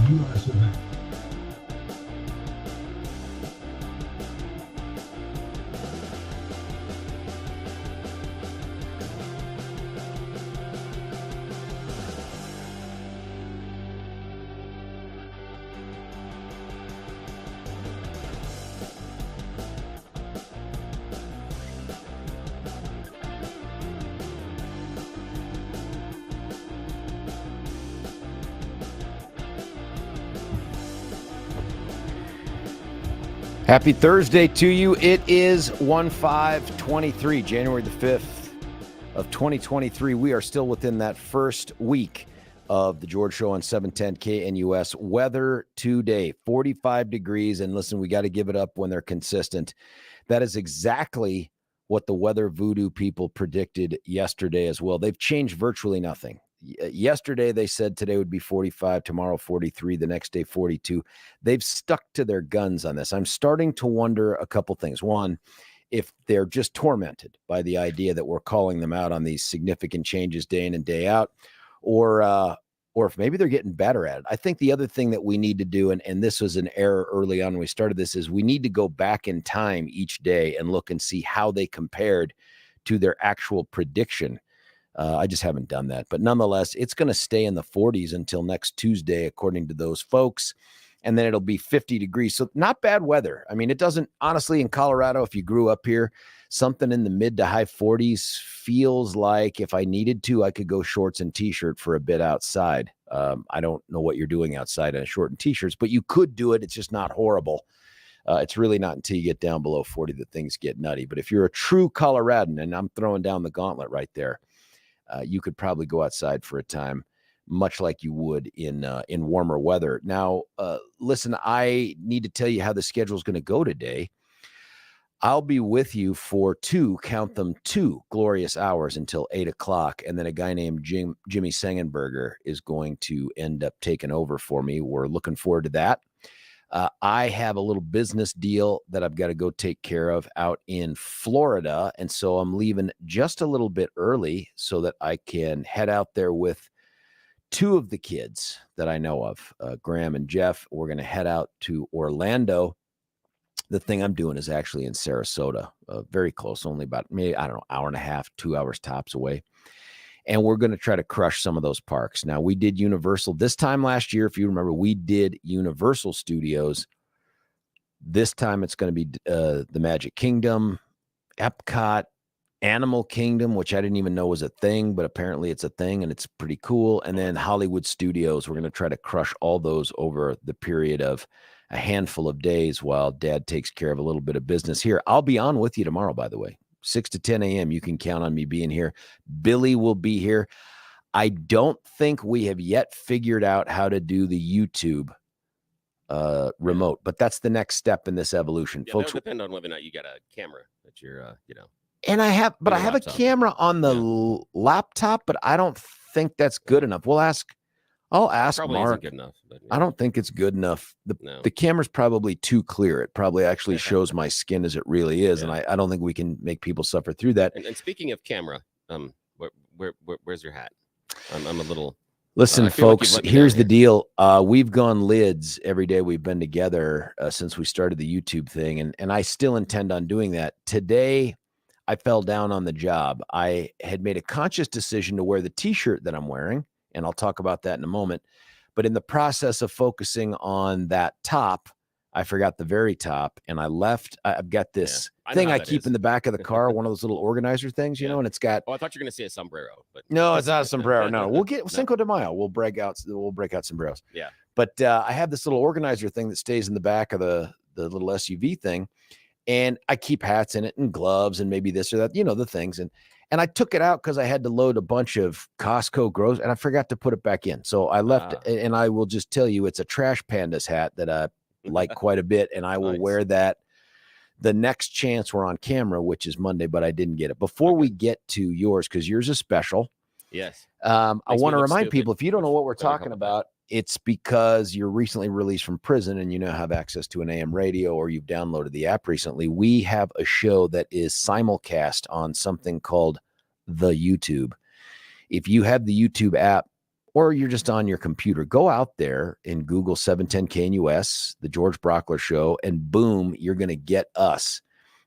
U.S. event. Happy Thursday to you. It is 1/5/23, January the 5th of 2023. We are still within that first week of the George Show on 710 KNUS. Weather today, 45 degrees. And listen, we got to give it up when they're consistent. That is exactly what the weather voodoo people predicted yesterday as well. They've changed virtually nothing. Yesterday, they said today would be 45, tomorrow 43, the next day 42. They've stuck to their guns on this. I'm starting to wonder a couple things. One, if they're just tormented by the idea that we're calling them out on these significant changes day in and day out, or if maybe they're getting better at it. I think the other thing that we need to do, and this was an error early on when we started this, is we need to go back in time each day and look and see how they compared to their actual prediction. I just haven't done that. But nonetheless, it's going to stay in the 40s until next Tuesday, according to those folks. And then it'll be 50 degrees. So not bad weather. I mean, it doesn't, honestly, in Colorado, if you grew up here, something in the mid to high 40s feels like if I needed to, I could go shorts and t-shirt for a bit outside. I don't know what you're doing outside in short and t-shirts, but you could do it. It's just not horrible. It's really not until you get down below 40 that things get nutty. But if you're a true Coloradan, and I'm throwing down the gauntlet right there, you could probably go outside for a time, much like you would in warmer weather. Now, listen, I need to tell you how the schedule is going to go today. I'll be with you for two glorious hours until 8 o'clock. And then a guy named Jimmy Sengenberger is going to end up taking over for me. We're looking forward to that. I have a little business deal that I've got to go take care of out in Florida. And so I'm leaving just a little bit early so that I can head out there with two of the kids that I know of, Graham and Jeff. We're going to head out to Orlando. The thing I'm doing is actually in Sarasota, very close, only about maybe, I don't know, hour and a half, 2 hours tops away. And we're going to try to crush some of those parks. Now, we did Universal this time last year. If you remember, we did Universal Studios. This time it's going to be the Magic Kingdom, Epcot, Animal Kingdom, which I didn't even know was a thing, but apparently it's a thing and it's pretty cool. And then Hollywood Studios. We're going to try to crush all those over the period of a handful of days while Dad takes care of a little bit of business here. I'll be on with you tomorrow, by the way. 6 to 10 a.m. You can count on me being here. Billy will be here. I don't think we have yet figured out how to do the YouTube remote, but that's the next step in this evolution. Yeah, folks. That would depend on whether or not you got a camera that you're, And I have laptop. a camera on the laptop, but I don't think that's good enough. I'll ask Probably Mark. isn't good enough. But, I don't think it's good enough. The camera's probably too clear. It probably actually shows my skin as it really is. And I don't think we can make people suffer through that. And speaking of camera, where's your hat? I'm a little. Listen, folks, like here's the deal. We've gone lids every day we've been together since we started the YouTube thing. And I still intend on doing that. Today, I fell down on the job. I had made a conscious decision to wear the t-shirt that I'm wearing. And I'll talk about that in a moment. But in the process of focusing on that top, I forgot the very top, and I left. I've got this thing I keep in the back of the car, one of those little organizer things, you know, and it's got. Oh, I thought you were going to say a sombrero, but no, it's not a sombrero. No, we'll get Cinco de Mayo. We'll break out sombreros. Yeah. But I have this little organizer thing that stays in the back of the little SUV thing, and I keep hats in it and gloves and maybe this or that, the things. And I took it out because I had to load a bunch of Costco groceries, and I forgot to put it back in. So I left it, and I will just tell you, it's a Trash Pandas hat that I like quite a bit, and I will wear that the next chance we're on camera, which is Monday, but I didn't get it. Before we get to yours, because yours is special. Yes. I want to remind people, if you don't know what we're talking about, it's because you're recently released from prison and you now have access to an AM radio or you've downloaded the app recently. We have a show that is simulcast on something called the YouTube. If you have the YouTube app, or you're just on your computer, go out there and Google 710 KNUS, the George Brauchler Show, and boom, you're going to get us.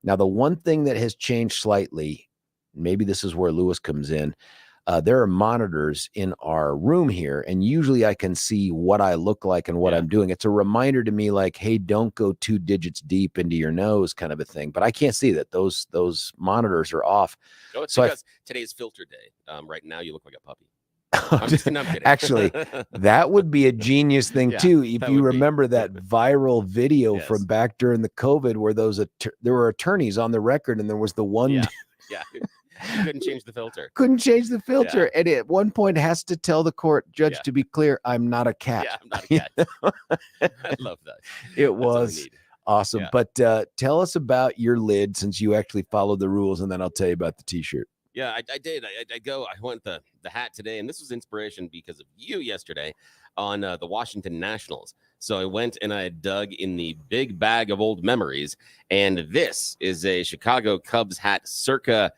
Now, the one thing that has changed slightly, maybe this is where Lewis comes in. There are monitors in our room here, and usually I can see what I look like and what I'm doing. It's a reminder to me like, hey, don't go 2 digits deep into your nose kind of a thing. But I can't see that. Those monitors are off. Oh, it's because today's filter day. Right now you look like a puppy. I'm kidding. Actually, that would be a genius thing too. If you remember that viral video from back during the COVID where there were attorneys on the record and there was the one. Yeah. You couldn't change the filter. Couldn't change the filter. And at one point has to tell the court, Judge, to be clear, I'm not a cat. Yeah, I'm not a cat. I love that. It was awesome. But tell us about your lid since you actually followed the rules, and then I'll tell you about the t-shirt. Yeah, I did. I went the hat today, and this was inspiration because of you yesterday on the Washington Nationals. So I went and I dug in the big bag of old memories, and this is a Chicago Cubs hat circa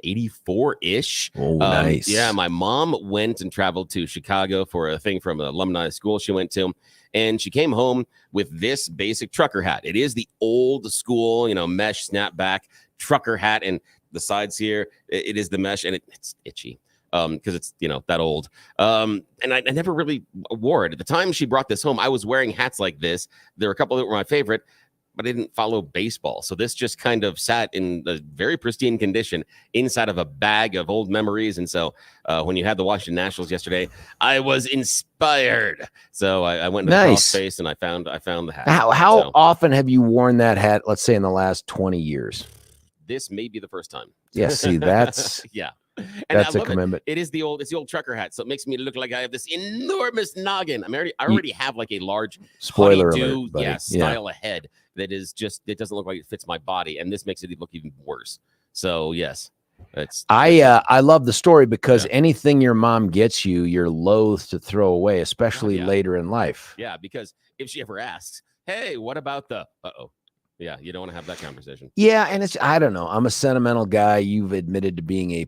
84-ish. Oh, nice. Yeah, my mom went and traveled to Chicago for a thing from an alumni school she went to, and she came home with this basic trucker hat. It is the old school, mesh snapback trucker hat, and the sides here, it is the mesh, and it's itchy because it's that old. And I never really wore it. At the time she brought this home, I was wearing hats like this. There were a couple that were my favorite, but I didn't follow baseball. So this just kind of sat in a very pristine condition inside of a bag of old memories. And so when you had the Washington Nationals yesterday, I was inspired. So I went to the crawl space and I found the hat. How often have you worn that hat, let's say in the last 20 years? This may be the first time. Yeah, see, that's And that's a commitment. It's the old trucker hat, so it makes me look like I have this enormous noggin. I already have like a large spoiler alert, buddy. Style of head that is just, it doesn't look like it fits my body, and this makes it look even worse. So yes, I love the story because anything your mom gets you, you're loath to throw away, especially later in life. Yeah, because if she ever asks, hey, what about the yeah, you don't want to have that conversation. Yeah, and I don't know. I'm a sentimental guy. You've admitted to being a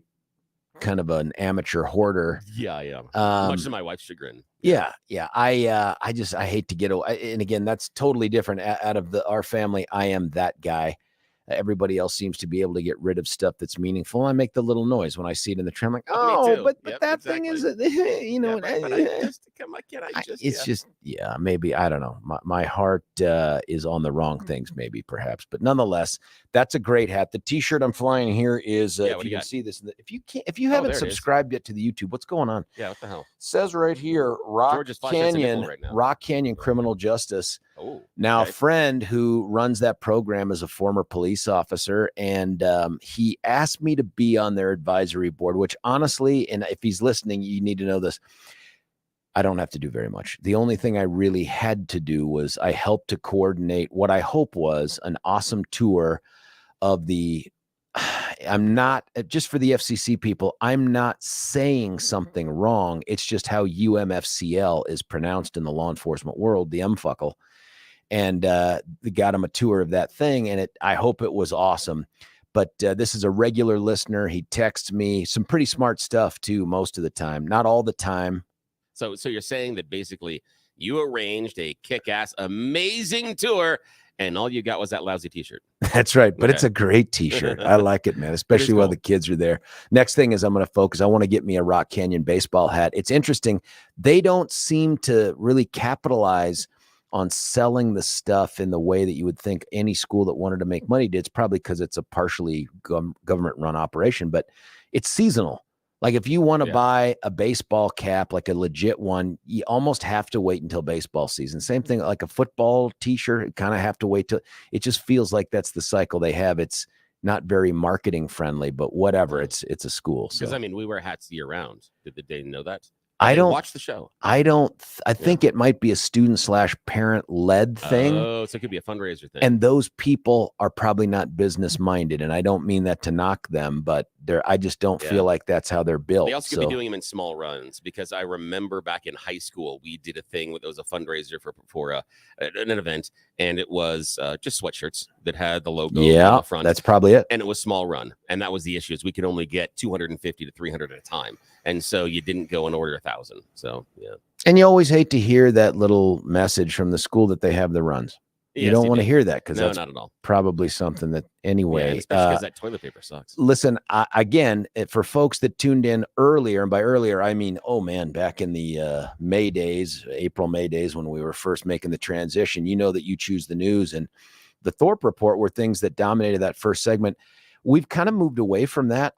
kind of an amateur hoarder. Yeah, I am. Much to my wife's chagrin. Yeah. I hate to get away. And again, that's totally different. Out of our family, I am that guy. Everybody else seems to be able to get rid of stuff that's meaningful. I make the little noise when I see it in the tram. I'm like, but that thing is, maybe, I don't know. My heart is on the wrong things, maybe, perhaps. But nonetheless, that's a great hat. The t-shirt I'm flying here is, if you can see this, if you haven't subscribed yet to the YouTube, what's going on? Yeah, what the hell? It says right here, Rock Canyon Criminal Justice. Now, a friend who runs that program is a former police officer, and he asked me to be on their advisory board, which honestly, and if he's listening, you need to know this, I don't have to do very much. The only thing I really had to do was I helped to coordinate what I hope was an awesome tour of I'm not, just for the FCC people, I'm not saying something wrong. It's just how UMFCL is pronounced in the law enforcement world, the umfuckle. And they got him a tour of that thing, and I hope it was awesome. But this is a regular listener. He texts me some pretty smart stuff too, most of the time, not all the time. So you're saying that basically you arranged a kick-ass, amazing tour, and all you got was that lousy t-shirt. That's right. But it's a great t-shirt. I like it, man, especially while the kids are there. Next thing is I'm going to focus. I want to get me a Rock Canyon baseball hat. It's interesting. They don't seem to really capitalize on selling the stuff in the way that you would think any school that wanted to make money did. It's probably because it's a partially government-run operation, but it's seasonal. Like if you want to buy a baseball cap, like a legit one, you almost have to wait until baseball season. Same thing, like a football t-shirt, you kind of have to wait till it just feels like that's the cycle they have. It's not very marketing friendly, but whatever. It's a school. Because we wear hats year round. Did they know that? I don't watch the show. I think it might be a student/parent led thing. Oh, so it could be a fundraiser thing. And those people are probably not business minded. And I don't mean that to knock them, but I just don't feel like that's how they're built. They also could be doing them in small runs, because I remember back in high school, we did a thing that was a fundraiser for an event, and it was just sweatshirts that had the logo on the front. That's probably it. And it was small run. And that was the issue, is we could only get 250 to 300 at a time. And so you didn't go and order 1,000. So, yeah. And you always hate to hear that little message from the school that they have the runs. You don't want to hear that, because that's not at all. Probably something that anyway. Especially because that toilet paper sucks. Listen, again, for folks that tuned in earlier, and by earlier I mean, oh man, back in the April, May days when we were first making the transition, you know that you choose the news, and the Thorpe Report were things that dominated that first segment. We've kind of moved away from that.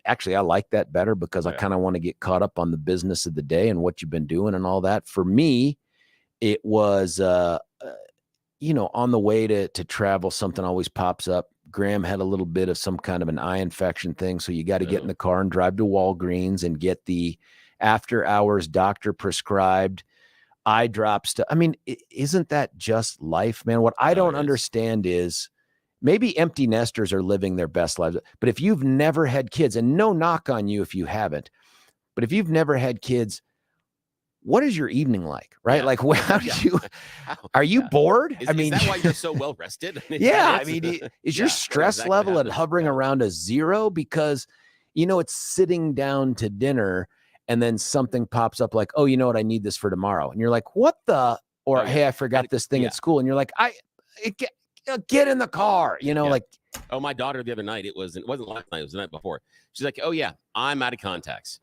Actually, I like that better, because I kind of want to get caught up on the business of the day and what you've been doing and all that. For me, it was on the way to travel, something always pops up. Graham had a little bit of some kind of an eye infection thing. So you got to get in the car and drive to Walgreens and get the after hours doctor prescribed eye drops. I mean, isn't that just life, man? What I don't understand is, maybe empty nesters are living their best lives. But if you've never had kids, and no knock on you if you haven't, but if you've never had kids, what is your evening like, right? Yeah. Like, are you bored? Is that why you're so well rested? Is your stress level at hovering around a 0? Because, it's sitting down to dinner and then something pops up like, oh, you know what? I need this for tomorrow. And you're like, what the, or, hey, I forgot this thing at school. And you're like, get in the car, like. Oh, my daughter the other night, it wasn't last night, it was the night before. She's like, oh yeah, I'm out of contacts.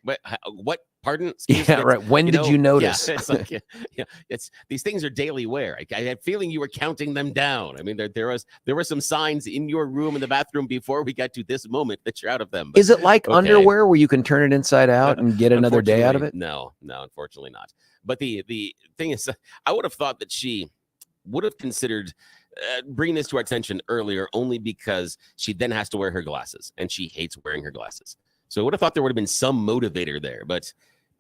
But what? Pardon? Right. When did you notice? It's like, it's these things are daily wear. I had a feeling you were counting them down. I mean, there were some signs in your room in the bathroom before we got to this moment that you're out of them. But, is it like underwear where you can turn it inside out and get another day out of it? No, unfortunately not. But the thing is, I would have thought that she would have considered bringing this to our attention earlier, only because she then has to wear her glasses, and she hates wearing her glasses. So I would have thought there would have been some motivator there, but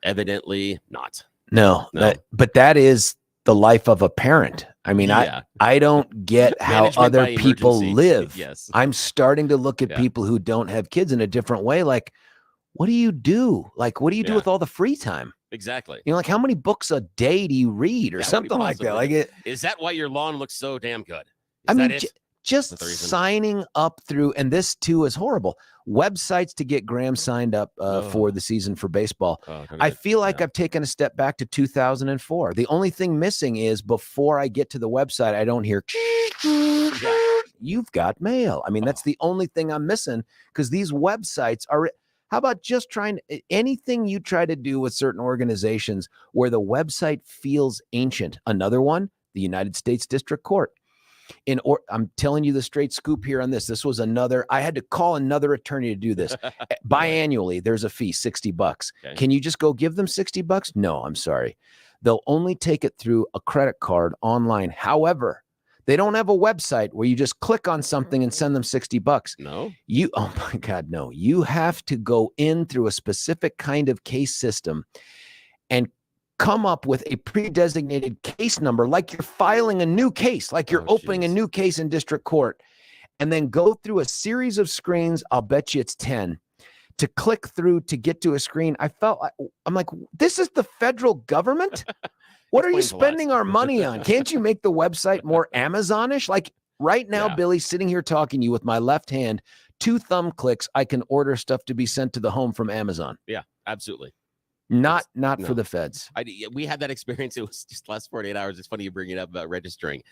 evidently not. No. But that is the life of a parent. I mean, I don't get how other people live. Yes. I'm starting to look at people who don't have kids in a different way. Like, what do you do? Like, what do you do with all the free time? Exactly. Like, how many books a day do you read or something like that? Like, is that why your lawn looks so damn good? Just signing up through, and this too is horrible, websites to get Graham signed up for the season for baseball. I feel like I've taken a step back to 2004. The only thing missing is, before I get to the website, I don't hear, you've got mail. I mean, that's the only thing I'm missing, because these websites are, how about just anything you try to do with certain organizations where the website feels ancient? Another one, the United States District Court. I'm telling you the straight scoop here on this. This was I had to call another attorney to do this. Biannually, there's a fee, $60. Okay. Can you just go give them $60? No, I'm sorry. They'll only take it through a credit card online. However, they don't have a website where you just click on something and send them $60. No. Oh my God, no. You have to go in through a specific kind of case system and come up with a pre-designated case number, like you're filing a new case, like you're opening a new case in district court, and then go through a series of screens. I'll bet you it's 10 to click through to get to a screen. I'm like, this is the federal government. What are you spending our money on? Can't you make the website more Amazonish? Like right now, Billy, sitting here talking to you with my left hand, 2 thumb clicks, I can order stuff to be sent to the home from Amazon. Yeah, absolutely. Not for the feds. We had that experience. It was just last 48 hours. It's funny you bring it up about registering.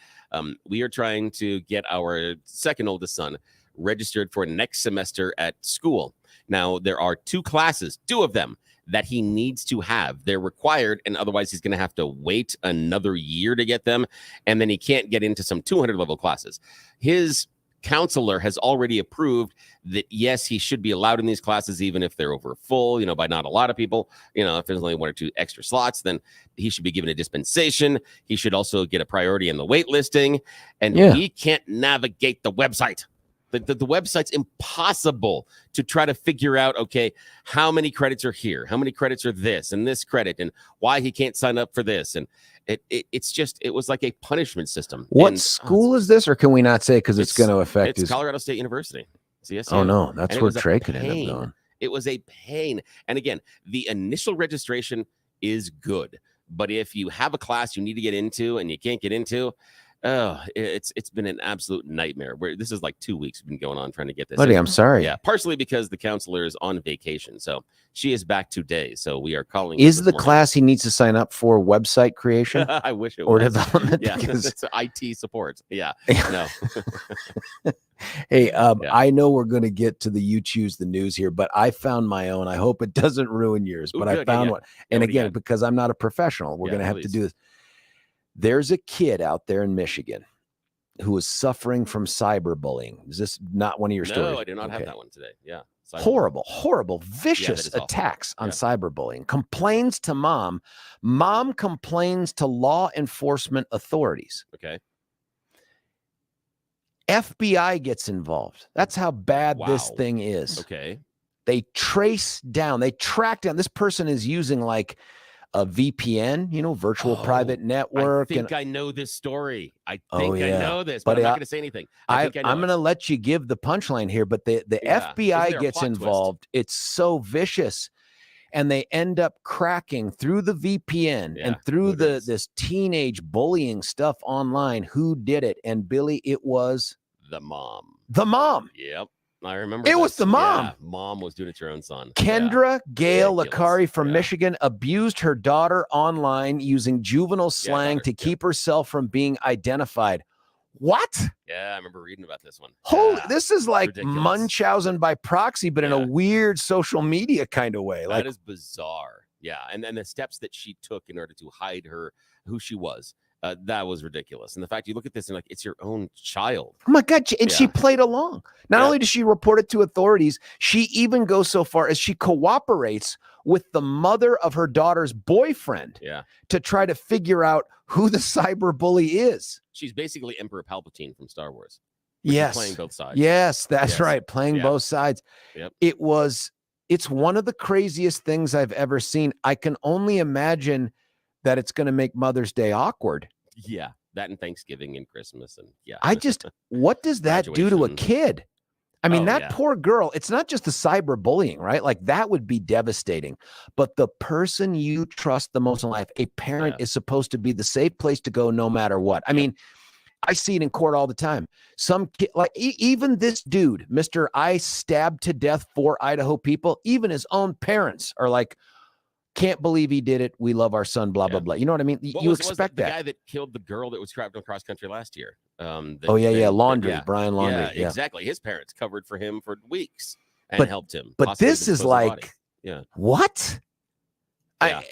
We are trying to get our second oldest son registered for next semester at school. Now, there are 2 classes, 2 of them, that he needs to have. They're required, and otherwise he's going to have to wait another year to get them, and then he can't get into some 200 level classes. His counselor has already approved that, yes, he should be allowed in these classes, even if they're over full, by not a lot of people. If there's only 1 or 2 extra slots, then he should be given a dispensation. He should also get a priority in the wait listing, and he can't navigate the website. The website's impossible to try to figure out, okay, how many credits are here? How many credits are this and this credit, and why he can't sign up for this? And it was like a punishment system. What school is this, or can we not say because it's going to affect It's Colorado State University. CSU. Oh no, that's And where Trey could end up going. It was a pain. And again, the initial registration is good, but if you have a class you need to get into and you can't get into, it's been an absolute nightmare. Where this is like 2 weeks we've been going on trying to get this. Buddy, I'm sorry. Yeah, partially because the counselor is on vacation, so she is back today. So we are calling. Is the class he needs to sign up for website creation? I wish it or was. development. Yeah, because... it's IT support. Yeah, no. Hey, I know we're going to get to the You Choose the News here, but I found my own. I hope it doesn't ruin yours, but I found one. And again, because I'm not a professional, we're going to have to do this. There's a kid out there in Michigan who is suffering from cyberbullying. Is this not one of your stories? No, I do not have that one today. Yeah. Horrible, vicious attacks on cyberbullying. Complains to mom. Mom complains to law enforcement authorities. Okay. FBI gets involved. That's how bad this thing is. Okay. They track down. This person is using like a VPN, virtual private network. I think I know this story. I know this, but I'm not going to say anything. I'm going to let you give the punchline here, but the FBI gets involved. It's so vicious. And they end up cracking through the VPN and through this teenage bullying stuff online. Who did it? And Billy, it was the mom. The mom. Yep. I remember it was the mom. Yeah, mom was doing it to her own son. Kendra Gail Lakari from Michigan abused her daughter online using juvenile slang to keep herself from being identified. What? Yeah, I remember reading about this one. This is like Munchausen by proxy, but in a weird social media kind of way. That is bizarre. Yeah, and then the steps that she took in order to hide who she was. That was ridiculous. And the fact you look at this and like, it's your own child. Oh my God. And she played along. Not only does she report it to authorities, she even goes so far as she cooperates with the mother of her daughter's boyfriend to try to figure out who the cyber bully is. She's basically Emperor Palpatine from Star Wars. Yes. Playing both sides. Yes, that's right. Playing both sides. Yep. It's one of the craziest things I've ever seen. I can only imagine that it's going to make Mother's Day awkward. Yeah, that and Thanksgiving and Christmas. And what does that do to a kid? I mean, poor girl, it's not just the cyberbullying, right? Like that would be devastating. But the person you trust the most in life, a parent is supposed to be the safe place to go no matter what. I mean, I see it in court all the time. Some kid, like even this dude, Mr. I stabbed to death 4 Idaho people, even his own parents are like, can't believe he did it. We love our son, blah, blah, blah. You know what I mean? You expect that. The guy that killed the girl that was trapped on cross country last year. Laundry, Brian Laundry. Yeah, exactly. His parents covered for him for weeks and helped him. But this is like, what? Yeah.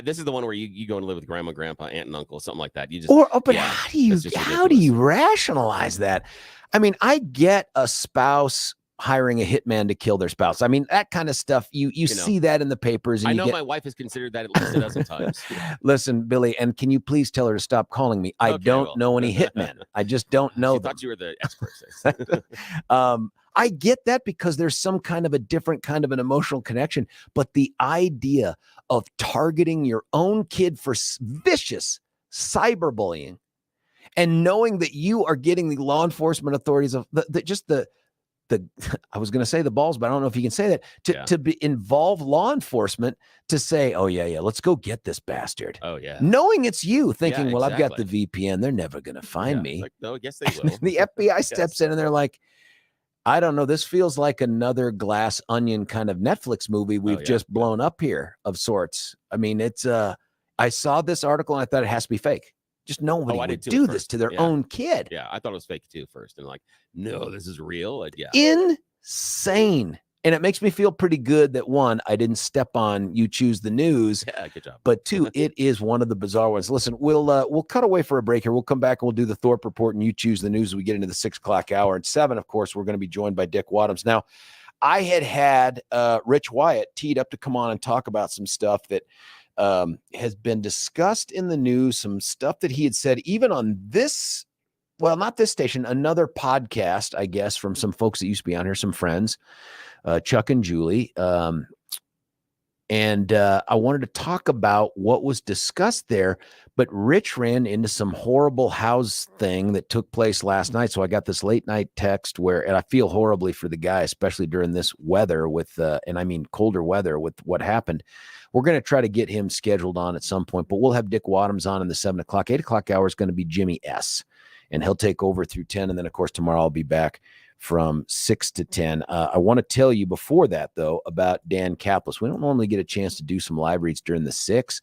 This is the one where you go and live with grandma, grandpa, aunt, and uncle, something like that. How do you rationalize that? I mean, I get a spouse hiring a hitman to kill their spouse. I mean, that kind of stuff, you see that in the papers. And I know my wife has considered that at least a dozen times. Listen, Billy, and can you please tell her to stop calling me? I don't know any hitmen. I just don't know them. I thought you were the expert. I get that because there's some kind of a different kind of an emotional connection, but the idea of targeting your own kid for vicious cyberbullying and knowing that you are getting the law enforcement authorities of I was going to say the balls, but I don't know if you can say that to involve law enforcement to say, oh yeah, let's go get this bastard. Oh yeah. Knowing it's you thinking, well, I've got the VPN. They're never going to find me. Like, no, yes, they will. The FBI steps in and they're like, I don't know. This feels like another Glass Onion kind of Netflix movie we've just blown up here of sorts. I mean, I saw this article and I thought it has to be fake. Just nobody would do this to their own kid. Yeah, I thought it was fake too first. And like, no, this is real. Insane. And it makes me feel pretty good that one, I didn't step on You Choose the News. Yeah, good job. But two, it is one of the bizarre ones. Listen, we'll cut away for a break here. We'll come back and we'll do the Thorpe Report and You Choose the News as we get into the 6 o'clock hour. And 7, of course, we're going to be joined by Dick Wadhams. Now, I had Rich Wyatt teed up to come on and talk about some stuff that has been discussed in the news, some stuff that he had said even on this, well, not this station, another podcast, I guess, from some folks that used to be on here, some friends, Chuck and Julie. And I wanted to talk about what was discussed there, but Rich ran into some horrible house thing that took place last night. So I got this late night text and I feel horribly for the guy, especially during this weather and I mean colder weather with what happened. We're going to try to get him scheduled on at some point, but we'll have Dick Wadhams on in the 7 o'clock, 8 o'clock hour is going to be Jimmy S. And he'll take over through 10. And then, of course, tomorrow I'll be back from 6 to 10. I want to tell you before that, though, about Dan Kaplan. We don't normally get a chance to do some live reads during the 6,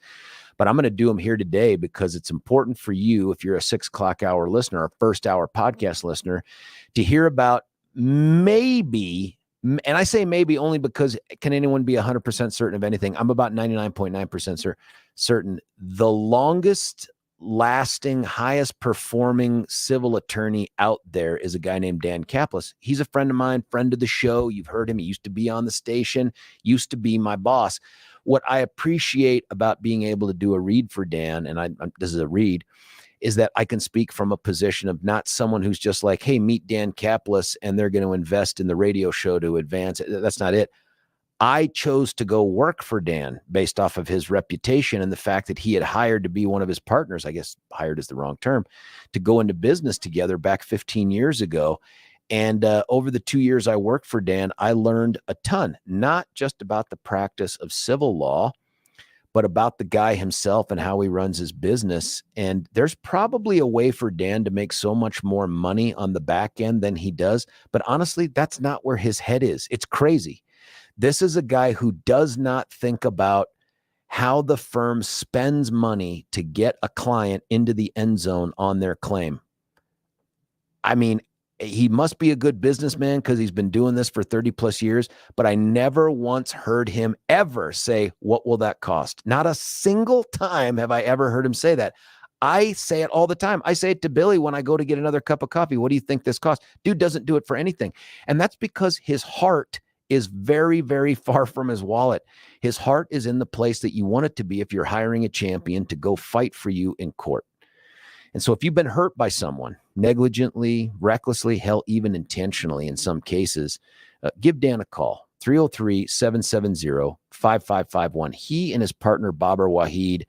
but I'm going to do them here today because it's important for you, if you're a 6 o'clock hour listener, or first hour podcast listener, to hear about maybe, and I say maybe only because can anyone be 100% certain of anything? I'm about 99.9% certain. The longest lasting, highest performing civil attorney out there is a guy named Dan Kaplan. He's a friend of mine, friend of the show. You've heard him. He used to be on the station, used to be my boss. What I appreciate about being able to do a read for Dan, and this is a read, is that I can speak from a position of not someone who's just like, hey, meet Dan Kaplan and they're going to invest in the radio show to advance. That's not it. I chose to go work for Dan based off of his reputation and the fact that he had hired to be one of his partners. I guess hired is the wrong term, to go into business together back 15 years ago. And over the 2 years I worked for Dan, I learned a ton, not just about the practice of civil law, but about the guy himself and how he runs his business. And there's probably a way for Dan to make so much more money on the back end than he does. But honestly, that's not where his head is. It's crazy. This is a guy who does not think about how the firm spends money to get a client into the end zone on their claim. I mean, he must be a good businessman because he's been doing this for 30 plus years, but I never once heard him ever say, what will that cost? Not a single time have I ever heard him say that. I say it all the time. I say it to Billy when I go to get another cup of coffee. What do you think this costs? Dude doesn't do it for anything. And that's because his heart is very, very far from his wallet. His heart is in the place that you want it to be if you're hiring a champion to go fight for you in court. And so if you've been hurt by someone negligently, recklessly, hell, even intentionally in some cases, give Dan a call, 303-770-5551. He and his partner, Babar Waheed,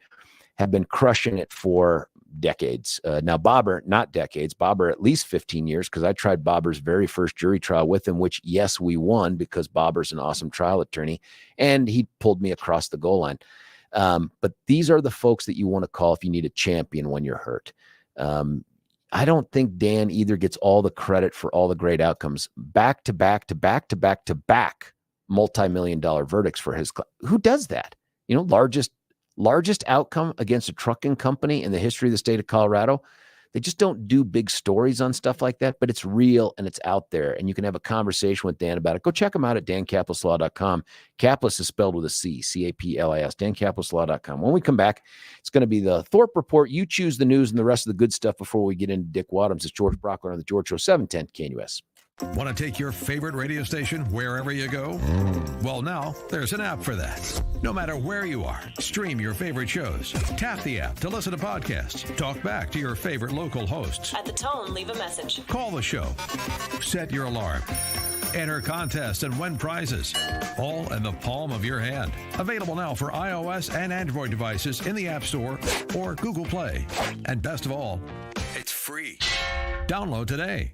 have been crushing it for decades. Now, Babar, not decades, Babar at least 15 years, because I tried Babar's very first jury trial with him, which, yes, we won because Babar's an awesome trial attorney, and he pulled me across the goal line. But these are the folks that you want to call if you need a champion when you're hurt. I don't think Dan either gets all the credit for all the great outcomes. Back to back multi-million-dollar verdicts for his who does that? You know, largest outcome against a trucking company in the history of the state of Colorado. They just don't do big stories on stuff like that, but it's real and it's out there. And you can have a conversation with Dan about it. Go check him out at dankaplanslaw.com. Kaplis is spelled with a C, C-A-P-L-I-S, dankaplanslaw.com. When we come back, it's going to be the Thorpe Report. You choose the news and the rest of the good stuff before we get into Dick Wadhams. It's George Brauchler on the George Show, 710 KNUS. Want to take your favorite radio station wherever you go? Well, now there's an app for that. No matter where you are, stream your favorite shows. Tap the app to listen to podcasts. Talk back to your favorite local hosts. At the tone, leave a message. Call the show. Set your alarm. Enter contests and win prizes. All in the palm of your hand. Available now for iOS and Android devices in the App Store or Google Play. And best of all, it's free. Download today.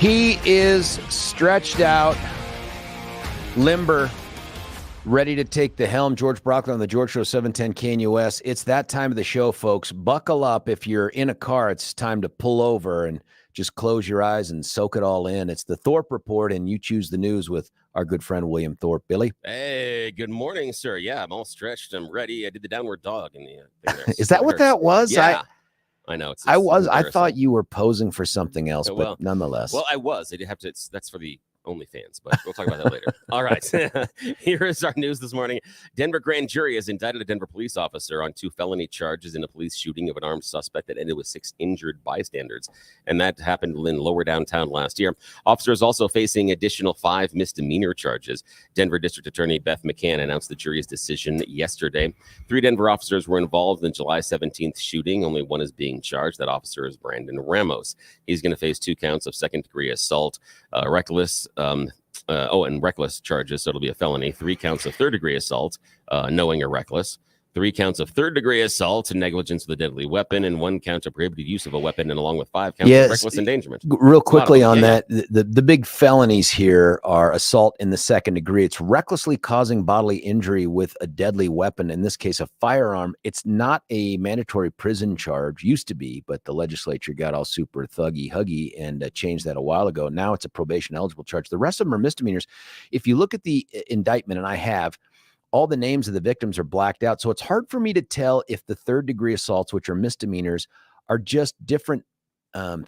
He is stretched out, limber, ready to take the helm. George Brauchler on the George Show, 710 KNUS. It's that time of the show, folks. Buckle up. If you're in a car, it's time to pull over and just close your eyes and soak it all in. It's the Thorpe Report, and you choose the news with our good friend William Thorpe. Billy? Hey, good morning, sir. Yeah, I'm all stretched. I'm ready. I did the downward dog in the thing there. Is that what that was? Yeah. I know. I thought you were posing for something else, Oh, but nonetheless. Well, I was. I did have to. That's for the OnlyFans, but we'll talk about that later. All right. Here is our news this morning. Denver grand jury has indicted a Denver police officer on 2 felony charges in a police shooting of an armed suspect that ended with 6 injured bystanders. And that happened in lower downtown last year. Officer is also facing additional 5 misdemeanor charges. Denver District Attorney Beth McCann announced the jury's decision yesterday. 3 Denver officers were involved in the July 17th shooting. Only one is being charged. That officer is Brandon Ramos. He's going to face 2 counts of second-degree assault, reckless and reckless charges, so it'll be a felony. 3 counts of third-degree assault, knowing or reckless. 3 counts of third-degree assault and negligence with a deadly weapon, and 1 count of prohibited use of a weapon, and along with 5 counts of reckless endangerment. Real quickly on that, the big felonies here are assault in the second degree. It's recklessly causing bodily injury with a deadly weapon, in this case, a firearm. It's not a mandatory prison charge, used to be, but the legislature got all super thuggy-huggy and changed that a while ago. Now it's a probation-eligible charge. The rest of them are misdemeanors. If you look at the indictment, and I have, all the names of the victims are blacked out. So it's hard for me to tell if the third-degree assaults, which are misdemeanors, are just different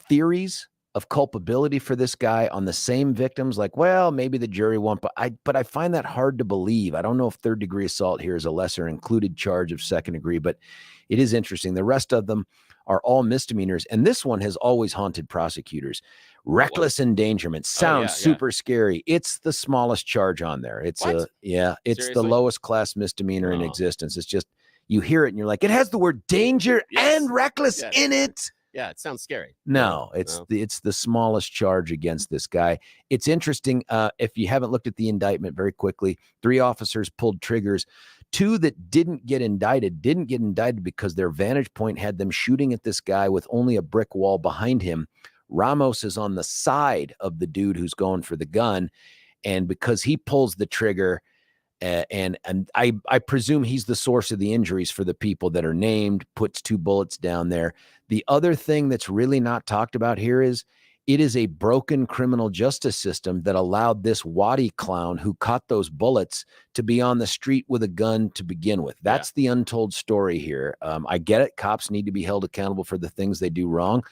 theories of culpability for this guy on the same victims. Like, well, maybe the jury won't, but I find that hard to believe. I don't know if third-degree assault here is a lesser included charge of second degree, but it is interesting. The rest of them are all misdemeanors, and this one has always haunted prosecutors. Reckless endangerment sounds super scary. It's the smallest charge on there. It's Seriously? The lowest class misdemeanor in existence. It's just, you hear it and you're like, it has the word danger and reckless in it. Yeah, it sounds scary. No, it's the smallest charge against this guy. It's interesting. If you haven't looked at the indictment very quickly, 3 officers pulled triggers. 2 that didn't get indicted because their vantage point had them shooting at this guy with only a brick wall behind him. Ramos is on the side of the dude who's going for the gun, and because he pulls the trigger, and I presume he's the source of the injuries for the people that are named, puts 2 bullets down there. The other thing that's really not talked about here is it is a broken criminal justice system that allowed this Waddy clown who caught those bullets to be on the street with a gun to begin with. That's the untold story here. I get it. Cops need to be held accountable for the things they do wrong,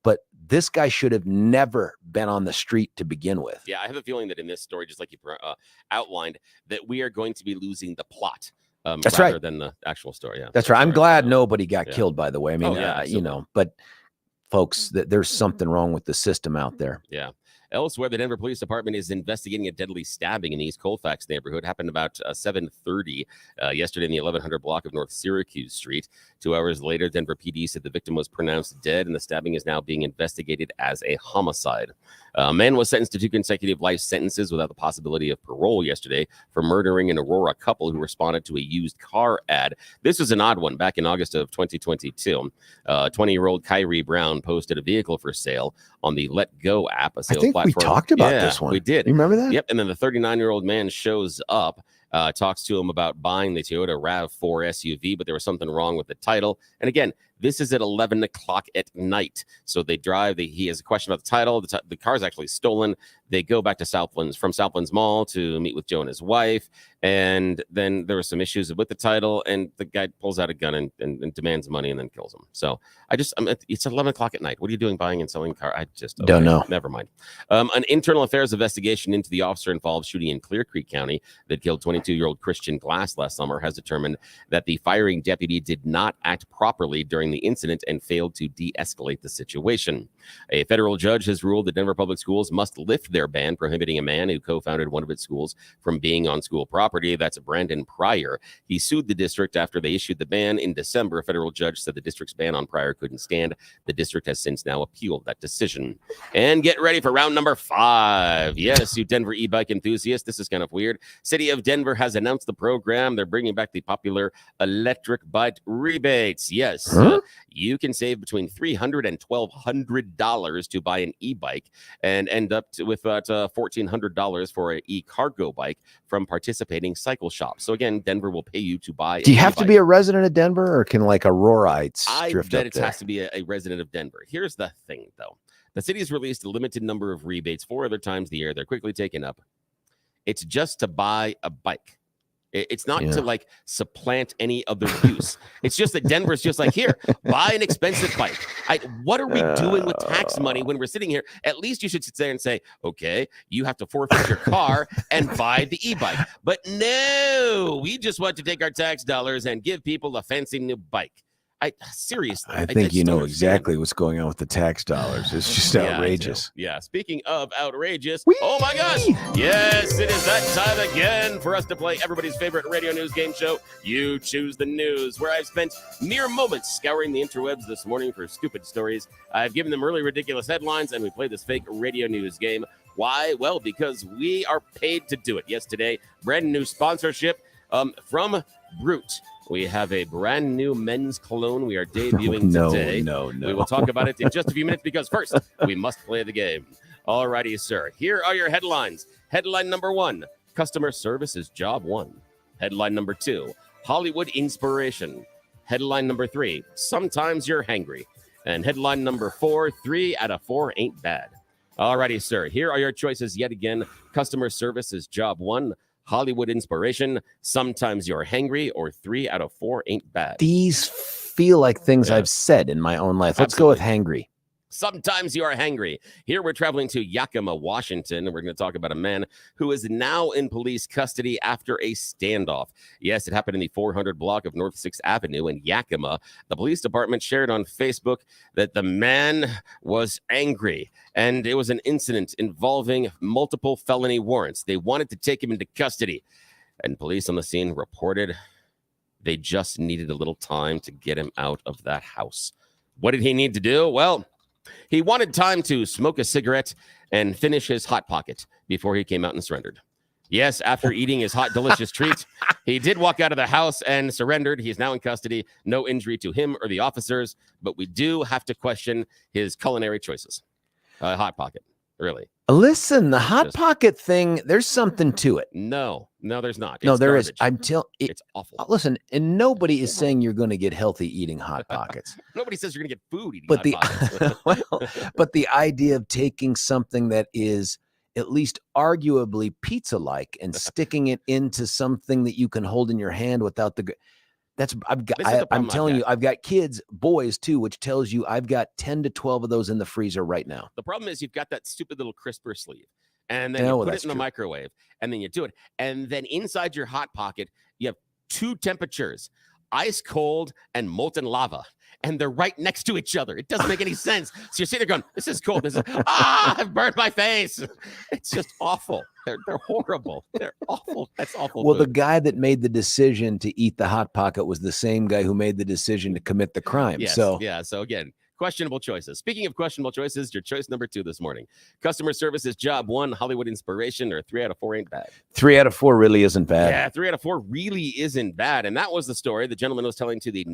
but this guy should have never been on the street to begin with. Yeah, I have a feeling that in this story, just like you outlined, that we are going to be losing the plot rather than the actual story. Yeah, that's right. I'm glad nobody got killed, by the way. I mean, but folks, there's something wrong with the system out there. Yeah. Elsewhere, the Denver Police Department is investigating a deadly stabbing in the East Colfax neighborhood. Happened about 7:30 yesterday in the 1100 block of North Syracuse Street. 2 hours later, Denver PD said the victim was pronounced dead, and the stabbing is now being investigated as a homicide. A man was sentenced to 2 consecutive life sentences without the possibility of parole yesterday for murdering an Aurora couple who responded to a used car ad. This was an odd one. Back in August of 2022, 20-year-old Kyrie Brown posted a vehicle for sale on the Let Go app, a sales platform. We talked about this one. We did. You remember that? Yep. And then the 39-year-old man shows up, talks to him about buying the Toyota RAV4 SUV, but there was something wrong with the title. And again, this is at 11 o'clock at night. So they drive. He has a question about the title. The car is actually stolen. They go back to from Southlands Mall to meet with Joe and his wife. And then there were some issues with the title. And the guy pulls out a gun and demands money and then kills him. So it's 11 o'clock at night. What are you doing buying and selling a car? I just don't know. Never mind. An internal affairs investigation into the officer-involved shooting in Clear Creek County that killed 22-year-old Christian Glass last summer has determined that the firing deputy did not act properly during the incident and failed to de-escalate the situation. A federal judge has ruled that Denver Public Schools must lift their ban prohibiting a man who co-founded one of its schools from being on school property. That's Brandon Pryor. He sued the district after they issued the ban in December. A federal judge said the district's ban on Pryor couldn't stand. The district has since now appealed that decision. And get ready for round number 5. Yes, you Denver e-bike enthusiasts, this is kind of weird. City of Denver has announced the program. They're bringing back the popular electric bike rebates. Yes, you can save between $300 and $1,200 to buy an e-bike and end up with $1,400 for an e-cargo bike from participating cycle shops. So again, Denver will pay you to buy. Do you have to be a resident of Denver, or can like Aurorites drift up there? I bet it has to be a resident of Denver. Here's the thing, though. The city has released a limited number of rebates 4 other times a year. They're quickly taken up. It's just to buy a bike. It's not to like supplant any other use. It's just that Denver's just like, here, buy an expensive bike. What are we doing with tax money when we're sitting here? At least you should sit there and say, okay, you have to forfeit your car and buy the e-bike. But no, we just want to take our tax dollars and give people a fancy new bike. Seriously, I think you know exactly what's going on with the tax dollars. It's just outrageous. Yeah. Speaking of outrageous, Whee! Oh my gosh. Yes, it is that time again for us to play everybody's favorite radio news game show, You Choose the News, where I've spent mere moments scouring the interwebs this morning for stupid stories. I've given them really ridiculous headlines, and we play this fake radio news game. Why? Well, because we are paid to do it. Yes, today, brand new sponsorship from Brute. We have a brand new men's cologne we are debuting today. No. We will talk about it in just a few minutes because first, we must play the game. All righty, sir. Here are your headlines. Headline number 1, customer service is job 1. Headline number 2, Hollywood inspiration. Headline number 3, sometimes you're hangry. And headline number 4, 3 out of 4 ain't bad. All righty, sir. Here are your choices yet again. Customer service is job 1. Hollywood inspiration, sometimes you're hangry, or 3 out of 4 ain't bad. These feel like things I've said in my own life. Let's go with hangry. Sometimes you are hangry. Here we're traveling to Yakima, Washington, and we're going to talk about a man who is now in police custody after a standoff. Yes, it happened in the 400 block of North 6th Avenue in Yakima. The police department shared on Facebook that the man was angry, and it was an incident involving multiple felony warrants. They wanted to take him into custody, and police on the scene reported they just needed a little time to get him out of that house. What did he need to do? Well, he wanted time to smoke a cigarette and finish his Hot Pocket before he came out and surrendered. Yes, after eating his hot, delicious treat, he did walk out of the house and surrendered. He is now in custody. No injury to him or the officers, but we do have to question his culinary choices. Hot Pocket, really. Listen, the Hot Pocket thing, there's something to it. No, there's not. No, there is. It's awful. Listen, and nobody is saying you're going to get healthy eating Hot Pockets. Nobody says you're going to get food eating Hot Pockets. But the idea of taking something that is at least arguably pizza-like and sticking it into something that you can hold in your hand without the... I'm telling you, I've got kids, boys too, which tells you I've got 10 to 12 of those in the freezer right now. The problem is you've got that stupid little crisper sleeve, and then you put it in the microwave, and then you do it. And then inside your Hot Pocket, you have 2 temperatures, ice cold and molten lava. And they're right next to each other. It doesn't make any sense. So you're sitting there going, this is cold. I've burned my face. It's just awful. They're horrible. They're awful. That's awful. Well, the guy that made the decision to eat the Hot Pocket was the same guy who made the decision to commit the crime. Yes, so again, questionable choices. Speaking of questionable choices, your choice number 2 this morning. Customer service is job 1, Hollywood inspiration, or 3 out of 4 ain't bad. 3 out of 4 really isn't bad. Yeah, 3 out of 4 really isn't bad. And that was the story the gentleman was telling to the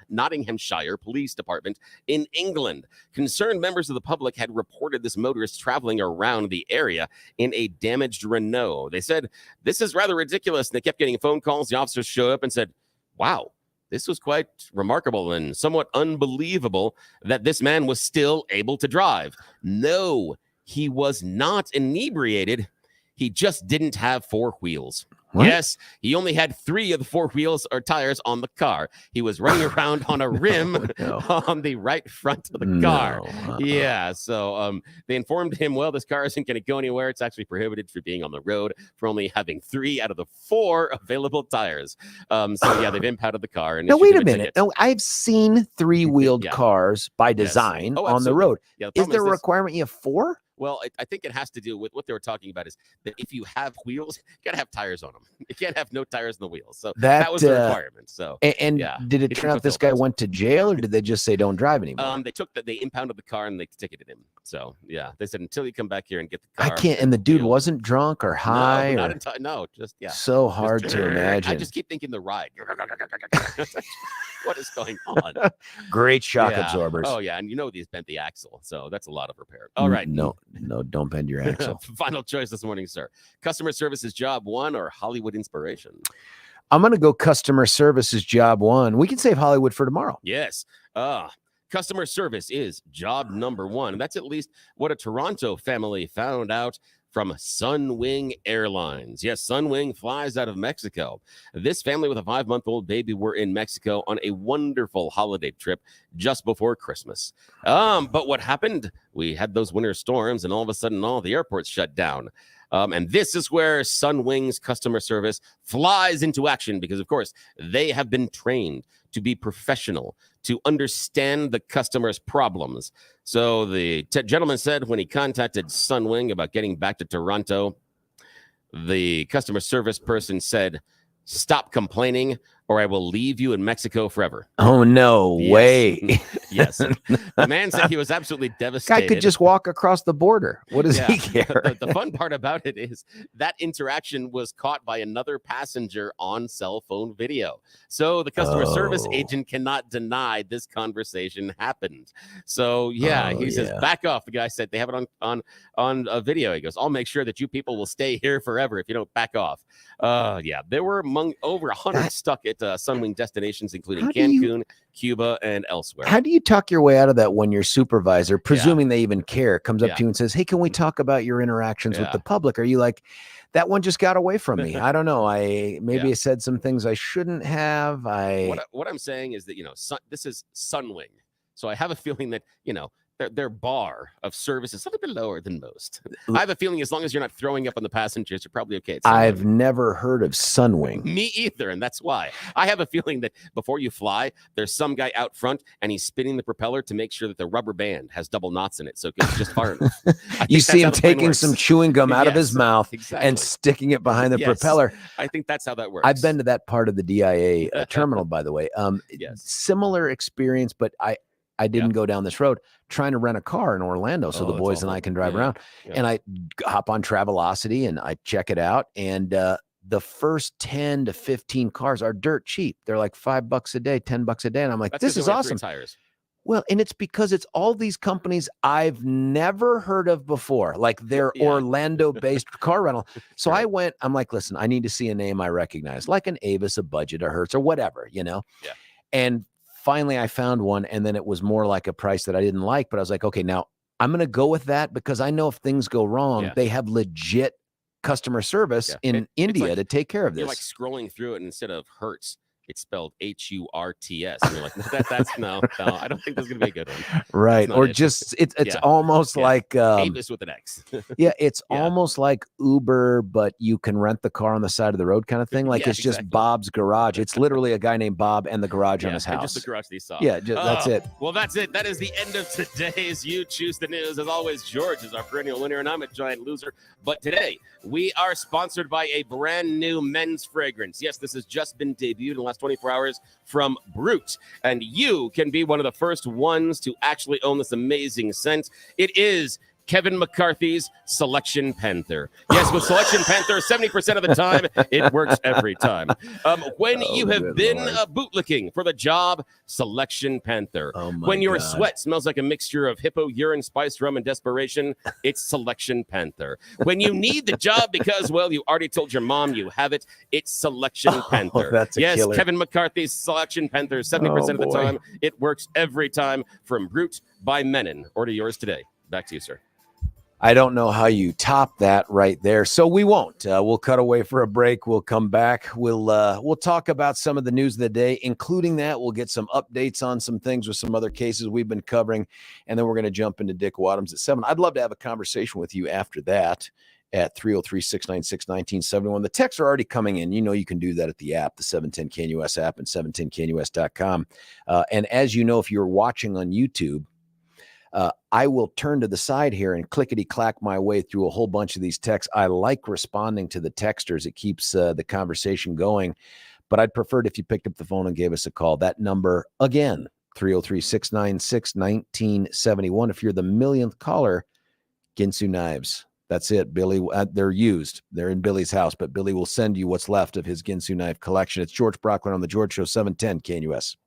Nottinghamshire Police Department in England. Concerned members of the public had reported this motorist traveling around the area in a damaged Renault. They said, this is rather ridiculous. And they kept getting phone calls. The officers showed up and said, wow, this was quite remarkable and somewhat unbelievable that this man was still able to drive. No, he was not inebriated. He just didn't have 4 wheels. What? Yes, he only had 3 of the 4 wheels or tires on the car. He was running around on a rim on the right front of the car. Yeah, so they informed him, well, this car isn't going to go anywhere. It's actually prohibited for being on the road for only having 3 out of the 4 available tires. They've impounded the car. And now, wait a minute. No, I've seen 3-wheeled cars by design on the road. Yeah, is there a requirement you have 4? Well, I think it has to do with what they were talking about is that if you have wheels, you got to have tires on them. You can't have no tires on the wheels. So that was the requirement. So and yeah, did it turn out this guy went to jail, or did they just say don't drive anymore? They impounded the car and they ticketed him. So yeah, they said until you come back here and get the car. I can't. And the dude wasn't drunk or high. No, just yeah. So hard to imagine. I just keep thinking the ride. What is going on? Great shock absorbers. Oh yeah, and he's bent the axle, so that's a lot of repair. All right. No, don't bend your axle. Final choice this morning, sir. Customer service is job one or Hollywood inspiration? I'm going to go customer service is job one. We can save Hollywood for tomorrow. Yes. Customer service is job number one. And that's at least what a Toronto family found out from Sunwing Airlines. Yes, Sunwing flies out of Mexico. This family with a 5-month-old baby were in Mexico on a wonderful holiday trip just before Christmas. But what happened? We had those winter storms, and all of a sudden, all the airports shut down. And this is where Sunwing's customer service flies into action because, of course, they have been trained to be professional, to understand the customer's problems. So the gentleman said when he contacted Sunwing about getting back to Toronto, the customer service person said, "Stop complaining or I will leave you in Mexico forever." Oh, no way. Yes. The man said he was absolutely devastated. Guy could just walk across the border. What does he care? The fun part about it is that interaction was caught by another passenger on cell phone video. So the customer service agent cannot deny this conversation happened. So he says, back off. The guy said they have it on a video. He goes, "I'll make sure that you people will stay here forever if you don't back off." There were over 100 stuck at Sunwing destinations, including Cancun, Cuba, and elsewhere. How do you talk your way out of that when your supervisor, presuming they even care, comes up to you and says, "Hey, can we talk about your interactions with the public?" Are you like, "That one just got away from me. I don't know. I said some things I shouldn't have." What I'm saying is that this is Sunwing, so I have a feeling that their bar of service is a little bit lower than most. I have a feeling as long as you're not throwing up on the passengers, you're probably okay. I've never heard of Sunwing. Me either, and that's why. I have a feeling that before you fly, there's some guy out front, and he's spinning the propeller to make sure that the rubber band has double knots in it, so it's just far enough. You see him taking some chewing gum out of his mouth and sticking it behind the propeller. I think that's how that works. I've been to that part of the DIA terminal, by the way. Similar experience, but I didn't go down this road, trying to rent a car in Orlando so the boys and I can drive around. And I hop on Travelocity and I check it out. And the first 10 to 15 cars are dirt cheap. They're like $5 a day, $10 a day. And I'm like, this is awesome. Well, and it's because it's all these companies I've never heard of before, like they're Orlando-based car rental. So I'm like, listen, I need to see a name I recognize, like an Avis, a Budget, a Hertz, or whatever, And finally, I found one, and then it was more like a price that I didn't like. But I was like, okay, now I'm going to go with that because I know if things go wrong, they have legit customer service in India to take care of this. You're like scrolling through it, and instead of Hertz, it's spelled Hurts. And you're like, that's no, I don't think that's going to be a good one. Right. Or just, it's almost like Avis with an X. It's almost like Uber, but you can rent the car on the side of the road kind of thing. Like it's just Bob's garage. It's literally a guy named Bob and the garage on his house. Just the garage that he saw. Yeah, that's it. Well, that's it. That is the end of today's You Choose the News. As always, George is our perennial winner, and I'm a giant loser. But today, we are sponsored by a brand new men's fragrance. Yes, this has just been debuted in the last 24 hours from Brute, and you can be one of the first ones to actually own this amazing scent. It is Kevin McCarthy's Selection Panther. Yes, with Selection Panther, 70% of the time, it works every time. When you have been bootlicking for the job, Selection Panther. When your sweat smells like a mixture of hippo urine, spice, rum, and desperation, it's Selection Panther. When you need the job because, well, you already told your mom you have it, it's Selection Panther. That's a killer. Kevin McCarthy's Selection Panther, 70% of the time, it works every time. From Brute by Menon. Order yours today. Back to you, sir. I don't know how you top that right there. So we won't. We'll cut away for a break. We'll come back. We'll talk about some of the news of the day, including that. We'll get some updates on some things with some other cases we've been covering. And then we're going to jump into Dick Wadhams at 7. I'd love to have a conversation with you after that at 303-696-1971. The texts are already coming in. You can do that at the app, the 710 KNUS app and 710KNUS.com. And as you know, if you're watching on YouTube, I will turn to the side here and clickety-clack my way through a whole bunch of these texts. I like responding to the texters. It keeps the conversation going. But I'd prefer it if you picked up the phone and gave us a call. That number, again, 303-696-1971. If you're the millionth caller, Ginsu knives. That's it, Billy. They're used. They're in Billy's house, but Billy will send you what's left of his Ginsu knife collection. It's George Brauchler on The George Show, 710 KNUS.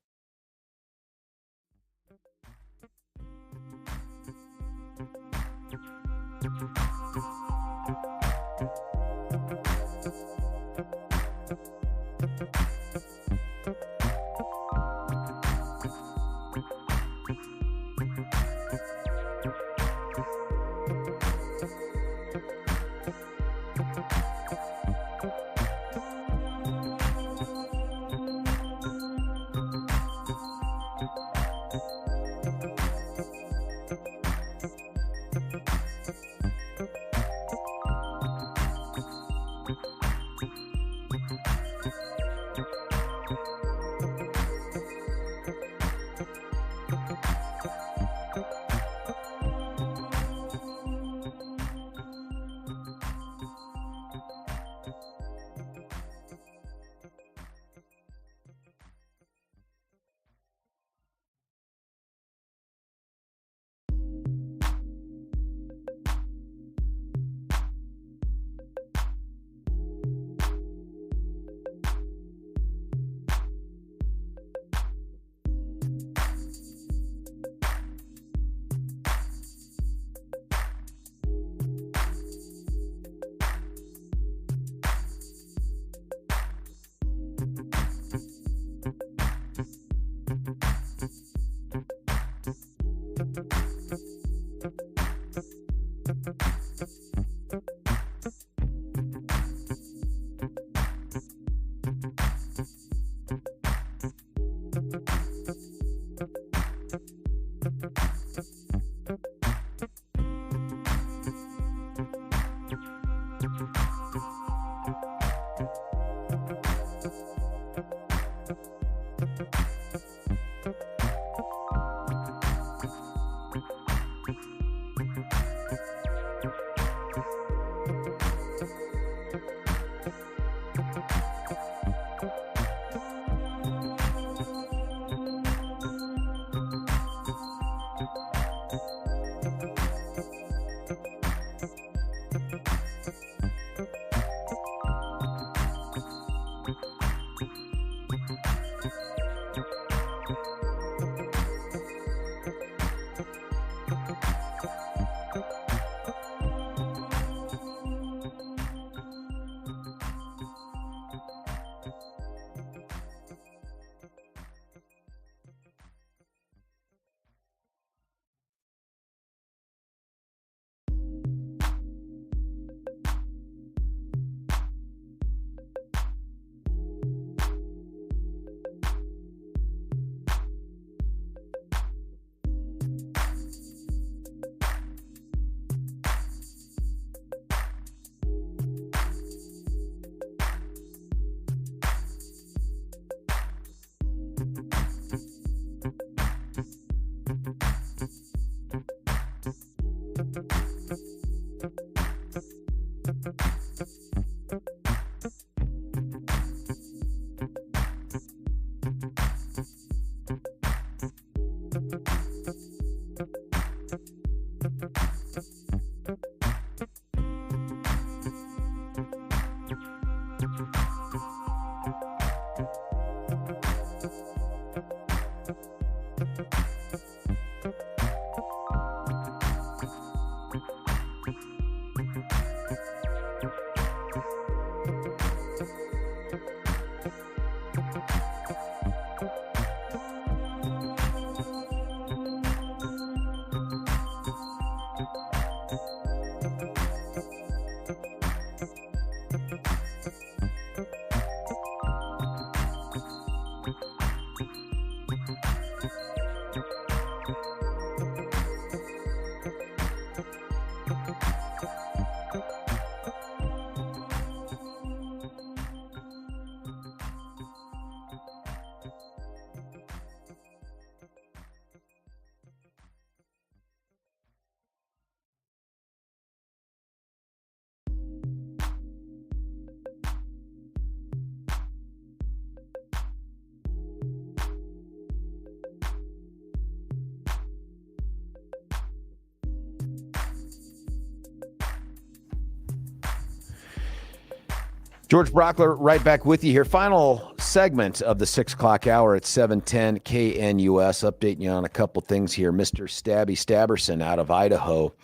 George Brauchler right back with you here. Final segment of the 6 o'clock hour at 710 KNUS. Updating you on a couple things here. Mr. Stabby Stabberson out of Idaho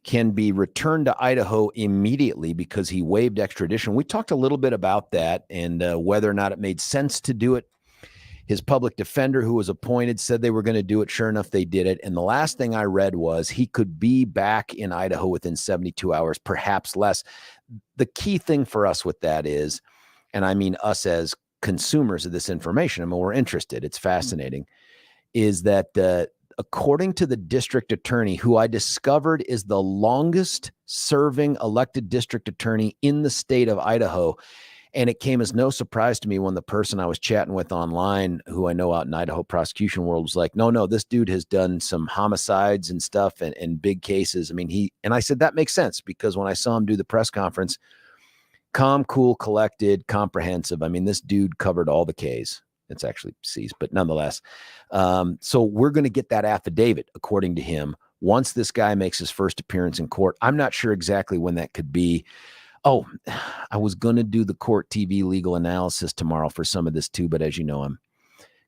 can be returned to Idaho immediately because he waived extradition. We talked a little bit about that and whether or not it made sense to do it. His public defender who was appointed said they were going to do it. Sure enough, they did it. And the last thing I read was he could be back in Idaho within 72 hours, perhaps less. The key thing for us with that is, and I mean us as consumers of this information, I mean, we're interested, it's fascinating, is that according to the district attorney, who I discovered is the longest serving elected district attorney in the state of Idaho, and it came as no surprise to me when the person I was chatting with online, who I know out in Idaho prosecution world, was like, no, this dude has done some homicides and stuff and big cases. I mean, and I said, that makes sense because when I saw him do the press conference, calm, cool, collected, comprehensive. I mean, this dude covered all the Ks. It's actually C's, but nonetheless. So we're going to get that affidavit, according to him, once this guy makes his first appearance in court. I'm not sure exactly when that could be. Oh, I was going to do the court TV legal analysis tomorrow for some of this too, but as you know, I'm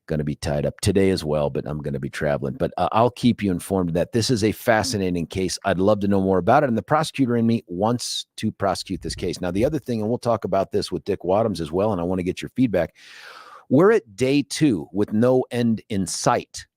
going to be tied up today as well, but I'm going to be traveling. But I'll keep you informed of that. This is a fascinating case. I'd love to know more about it. And the prosecutor in me wants to prosecute this case. Now, the other thing, and we'll talk about this with Dick Wadhams as well, and I want to get your feedback. We're at day 2 with no end in sight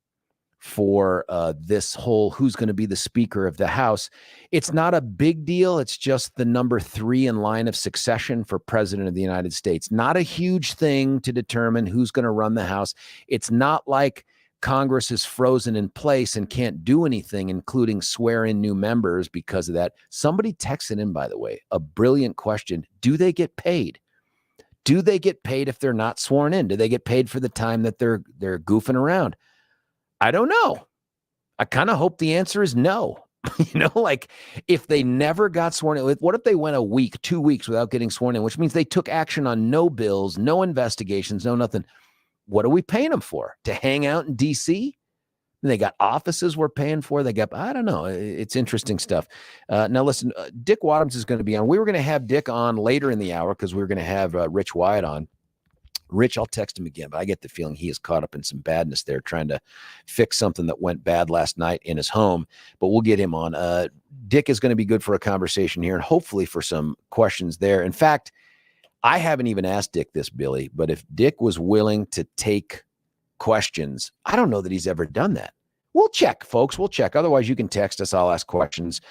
for this whole who's going to be the Speaker of the House. It's not a big deal. It's just the number 3 in line of succession for President of the United States. Not a huge thing to determine who's going to run the House. It's not like Congress is frozen in place and can't do anything, including swear in new members because of that. Somebody texted in, by the way, a brilliant question. Do they get paid? Do they get paid if they're not sworn in? Do they get paid for the time that they're goofing around? I don't know. I kind of hope the answer is no. Like if they never got sworn in, what if they went a week, 2 weeks without getting sworn in, which means they took action on no bills, no investigations, no nothing. What are we paying them for? To hang out in DC? They got offices we're paying for. They got, I don't know. It's interesting stuff. Now listen, Dick Wadhams is going to be on. We were going to have Dick on later in the hour because we were going to have Rich Wyatt on. Rich, I'll text him again, but I get the feeling he is caught up in some badness there, trying to fix something that went bad last night in his home, but we'll get him on. Dick is going to be good for a conversation here and hopefully for some questions there. In fact, I haven't even asked Dick this, Billy, but if Dick was willing to take questions, I don't know that he's ever done that. We'll check, folks. We'll check. Otherwise, you can text us. I'll ask questions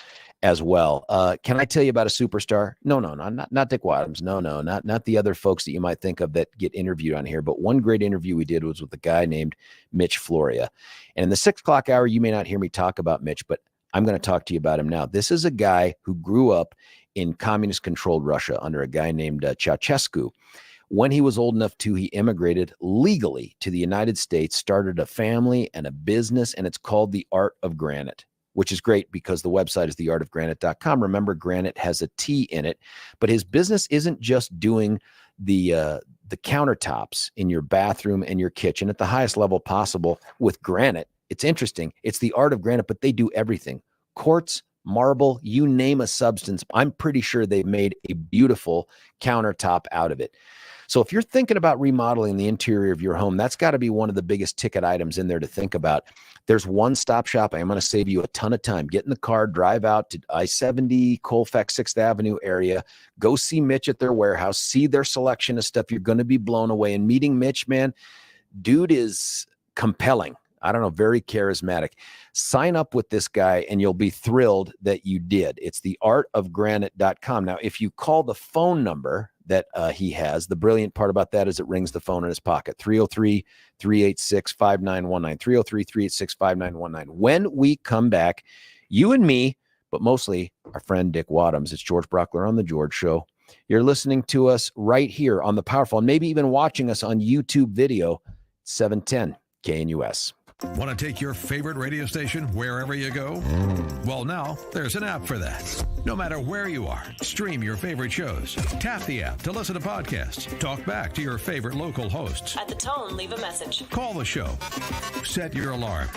as well. Can I tell you about a superstar? No, not Dick Wadhams. No, not the other folks that you might think of that get interviewed on here. But one great interview we did was with a guy named Mitch Floria. And in the 6 o'clock hour, you may not hear me talk about Mitch, but I'm going to talk to you about him now. This is a guy who grew up in communist-controlled Russia under a guy named Ceausescu. When he was old enough to, he immigrated legally to the United States, started a family and a business, and it's called The Art of Granite, which is great because the website is theartofgranite.com. Remember, granite has a T in it, but his business isn't just doing the countertops in your bathroom and your kitchen at the highest level possible with granite. It's interesting. It's the art of granite, but they do everything. Quartz, marble, you name a substance. I'm pretty sure they've made a beautiful countertop out of it. So if you're thinking about remodeling the interior of your home, that's got to be one of the biggest ticket items in there to think about. There's one-stop shop. I'm going to save you a ton of time. Get in the car, drive out to I-70, Colfax 6th Avenue area. Go see Mitch at their warehouse. See their selection of stuff. You're going to be blown away. And meeting Mitch, man, dude is compelling. I don't know, very charismatic. Sign up with this guy and you'll be thrilled that you did. It's theartofgranite.com. Now, if you call the phone number that he has, the brilliant part about that is it rings the phone in his pocket. 303-386-5919. 303-386-5919. When we come back, you and me, but mostly our friend Dick Wadhams, it's George Brauchler on The George Show. You're listening to us right here on the Powerful, and maybe even watching us on YouTube video, 710 KNUS. Want to take your favorite radio station wherever you go? Well, now there's an app for that. No matter where you are, stream your favorite shows. Tap the app to listen to podcasts. Talk back to your favorite local hosts. At the tone, leave a message. Call the show. Set your alarm.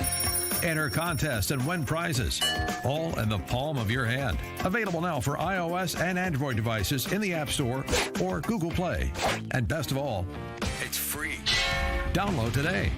Enter contests and win prizes, all in the palm of your hand. Available now for iOS and Android devices in the App Store or Google Play. And best of all, it's free. Download today.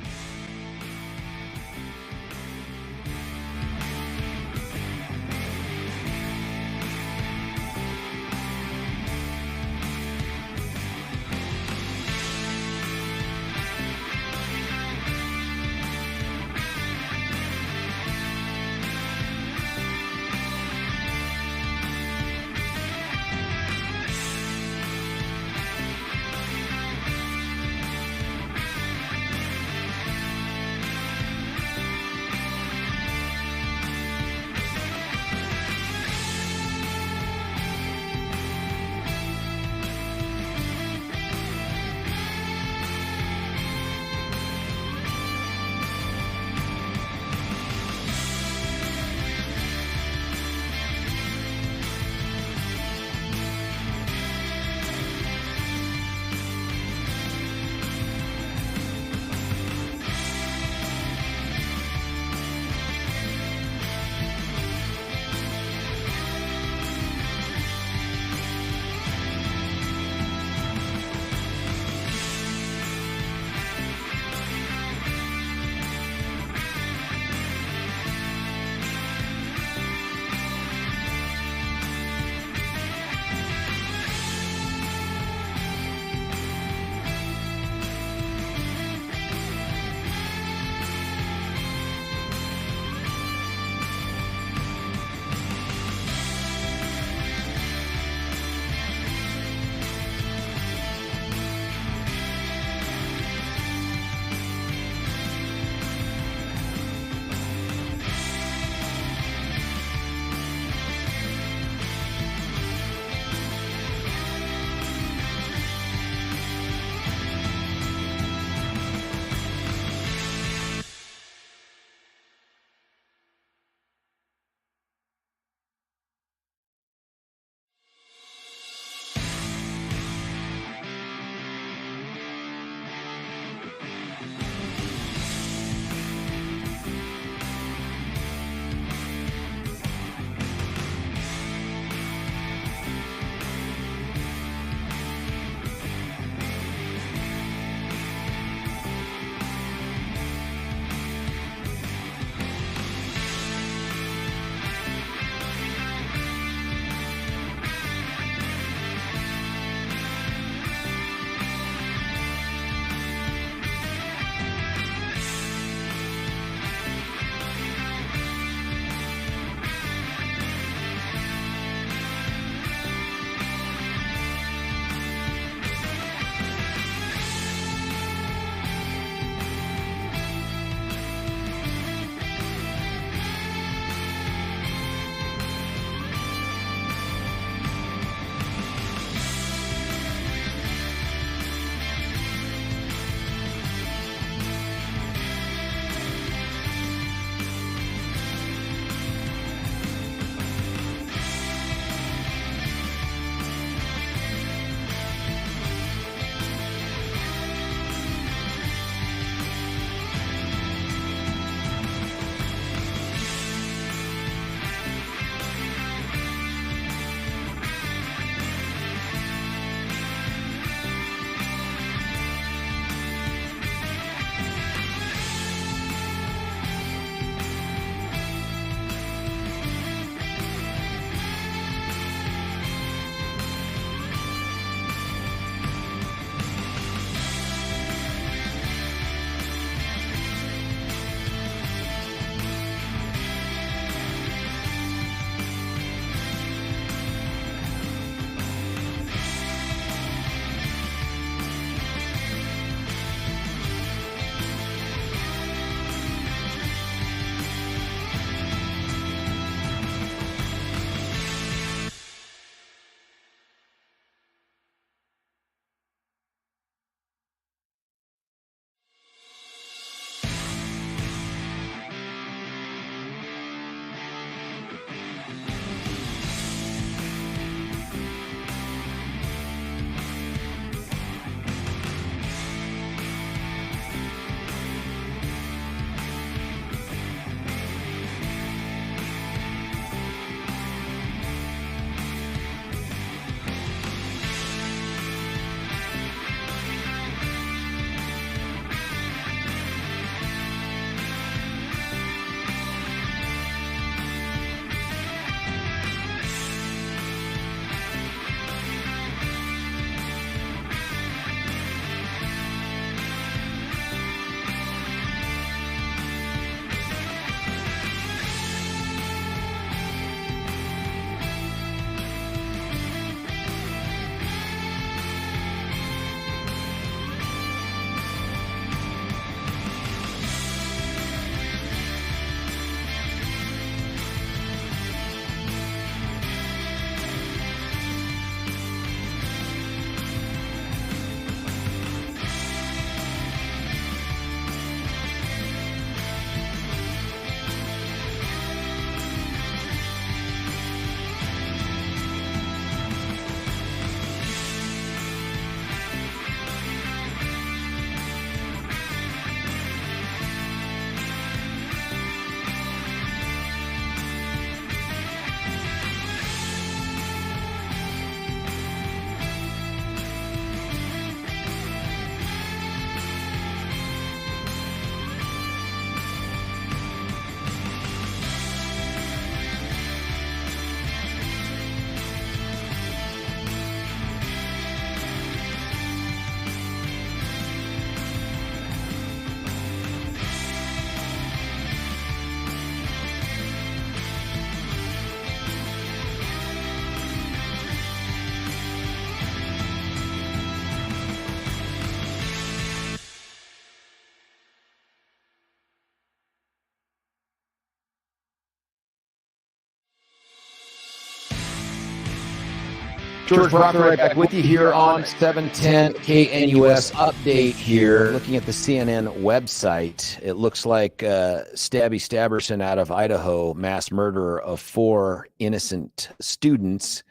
George Brauchler right back with you here on 710 KNUS update here. Looking at the CNN website, it looks like Stabby Stabberson out of Idaho, mass murderer of 4 innocent students,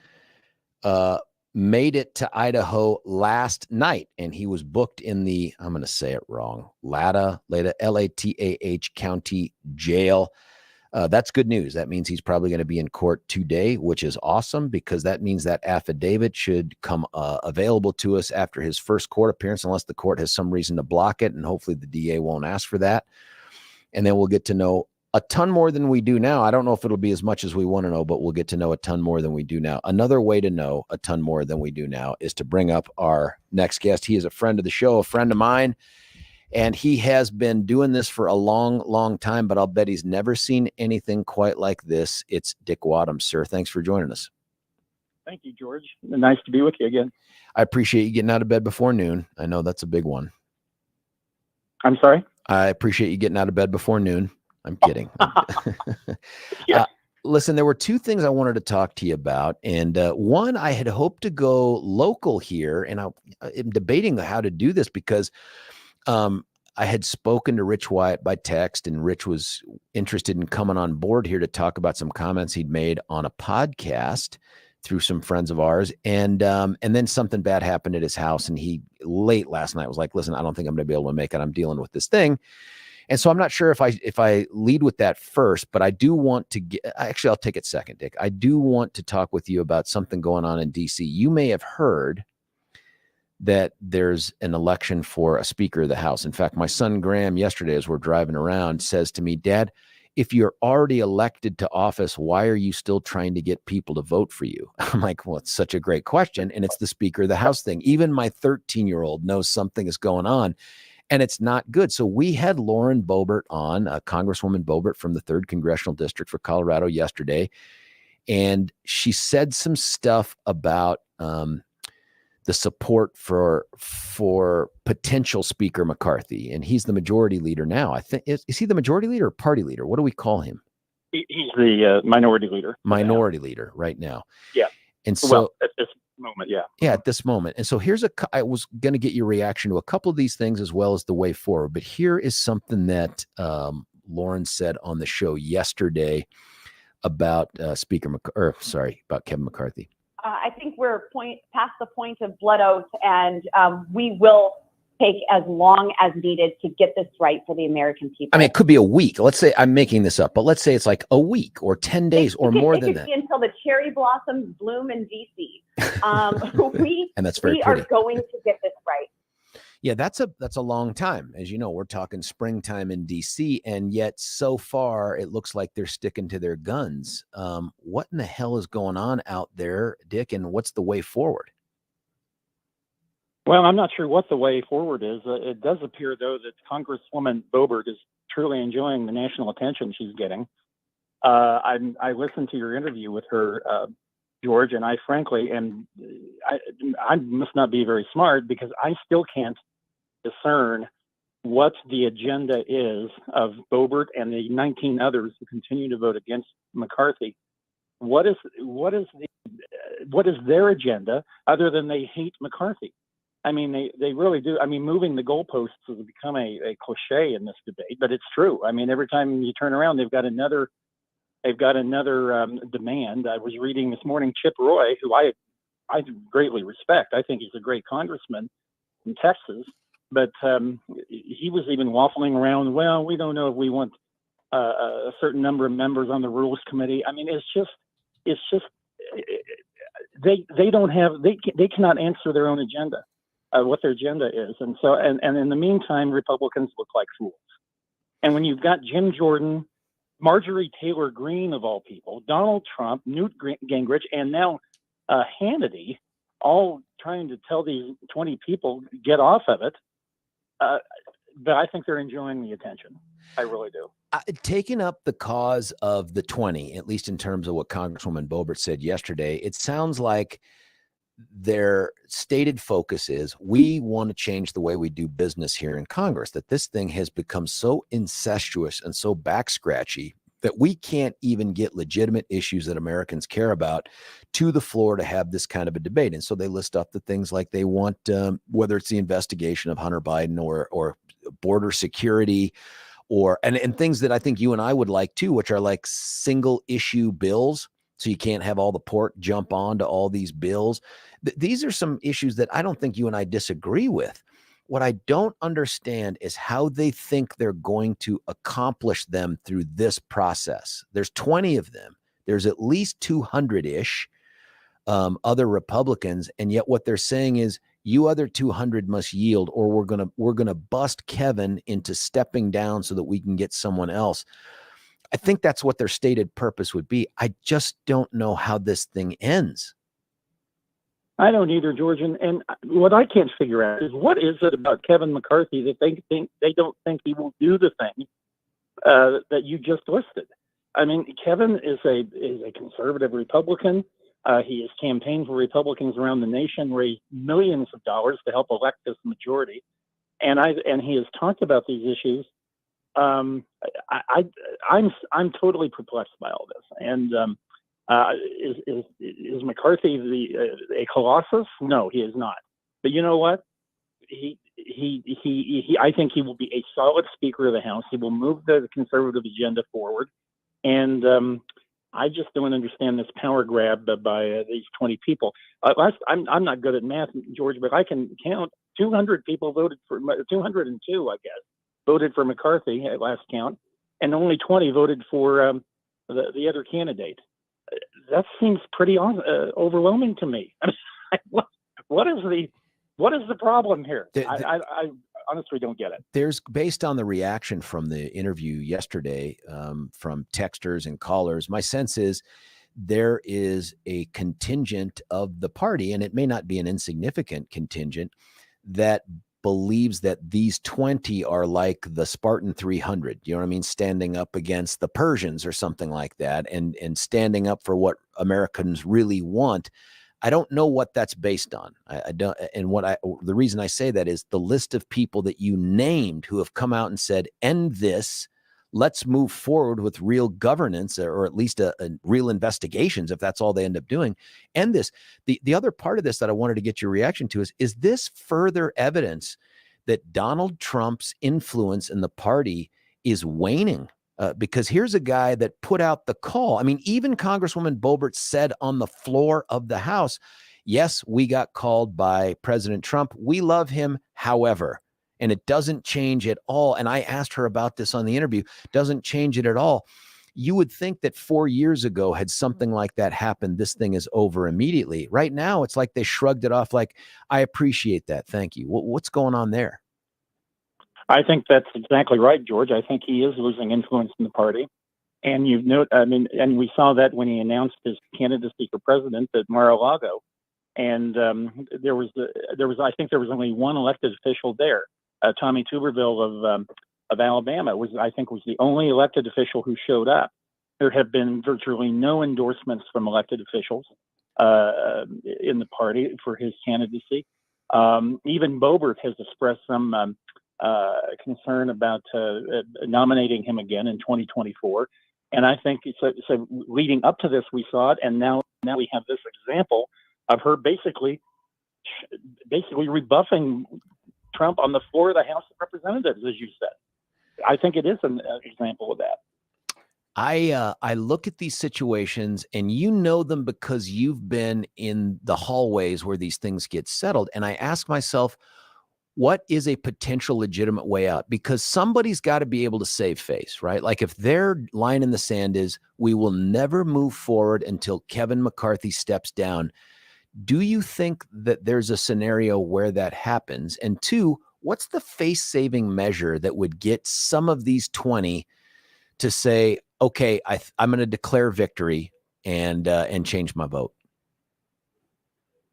made it to Idaho last night, and he was booked in the, I'm going to say it wrong, Lata, L-A-T-A-H County Jail. That's good news. That means he's probably going to be in court today, which is awesome, because that means that affidavit should come available to us after his first court appearance, unless the court has some reason to block it, and hopefully the DA won't ask for that. And then we'll get to know a ton more than we do now. I don't know if it'll be as much as we want to know, but we'll get to know a ton more than we do now. Another way to know a ton more than we do now is to bring up our next guest. He is a friend of the show, a friend of mine. And he has been doing this for a long, long time, but I'll bet he's never seen anything quite like this. It's Dick Wadham, sir. Thanks for joining us. Thank you, George. Nice to be with you again. I appreciate you getting out of bed before noon. I know that's a big one. I'm sorry? I appreciate you getting out of bed before noon. I'm kidding. Yeah. Listen, there were 2 things I wanted to talk to you about. And one, I had hoped to go local here, and I'm debating how to do this because I had spoken to Rich Wyatt by text, and Rich was interested in coming on board here to talk about some comments he'd made on a podcast through some friends of ours. And then something bad happened at his house, and he late last night was like, listen, I don't think I'm going to be able to make it. I'm dealing with this thing. And so I'm not sure if I lead with that first, but I do want to get, actually, I'll take it second, Dick. I do want to talk with you about something going on in DC. You may have heard that there's an election for a Speaker of the House. In fact, my son Graham yesterday, as we're driving around, says to me, Dad, if you're already elected to office, why are you still trying to get people to vote for you? I'm like, well, it's such a great question. And it's the Speaker of the House thing. Even my 13-year-old knows something is going on, and it's not good. So we had Lauren Boebert on, Congresswoman Boebert from the 3rd Congressional District for Colorado yesterday. And she said some stuff about the support for potential Speaker McCarthy, and he's the majority leader now. I think is he the majority leader or party leader? What do we call him? He's the minority leader. Minority leader right now. Yeah. And so at this moment, yeah. Yeah, at this moment. And so I was going to get your reaction to a couple of these things as well as the way forward. But here is something that Lauren said on the show yesterday about about Kevin McCarthy. I think we're past the point of blood oath, and we will take as long as needed to get this right for the American people. I mean, it could be a week. Let's say, I'm making this up, but let's say it's like a week or 10 days or more than that. It could be until the cherry blossoms bloom in DC. And that's very we pretty. are going to get this right. Yeah, that's a long time. As you know, we're talking springtime in DC, and yet so far it looks like they're sticking to their guns. What in the hell is going on out there, Dick, and what's the way forward? Well, I'm not sure what the way forward is. It does appear, though, that Congresswoman Boebert is truly enjoying the national attention she's getting. I listened to your interview with her, George, and I frankly, I must not be very smart, because I still can't discern what the agenda is of Boebert and the 19 others who continue to vote against McCarthy. What is their agenda other than they hate McCarthy? I mean, they really do. I mean, moving the goalposts has become a cliche in this debate, but it's true. I mean, every time you turn around, they've got another demand. I was reading this morning Chip Roy, who I greatly respect. I think he's a great congressman in Texas, but he was even waffling around. Well, we don't know if we want a certain number of members on the Rules Committee. I mean, it's just they cannot answer their own agenda, what their agenda is, and so and in the meantime, Republicans look like fools. And when you've got Jim Jordan, Marjorie Taylor Greene, of all people, Donald Trump, Newt Gingrich, and now Hannity, all trying to tell these 20 people, get off of it. But I think they're enjoying the attention. I really do. Taking up the cause of the 20, at least in terms of what Congresswoman Boebert said yesterday, it sounds like their stated focus is, we want to change the way we do business here in Congress, that this thing has become so incestuous and so back scratchy, that we can't even get legitimate issues that Americans care about to the floor to have this kind of a debate. And so they list up the things like they want, whether it's the investigation of Hunter Biden or border security, and things that I think you and I would like too, which are like single issue bills. So you can't have all the pork jump onto all these bills. These are some issues that I don't think you and I disagree with. What I don't understand is how they think they're going to accomplish them through this process. There's 20 of them. There's at least 200-ish other Republicans, and yet what they're saying is, you other 200 must yield, or we're gonna bust Kevin into stepping down so that we can get someone else. I think that's what their stated purpose would be. I just don't know how this thing ends. I don't either, George. And what I can't figure out is, what is it about Kevin McCarthy that they don't think he will do the thing that you just listed? I mean, Kevin is a conservative Republican. He has campaigned for Republicans around the nation, raised millions of dollars to help elect this majority, and he has talked about these issues. I'm totally perplexed by all this. And is McCarthy a colossus? No, he is not. But you know what? I think he will be a solid Speaker of the House. He will move the conservative agenda forward, and I just don't understand this power grab by these 20 people. I'm not good at math, George, but I can count 200 people voted for 202, I guess, voted for McCarthy at last count, and only 20 voted for the other candidate. That seems pretty overwhelming to me. I mean, what is the problem here? I honestly don't get it. There's, based on the reaction from the interview yesterday, from texters and callers, my sense is there is a contingent of the party, and it may not be an insignificant contingent, that believes that these 20 are like the Spartan 300, you know what I mean? Standing up against the Persians or something like that, and standing up for what Americans really want. I don't know what that's based on. I don't, and the reason I say that is the list of people that you named who have come out and said, end this, let's move forward with real governance, or at least a real investigations, if that's all they end up doing. End this. The other part of this that I wanted to get your reaction to is this further evidence that Donald Trump's influence in the party is waning? Because here's a guy that put out the call. I mean, even Congresswoman Boebert said on the floor of the House, yes, we got called by President Trump. We love him, however, and it doesn't change at all. And I asked her about this on the interview, doesn't change it at all. You would think that 4 years ago, had something like that happened, this thing is over immediately. Right now, it's like they shrugged it off like, I appreciate that. Thank you. What's going on there? I think that's exactly right, George. I think he is losing influence in the party. And and we saw that when he announced his candidacy for president at Mar-a-Lago. And there was I think there was only one elected official there. Tommy Tuberville of Alabama was the only elected official who showed up. There have been virtually no endorsements from elected officials in the party for his candidacy. Even Boebert has expressed some concern about nominating him again in 2024. And I think so leading up to this, we saw it, and now we have this example of her basically rebuffing Trump on the floor of the House of Representatives, as you said. I think it is an example of that. I look at these situations, and you know them because you've been in the hallways where these things get settled. And I ask myself, what is a potential legitimate way out? Because somebody's got to be able to save face, right? Like if their line in the sand is, we will never move forward until Kevin McCarthy steps down. Do you think that there's a scenario where that happens? And two, what's the face-saving measure that would get some of these 20 to say, okay, I'm going to declare victory and change my vote?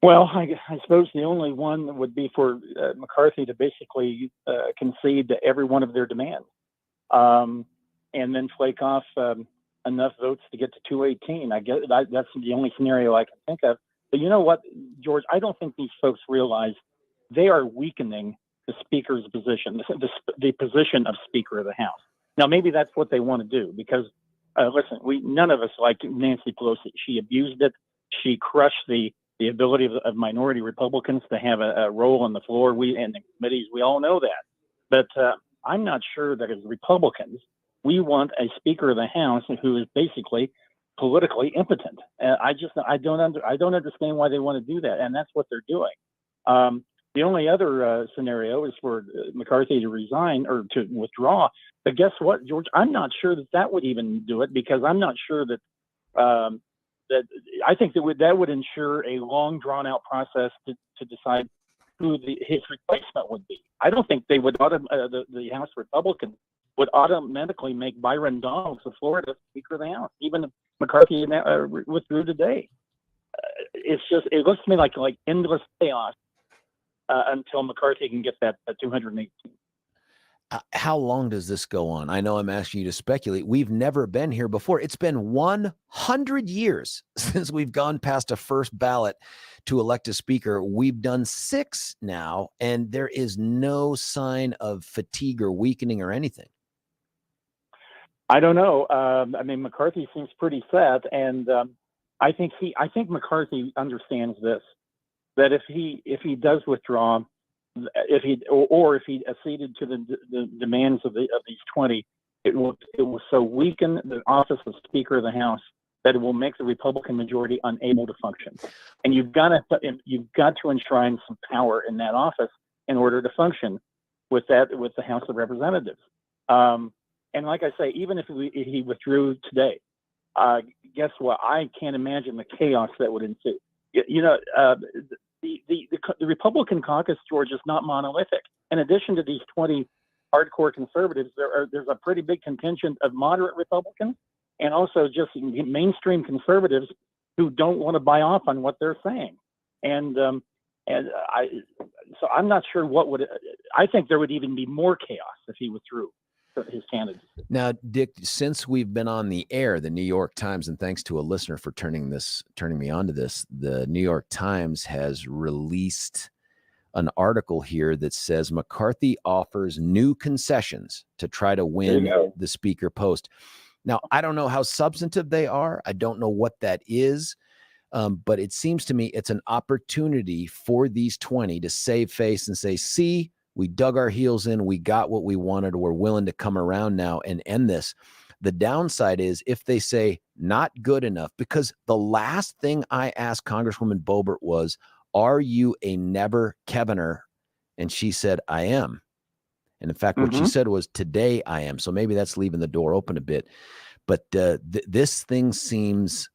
Well, I suppose the only one would be for McCarthy to basically concede to every one of their demands, and then flake off enough votes to get to 218. I guess that's the only scenario I can think of. But you know what, George? I don't think these folks realize they are weakening the Speaker's position, the position of Speaker of the House. Now, maybe that's what they want to do, because listen, none of us like Nancy Pelosi. She abused it. She crushed the ability of minority Republicans to have a role on the floor. And the committees, we all know that. But I'm not sure that as Republicans, we want a Speaker of the House who is basically politically impotent. I don't understand why they want to do that, and that's what they're doing. The only other scenario is for McCarthy to resign or to withdraw. But guess what, George? I'm not sure that would even do it, because I'm not sure that that I think that would ensure a long, drawn-out process to decide who his replacement would be. I don't think they would the House Republicans would automatically make Byron Donalds of Florida Speaker of the House, even if McCarthy withdrew today. It looks to me like endless chaos until McCarthy can get that 218. How long does this go on? I know I'm asking you to speculate. We've never been here before. It's been 100 years since we've gone past a first ballot to elect a speaker. We've done 6 now, and there is no sign of fatigue or weakening or anything. I don't know. I mean, McCarthy seems pretty set, and I think McCarthy understands this, that if he does withdraw, if he acceded to the demands of these 20, it will so weaken the office of Speaker of the House that it will make the Republican majority unable to function. And you've got to enshrine some power in that office in order to function with the House of Representatives. And like I say, even if he withdrew today, guess what? I can't imagine the chaos that would ensue. The Republican caucus, George, is not monolithic. In addition to these 20 hardcore conservatives, there's a pretty big contingent of moderate Republicans and also just mainstream conservatives who don't want to buy off on what they're saying. So I'm not sure I think there would even be more chaos if he withdrew his candidacy. Now, Dick, since we've been on the air, the New York Times, and thanks to a listener for turning me on to this, the New York Times has released an article here that says McCarthy offers new concessions to try to win the speaker post. Now, I don't know how substantive they are. I don't know what that is. But it seems to me it's an opportunity for these 20 to save face and say, see, we dug our heels in. We got what we wanted. We're willing to come around now and end this. The downside is if they say not good enough, because the last thing I asked Congresswoman Boebert was, are you a never Keviner? And she said, I am. And in fact, what she said was, today I am. So maybe that's leaving the door open a bit. But this thing seems,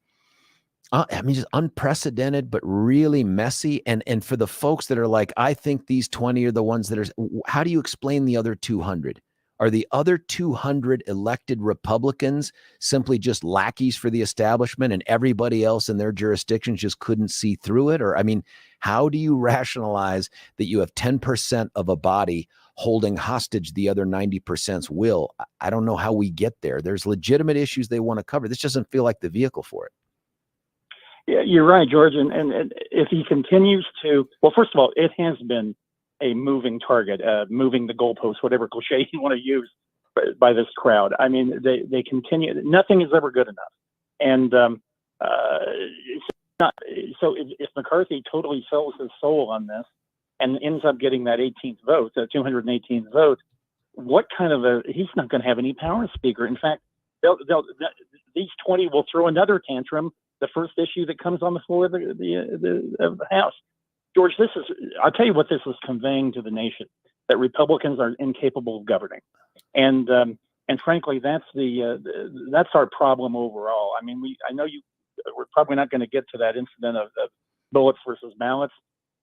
just unprecedented, but really messy. And for the folks that are like, I think these 20 are the ones that are, how do you explain the other 200? Are the other 200 elected Republicans simply just lackeys for the establishment and everybody else in their jurisdictions just couldn't see through it? Or, how do you rationalize that you have 10% of a body holding hostage the other 90%'s will? I don't know how we get there. There's legitimate issues they want to cover. This doesn't feel like the vehicle for it. Yeah, you're right, George. And if he continues to, well, first of all, it has been a moving target, moving the goalposts, whatever cliche you want to use, by this crowd. They continue. Nothing is ever good enough. And it's not, so if McCarthy totally sells his soul on this and ends up getting that 18th vote, the 218th vote, what kind of he's not going to have any power, Speaker. In fact, these 20 will throw another tantrum the first issue that comes on the floor of the House. George, I'll tell you what this is conveying to the nation, that Republicans are incapable of governing. And frankly, that's our problem overall. I know we're probably not going to get to that incident of bullets versus ballots.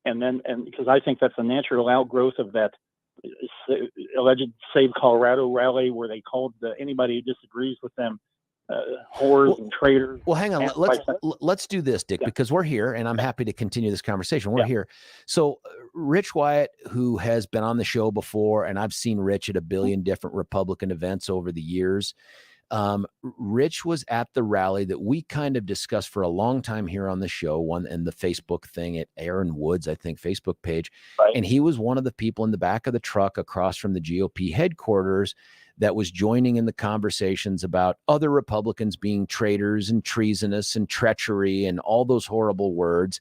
And because I think that's a natural outgrowth of that alleged Save Colorado rally where they called anybody who disagrees with them whores and traitors. Well, hang on. Let's do this, Dick, because we're here, and I'm happy to continue this conversation. We're here. So Rich Wyatt, who has been on the show before, and I've seen Rich at a billion different Republican events over the years. Rich was at the rally that we kind of discussed for a long time here on the show, and the Facebook thing at Aaron Wood's, I think, Facebook page. Right. And he was one of the people in the back of the truck across from the GOP headquarters that was joining in the conversations about other Republicans being traitors and treasonous and treachery and all those horrible words.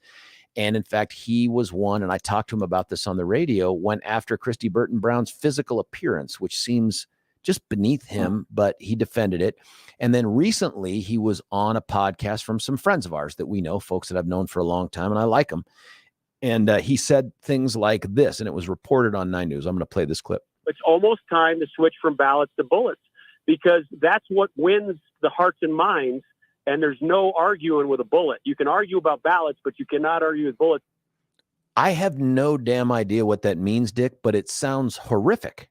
And in fact, he was one, and I talked to him about this on the radio, went after Christy Burton Brown's physical appearance, which seems just beneath him, but he defended it. And then recently he was on a podcast from some friends of ours that we know, folks that I've known for a long time, and I like them. And he said things like this, and it was reported on 9 News. I'm going to play this clip. It's almost time to switch from ballots to bullets, because that's what wins the hearts and minds. And there's no arguing with a bullet. You can argue about ballots, but you cannot argue with bullets. I have no damn idea what that means, Dick, but it sounds horrific.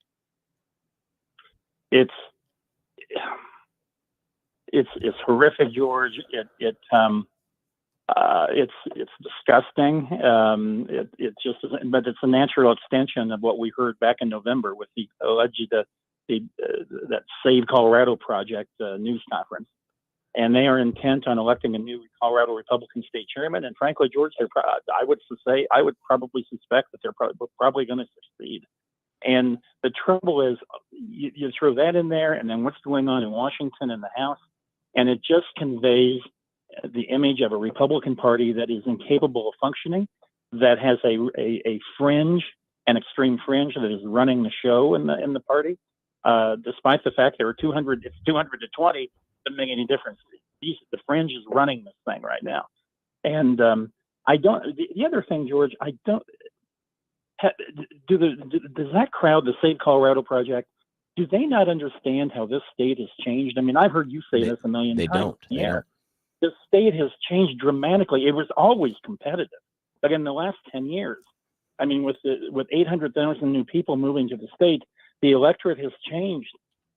It's horrific, George. It's disgusting. It just isn't, but it's a natural extension of what we heard back in November with the alleged that Save Colorado Project news conference. And they are intent on electing a new Colorado Republican state chairman. And frankly, George, I would probably suspect that they're probably going to succeed. And the trouble is, you throw that in there, and then what's going on in Washington in the House, and it just conveys the image of a Republican Party that is incapable of functioning, that has a fringe, an extreme fringe that is running the show in the party. Despite the fact there are 200 to 20, doesn't make any difference. The fringe is running this thing right now. And the other thing, George, does that crowd, the Save Colorado Project, do they not understand how this state has changed? I mean, I've heard you say this a million times. They don't. Yeah. The state has changed dramatically. It was always competitive, but in the last 10 years, I mean, with 800,000 new people moving to the state, the electorate has changed.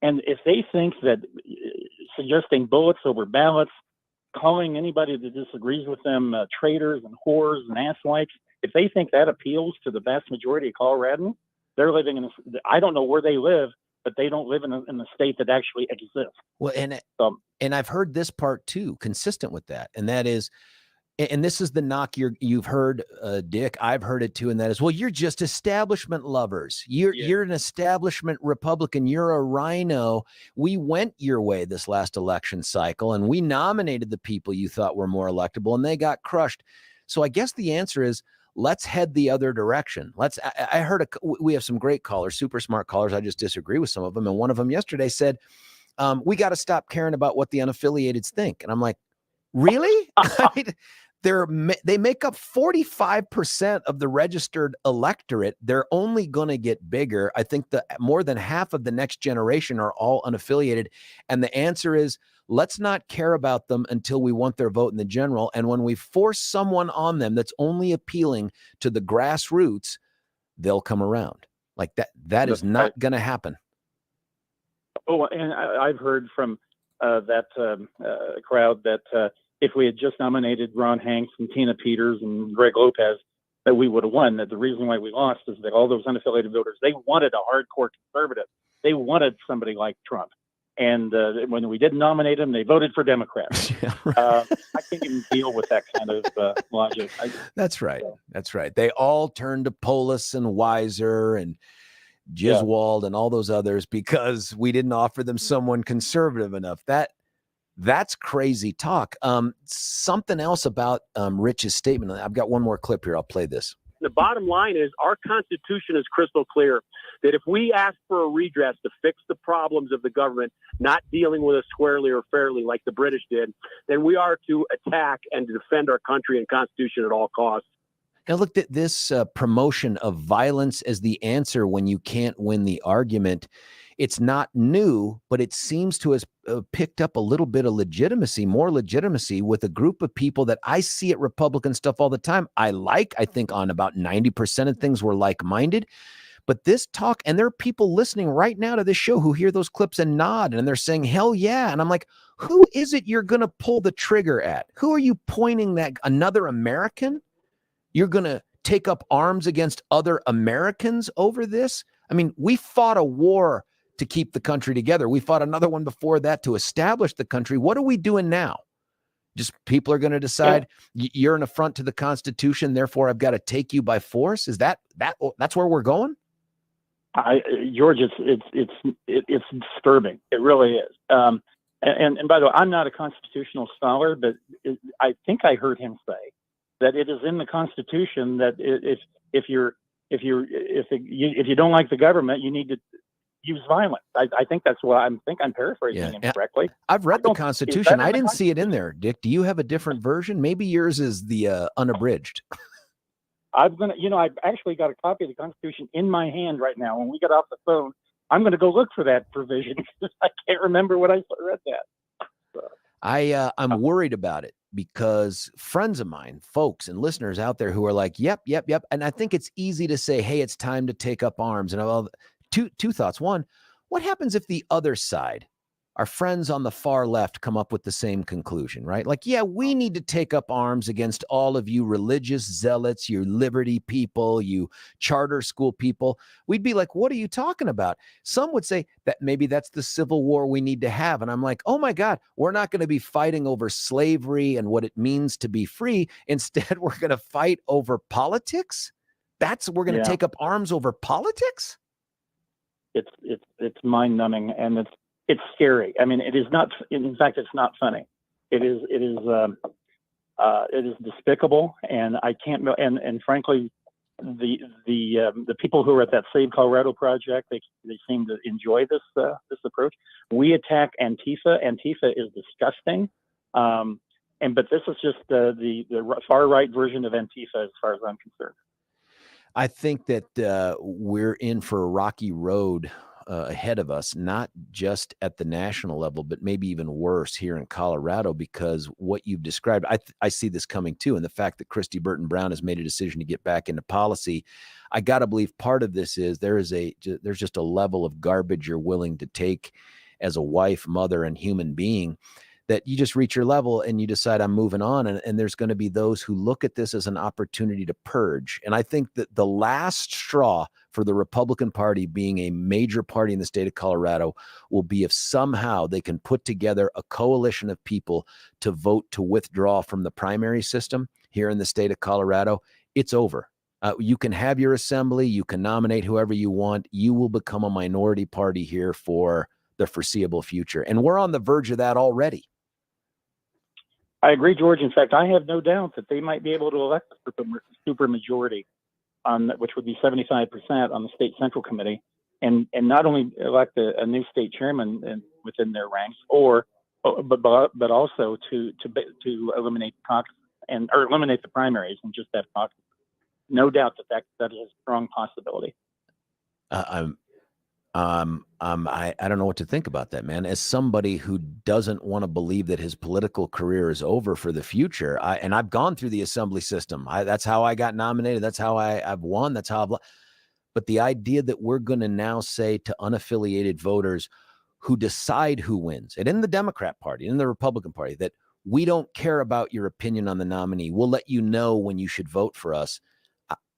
And if they think that suggesting bullets over ballots, calling anybody that disagrees with them traitors and whores and asswipes, if they think that appeals to the vast majority of Coloradans, they're living in I don't know where they live, but they don't live in a state that actually exists. Well, and I've heard this part too, consistent with that, and that is, and this is the knock you've heard, Dick. I've heard it too, and that is, well, you're just establishment lovers. You're an establishment Republican. You're a rhino. We went your way this last election cycle, and we nominated the people you thought were more electable, and they got crushed. So I guess the answer is, let's head the other direction. I heard we have some great callers, super smart callers. I just disagree with some of them. And one of them yesterday said, we got to stop caring about what the unaffiliateds think. And I'm like, really? I mean, they make up 45% of the registered electorate. They're only going to get bigger. I think more than half of the next generation are all unaffiliated. And the answer is, let's not care about them until we want their vote in the general. And when we force someone on them that's only appealing to the grassroots, they'll come around. Like that is not going to happen. Oh, and I've heard from that crowd that if we had just nominated Ron Hanks and Tina Peters and Greg Lopez, that we would have won. That the reason why we lost is that all those unaffiliated voters, they wanted a hardcore conservative. They wanted somebody like Trump. And when we didn't nominate him, they voted for Democrats. Yeah, right. I can't even deal with that kind of logic. That's right. That's right. They all turned to Polis and Weiser and Giswold and all those others because we didn't offer them someone conservative enough. That's crazy talk. Something else about Rich's statement. I've got one more clip here. I'll play this. The bottom line is our Constitution is crystal clear that if we ask for a redress to fix the problems of the government not dealing with us squarely or fairly like the British did, then we are to attack and to defend our country and Constitution at all costs. Now, look at this promotion of violence as the answer when you can't win the argument. It's not new, but it seems to have picked up a little bit of legitimacy, more legitimacy with a group of people that I see at Republican stuff all the time. I think on about 90% of things we're like-minded. But this talk, and there are people listening right now to this show who hear those clips and nod, and they're saying, hell yeah. And I'm like, who is it you're going to pull the trigger at? Who are you pointing that? Another American? You're going to take up arms against other Americans over this? I mean, we fought a war to keep the country together. We fought another one before that to establish the country. What are we doing now? Just people are going to decide you're an affront to the Constitution, therefore I've got to take you by force? Is that's where we're going? George, it's disturbing. It really is. And by the way, I'm not a constitutional scholar, but I think I heard him say that it is in the Constitution that if you don't like the government, you need to use violence. I think that's what I'm paraphrasing him correctly. I've read the Constitution. I didn't see it in there. Dick, do you have a different version? Maybe yours is the unabridged. I've actually got a copy of the Constitution in my hand right now. When we get off the phone, I'm going to go look for that provision because I can't remember what I read that. So. I'm worried about it because friends of mine, folks and listeners out there who are like, yep. And I think it's easy to say, hey, it's time to take up arms. And two thoughts. One, what happens if the other side, our friends on the far left, come up with the same conclusion, right? Like, yeah, we need to take up arms against all of you religious zealots, you liberty people, you charter school people. We'd be like, what are you talking about? Some would say that maybe that's the civil war we need to have. And I'm like, oh my God, we're not going to be fighting over slavery and what it means to be free. Instead, we're going to fight over politics. We're going to take up arms over politics. It's mind numbing, and it's scary. I mean, it is not. In fact, it's not funny. It is despicable, and I can't. And frankly, the people who are at that Save Colorado project, they seem to enjoy this approach. We attack Antifa. Antifa is disgusting, but this is just the far right version of Antifa, as far as I'm concerned. I think that we're in for a rocky road ahead of us, not just at the national level, but maybe even worse here in Colorado, because what you've described, I see this coming too. And the fact that Christy Burton Brown has made a decision to get back into policy, I got to believe part of this is there's just a level of garbage you're willing to take as a wife, mother, and human being, that you just reach your level and you decide I'm moving on. And there's going to be those who look at this as an opportunity to purge. And I think that the last straw for the Republican Party being a major party in the state of Colorado will be if somehow they can put together a coalition of people to vote to withdraw from the primary system here in the state of Colorado. It's over. You can have your assembly. You can nominate whoever you want. You will become a minority party here for the foreseeable future. And we're on the verge of that already. I agree, George. In fact, I have no doubt that they might be able to elect a super majority, which would be 75% on the state central committee, and not only elect a new state chairman within their ranks, but also to eliminate caucus or eliminate the primaries and just have caucus. No doubt that is a strong possibility. I don't know what to think about that, man. As somebody who doesn't want to believe that his political career is over for the future, and I've gone through the assembly system. That's how I got nominated. That's how I've won. That's how but the idea that we're going to now say to unaffiliated voters who decide who wins, and in the Democrat Party, in the Republican Party, that we don't care about your opinion on the nominee. We'll let you know when you should vote for us.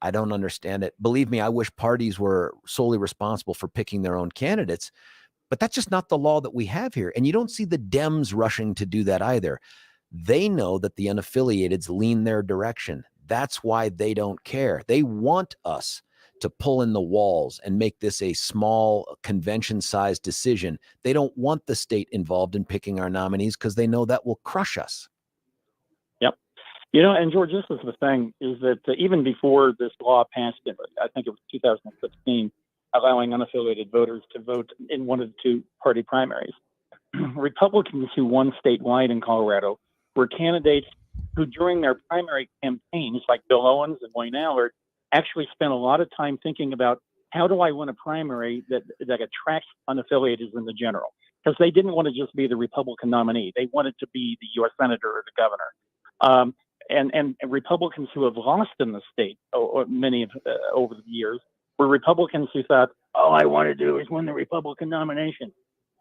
I don't understand it. Believe me, I wish parties were solely responsible for picking their own candidates, but that's just not the law that we have here. And you don't see the Dems rushing to do that either. They know that the unaffiliateds lean their direction. That's why they don't care. They want us to pull in the walls and make this a small convention-sized decision. They don't want the state involved in picking our nominees because they know that will crush us. And George, this is the thing, is that even before this law passed, I think it was 2016, allowing unaffiliated voters to vote in one of the two party primaries, Republicans who won statewide in Colorado were candidates who, during their primary campaigns, like Bill Owens and Wayne Allard, actually spent a lot of time thinking about, how do I win a primary that attracts unaffiliated in the general? Because they didn't want to just be the Republican nominee. They wanted to be the U.S. Senator or the governor. And Republicans who have lost in the state, many over the years, were Republicans who thought, all I want to do is win the Republican nomination.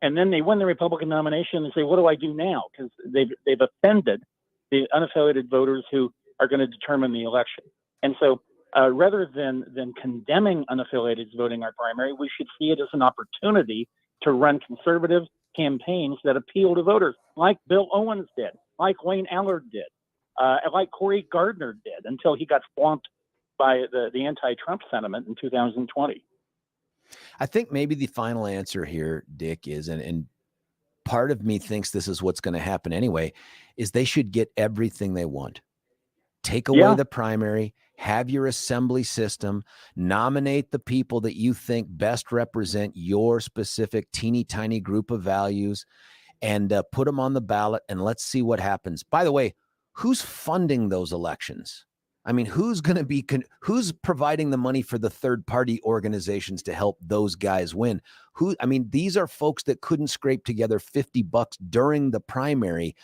And then they win the Republican nomination and say, what do I do now? Because they've offended the unaffiliated voters who are going to determine the election. And so rather than condemning unaffiliated voting our primary, we should see it as an opportunity to run conservative campaigns that appeal to voters, like Bill Owens did, like Wayne Allard did. Like Cory Gardner did, until he got swamped by the anti-Trump sentiment in 2020. I think maybe the final answer here, Dick, is, and part of me thinks this is what's going to happen anyway, is they should get everything they want. Take away the primary, have your assembly system, nominate the people that you think best represent your specific teeny tiny group of values, and put them on the ballot, and let's see what happens. By the way, who's funding those elections? I mean, who's going to be, who's providing the money for the third party organizations to help those guys win? These are folks that couldn't scrape together $50 during the primary.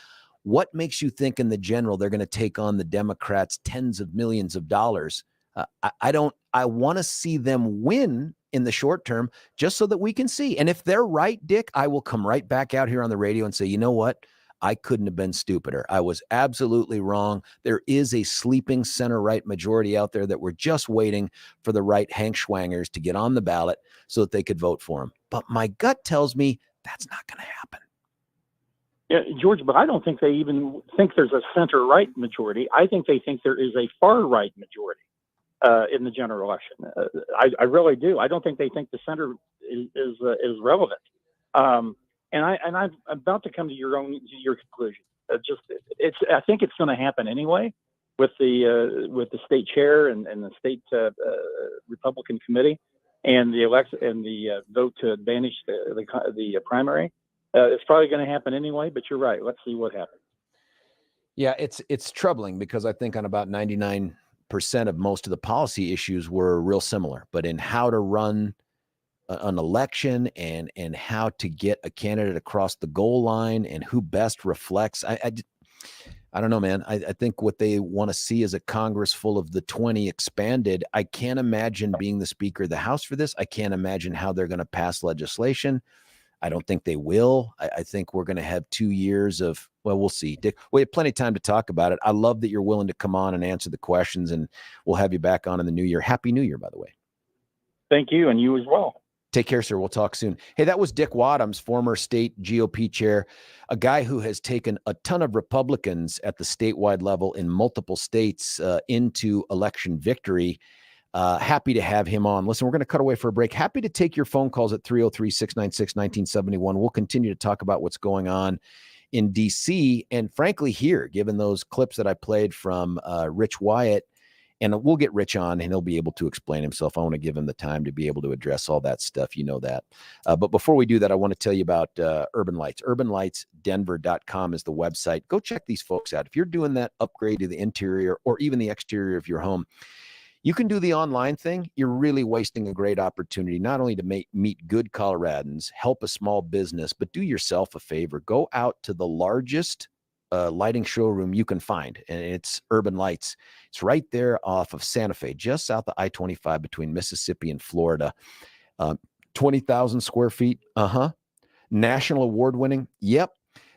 What makes you think in the general they're going to take on the Democrats tens of millions of dollars? I want to see them win in the short term just so that we can see. And if they're right, Dick, I will come right back out here on the radio and say, you know what? I couldn't have been stupider. I was absolutely wrong. There is a sleeping center-right majority out there that were just waiting for the right Hank Schwangers to get on the ballot so that they could vote for him. But my gut tells me that's not going to happen. Yeah, George, but I don't think they even think there's a center-right majority. I think they think there is a far-right majority in the general election. I really do. I don't think they think the center is relevant. And I'm about to come to your conclusion. I think it's going to happen anyway with the state chair and the state Republican committee and the election and the vote to banish the primary. It's probably going to happen anyway. But you're right. Let's see what happens. Yeah, it's troubling because I think on about 99% of most of the policy issues were real similar, but in how to run an election and how to get a candidate across the goal line and who best reflects. I don't know, man. I think what they want to see is a Congress full of the 20 expanded. I can't imagine being the Speaker of the House for this. I can't imagine how they're going to pass legislation. I don't think they will. I think we're going to have 2 years of, well, we'll see. Dick, we have plenty of time to talk about it. I love that you're willing to come on and answer the questions, and we'll have you back on in the new year. Happy New Year, by the way. Thank you, and you as well. Take care, sir. We'll talk soon. Hey, that was Dick Wadhams, former state GOP chair, a guy who has taken a ton of Republicans at the statewide level in multiple states into election victory. Happy to have him on. Listen, we're going to cut away for a break. Happy to take your phone calls at 303-696-1971. We'll continue to talk about what's going on in D.C. and frankly here, given those clips that I played from Rich Wyatt. And we'll get Rich on, and he'll be able to explain himself. I want to give him the time to be able to address all that stuff. You know that. But before we do that, I want to tell you about Urban Lights. UrbanLightsDenver.com is the website. Go check these folks out. If you're doing that upgrade to the interior or even the exterior of your home, you can do the online thing. You're really wasting a great opportunity, not only to meet good Coloradans, help a small business, but do yourself a favor. Go out to the largest lighting showroom you can find, and it's Urban Lights. It's right there off of Santa Fe, just south of I-25 between Mississippi and Florida. 20,000 square feet. National award winning. Yep.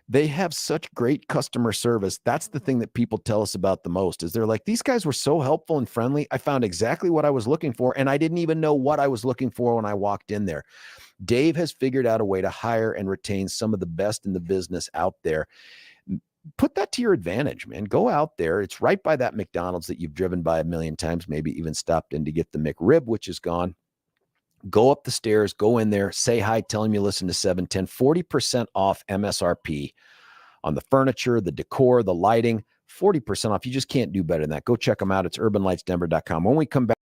They have such great customer service. That's the thing that people tell us about the most, is they're like, these guys were so helpful and friendly. I found exactly what I was looking for, and I didn't even know what I was looking for when I walked in there. Dave has figured out a way to hire and retain some of the best in the business out there. Put that to your advantage, man. Go out there. It's right by that McDonald's that you've driven by a million times, maybe even stopped in to get the McRib, which is gone. Go up the stairs, go in there, say hi, tell them you listen to 710, 40% off MSRP on the furniture, the decor, the lighting, 40% off. You just can't do better than that. Go check them out. It's urbanlightsdenver.com. When we come back,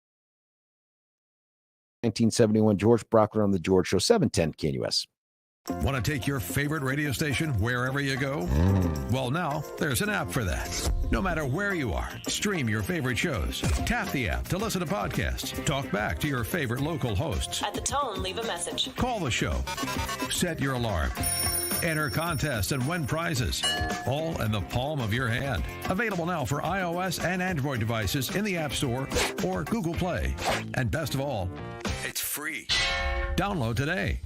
1971, George Brauchler on The George Show, 710 KNUS. Want to take your favorite radio station wherever you go? Well, now there's an app for that. No matter where you are, stream your favorite shows. Tap the app to listen to podcasts. Talk back to your favorite local hosts. At the tone, leave a message. Call the show. Set your alarm. Enter contests and win prizes. All in the palm of your hand. Available now for iOS and Android devices in the App Store or Google Play. And best of all, it's free. Download today.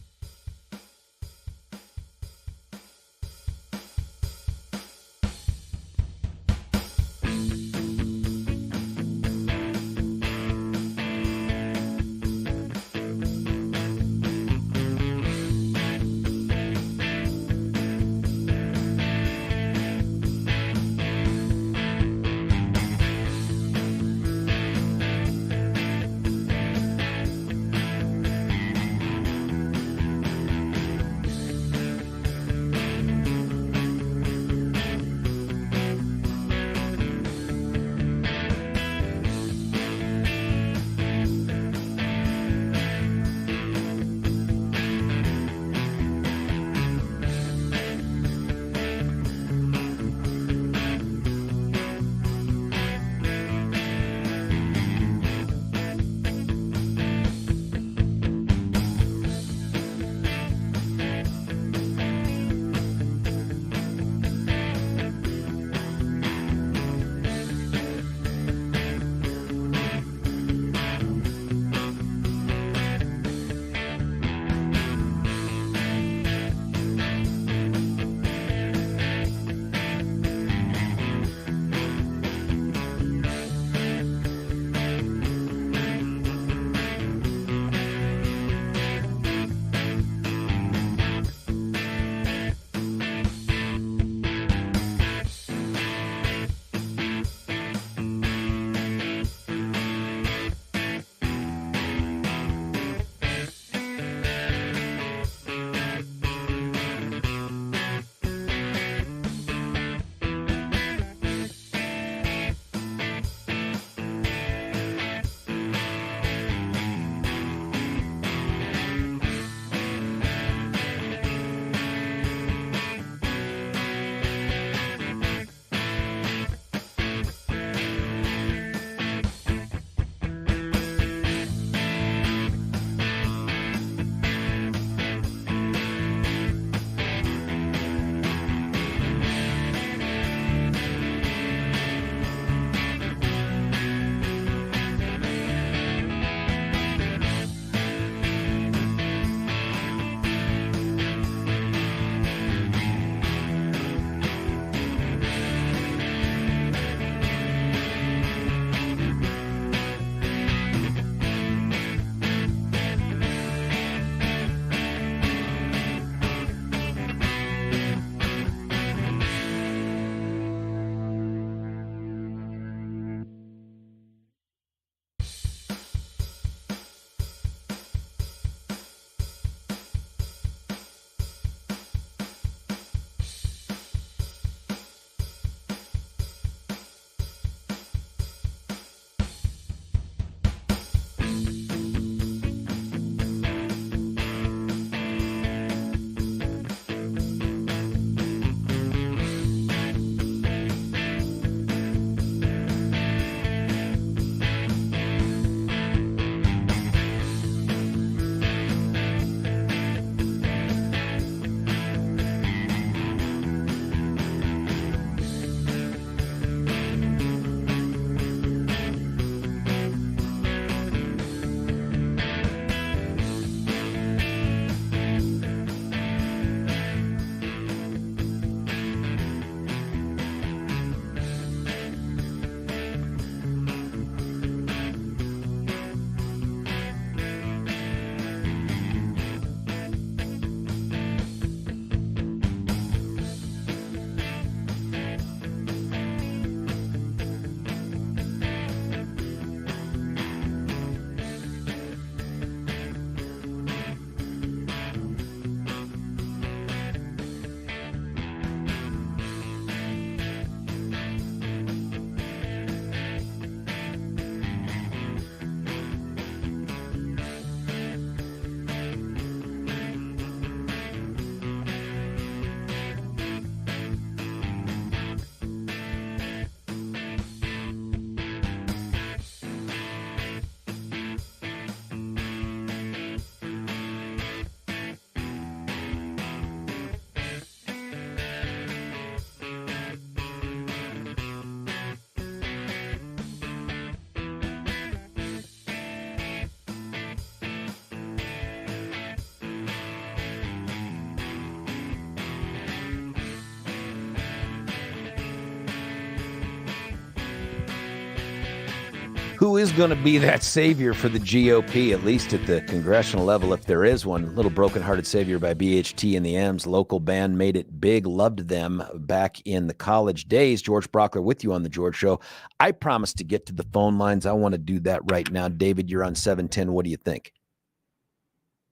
who is going to be that savior for the GOP, at least at the congressional level, if there is one? Little Broken-Hearted Savior by BHT and the M's. Local band made it big, loved them back in the college days. George Brauchler with you on The George Show. I promised to get to the phone lines. I want to do that right now. David, you're on 710. What do you think?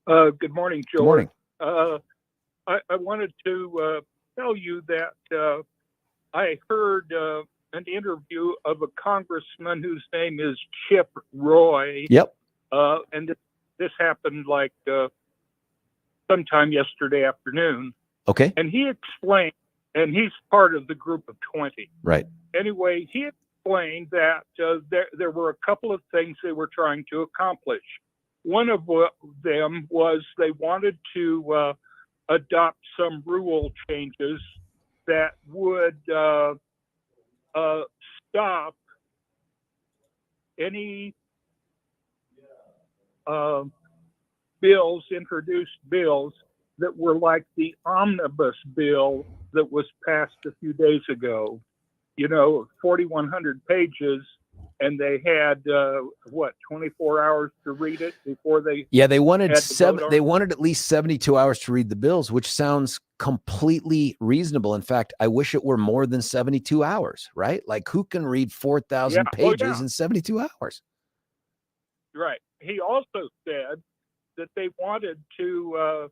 Good morning, George. Good morning. I wanted to tell you that I heard an interview of a congressman whose name is Chip Roy. Yep. And this happened like sometime yesterday afternoon. Okay. And he explained, and he's part of the group of 20. Right. Anyway, he explained that there were a couple of things they were trying to accomplish. One of them was they wanted to adopt some rule changes that would stop any introduced bills that were like the omnibus bill that was passed a few days ago. 4,100 pages, and they had 24 hours to read it before they. Yeah, they wanted They wanted at least 72 hours to read the bills, which sounds completely reasonable. In fact, I wish it were more than 72 hours, right? Like, who can read 4,000 pages in 72 hours? Right. He also said that they wanted to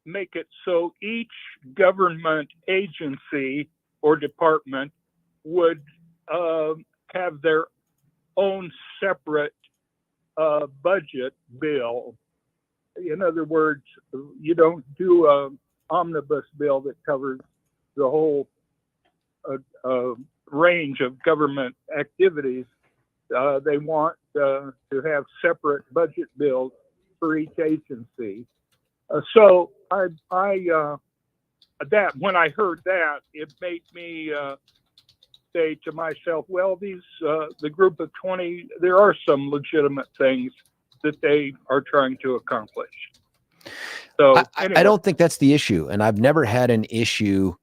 make it so each government agency or department would have their own separate budget bill. In other words, you don't do an omnibus bill that covers the whole range of government activities. They want to have separate budget bills for each agency. So when I heard that, it made me say to myself, well, the group of 20, there are some legitimate things that they are trying to accomplish. So anyway. I don't think that's the issue. And I've never had an issue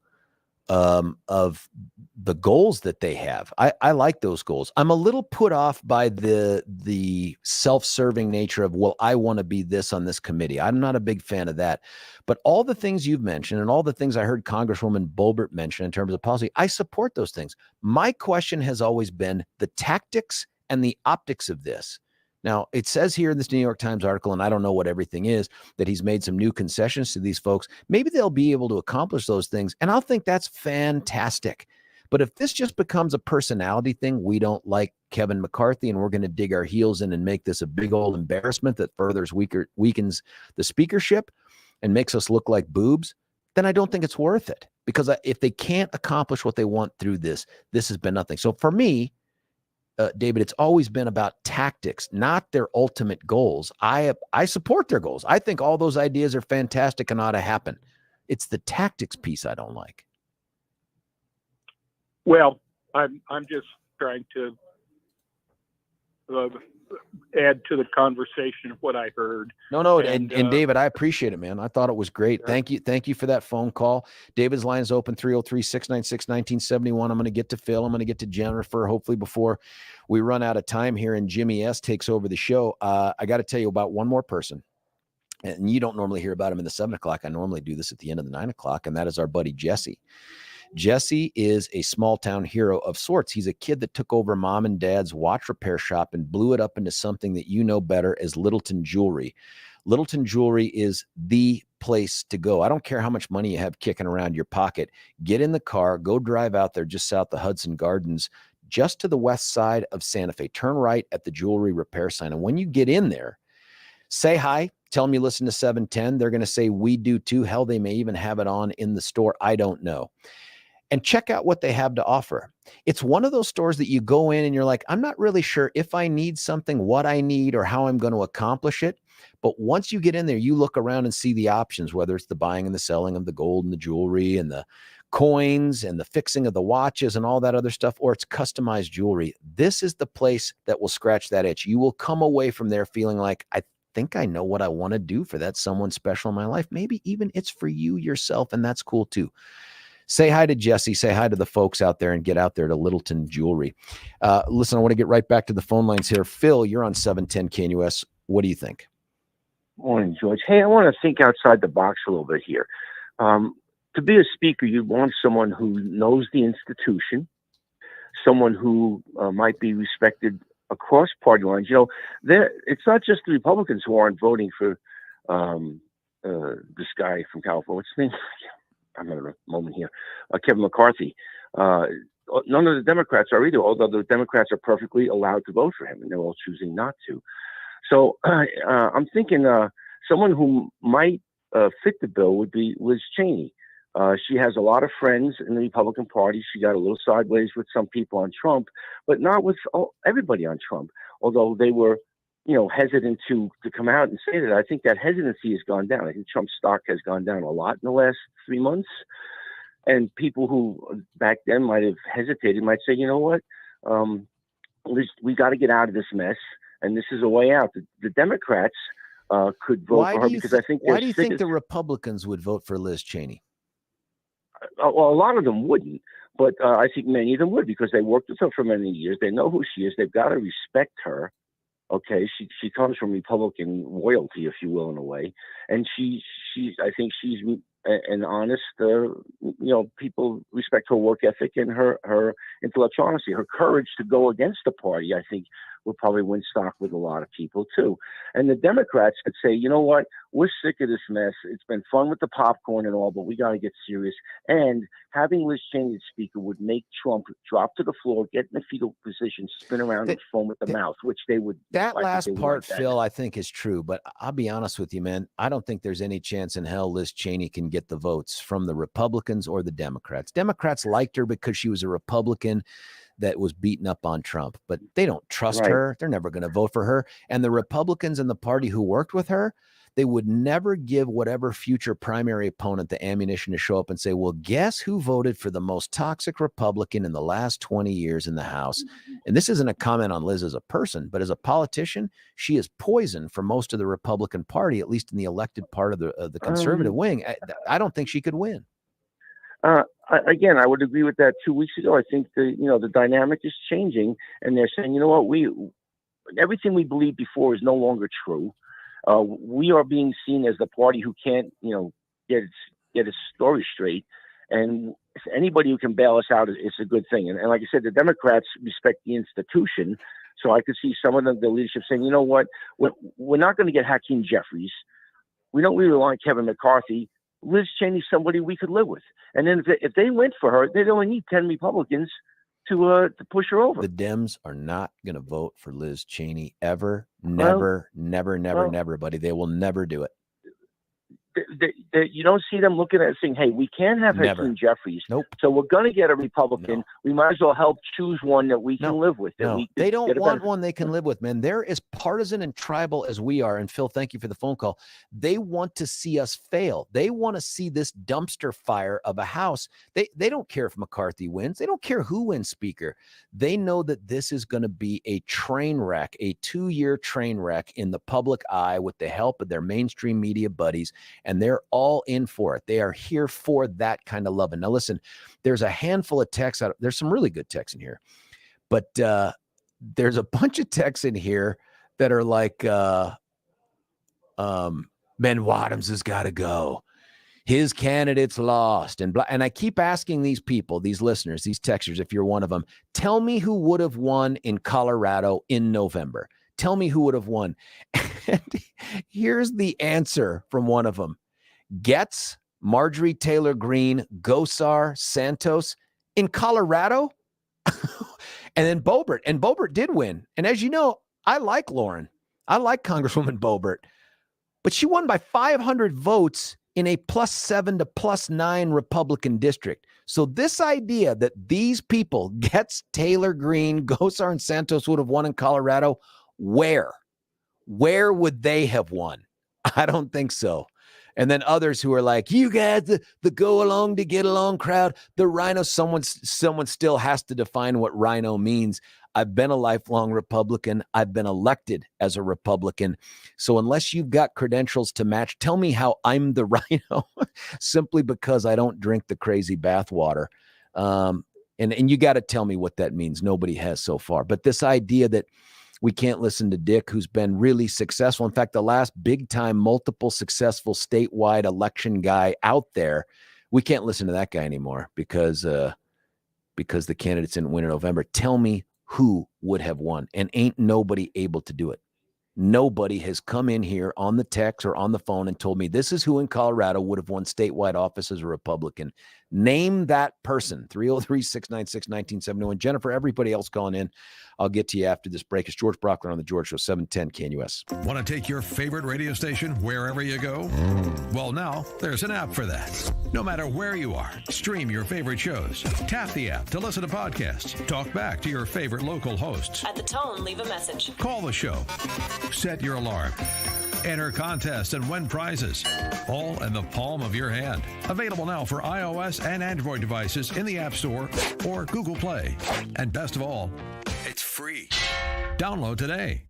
of the goals that they have. I like those goals. I'm a little put off by the self-serving nature of, well, I want to be this on this committee. I'm not a big fan of that. But all the things you've mentioned and all the things I heard Congresswoman Boebert mention in terms of policy, I support those things. My question has always been the tactics and the optics of this. Now, it says here in this New York Times article, and I don't know what everything is, that he's made some new concessions to these folks. Maybe they'll be able to accomplish those things, and I'll think that's fantastic. But if this just becomes a personality thing, we don't like Kevin McCarthy, and we're going to dig our heels in and make this a big old embarrassment that further weakens the speakership and makes us look like boobs, then I don't think it's worth it. Because if they can't accomplish what they want through this has been nothing. So for me, David, it's always been about tactics, not their ultimate goals. I support their goals. I think all those ideas are fantastic and ought to happen. It's the tactics piece I don't like. Well, I'm just trying to add to the conversation of what I heard. No, and David, I appreciate it, man. I thought it was great. Sure. Thank you for that phone call. David's line is open, 303-696-1971. I'm going to get to Phil. I'm going to get to Jennifer, hopefully before we run out of time here and Jimmy S. takes over the show. I got to tell you about one more person. And you don't normally hear about him in the 7 o'clock. I normally do this at the end of the 9 o'clock, and that is our buddy Jesse. Jesse is a small town hero of sorts. He's a kid that took over mom and dad's watch repair shop and blew it up into something that you know better as Littleton Jewelry. Littleton Jewelry is the place to go. I don't care how much money you have kicking around your pocket. Get in the car, go drive out there just south of Hudson Gardens, just to the west side of Santa Fe. Turn right at the jewelry repair sign. And when you get in there, say hi. Tell them you listen to 710. They're going to say we do too. Hell, they may even have it on in the store. I don't know. And check out what they have to offer. It's one of those stores that you go in and you're like, I'm not really sure if I need something, what I need, or how I'm going to accomplish it. But once you get in there, you look around and see the options, whether it's the buying and the selling of the gold and the jewelry and the coins and the fixing of the watches and all that other stuff, or it's customized jewelry. This is the place that will scratch that itch. You will come away from there feeling like, I think I know what I want to do for that someone special in my life. Maybe even it's for you yourself, and that's cool too. Say hi to Jesse. Say hi to the folks out there and get out there to Littleton Jewelry. Listen, I want to get right back to the phone lines here. Phil, you're on 710 KNUS. What do you think? Morning, George. Hey, I want to think outside the box a little bit here. To be a speaker, you want someone who knows the institution, someone who might be respected across party lines. It's not just the Republicans who aren't voting for this guy from California. What's his name? I'm having a moment here. Kevin McCarthy. None of the Democrats are either, although the Democrats are perfectly allowed to vote for him, and they're all choosing not to. So I'm thinking someone who might fit the bill would be Liz Cheney. She has a lot of friends in the Republican Party. She got a little sideways with some people on Trump, but not with everybody on Trump, although they were hesitant to come out and say that. I think that hesitancy has gone down. I think Trump's stock has gone down a lot in the last 3 months. And people who back then might have hesitated might say, you know what, we got to get out of this mess. And this is a way out. The Democrats could vote for her because I think why do you think the Republicans would vote for Liz Cheney? Well, a lot of them wouldn't, but I think many of them would because they worked with her for many years. They know who she is. They've got to respect her. Okay, she comes from Republican royalty, if you will, in a way, and I think she's an honest. People respect her work ethic and her intellectual honesty, her courage to go against the party. I think will probably win stock with a lot of people too. And the Democrats could say, you know what, we're sick of this mess. It's been fun with the popcorn and all, but we got to get serious. And having Liz Cheney as speaker would make Trump drop to the floor, get in the fetal position, spin around and foam at the mouth, which they would. That last part, Phil, I think is true. But I'll be honest with you, man. I don't think there's any chance in hell Liz Cheney can get the votes from the Republicans or the Democrats. Democrats liked her because she was a Republican that was beaten up on Trump, but they don't trust her. They're never going to vote for her. And the Republicans in the party who worked with her, they would never give whatever future primary opponent the ammunition to show up and say, well, guess who voted for the most toxic Republican in the last 20 years in the House? And this isn't a comment on Liz as a person, but as a politician, she is poison for most of the Republican Party, at least in the elected part of the conservative wing. I don't think she could win. Again, I would agree with that 2 weeks ago. I think the dynamic is changing, and they're saying, you know what, everything we believed before is no longer true. We are being seen as the party who can't, get its story straight, and anybody who can bail us out is a good thing. And like I said, the Democrats respect the institution, so I could see some of the leadership saying, you know what, we're not going to get Hakeem Jeffries. We don't really want Kevin McCarthy. Liz Cheney's somebody we could live with. And then if they went for her, they'd only need 10 Republicans to push her over. The Dems are not going to vote for Liz Cheney ever. Never, buddy. They will never do it. You don't see them looking at it saying, hey, we can't have Hakeem Jeffries. Nope. So we're going to get a Republican. No. We might as well help choose one that we can live with. They don't want one they can live with, man. They're as partisan and tribal as we are. And Phil, thank you for the phone call. They want to see us fail. They want to see this dumpster fire of a House. They don't care if McCarthy wins. They don't care who wins Speaker. They know that this is going to be a train wreck, a 2-year train wreck in the public eye with the help of their mainstream media buddies. And they're all in for it. They are here for that kind of love. And now listen, there's a handful of texts out. There's some really good texts in here, but there's a bunch of texts in here that are like, Ben Wadhams has got to go. His candidate's lost. And I keep asking these people, these listeners, these texters, if you're one of them, tell me who would have won in Colorado in November. Tell me who would have won. And here's the answer from one of them. Getz, Marjorie Taylor Greene, Gosar, Santos in Colorado. And then Boebert. And Boebert did win. And as you know, I like Lauren. I like Congresswoman Boebert. But she won by 500 votes in a +7 to +9 Republican district. So this idea that these people, Getz, Taylor Greene, Gosar, and Santos would have won in Colorado, where would they have won? I don't think so. And then others who are like, you guys, the go along to get along crowd, the rhino, someone still has to define what rhino means. I've been a lifelong Republican. I've been elected as a Republican. So unless you've got credentials to match, tell me how I'm the rhino simply because I don't drink the crazy bathwater. And you got to tell me what that means. Nobody has so far. But this idea that we can't listen to Dick, who's been really successful. In fact, the last big time, multiple successful statewide election guy out there, we can't listen to that guy anymore because the candidates didn't win in November. Tell me who would have won, and ain't nobody able to do it. Nobody has come in here on the text or on the phone and told me this is who in Colorado would have won statewide office as a Republican. Name that person. 303-696-1971. Jennifer, everybody else calling in. I'll get to you after this break. It's George Brauchler on The George Show, 710 KNUS. Want to take your favorite radio station wherever you go? Well, now there's an app for that. No matter where you are, stream your favorite shows. Tap the app to listen to podcasts. Talk back to your favorite local hosts. At the tone, leave a message. Call the show. Set your alarm. Enter contests and win prizes. All in the palm of your hand. Available now for iOS and Android devices in the App Store or Google Play. And best of all, it's free. Download today.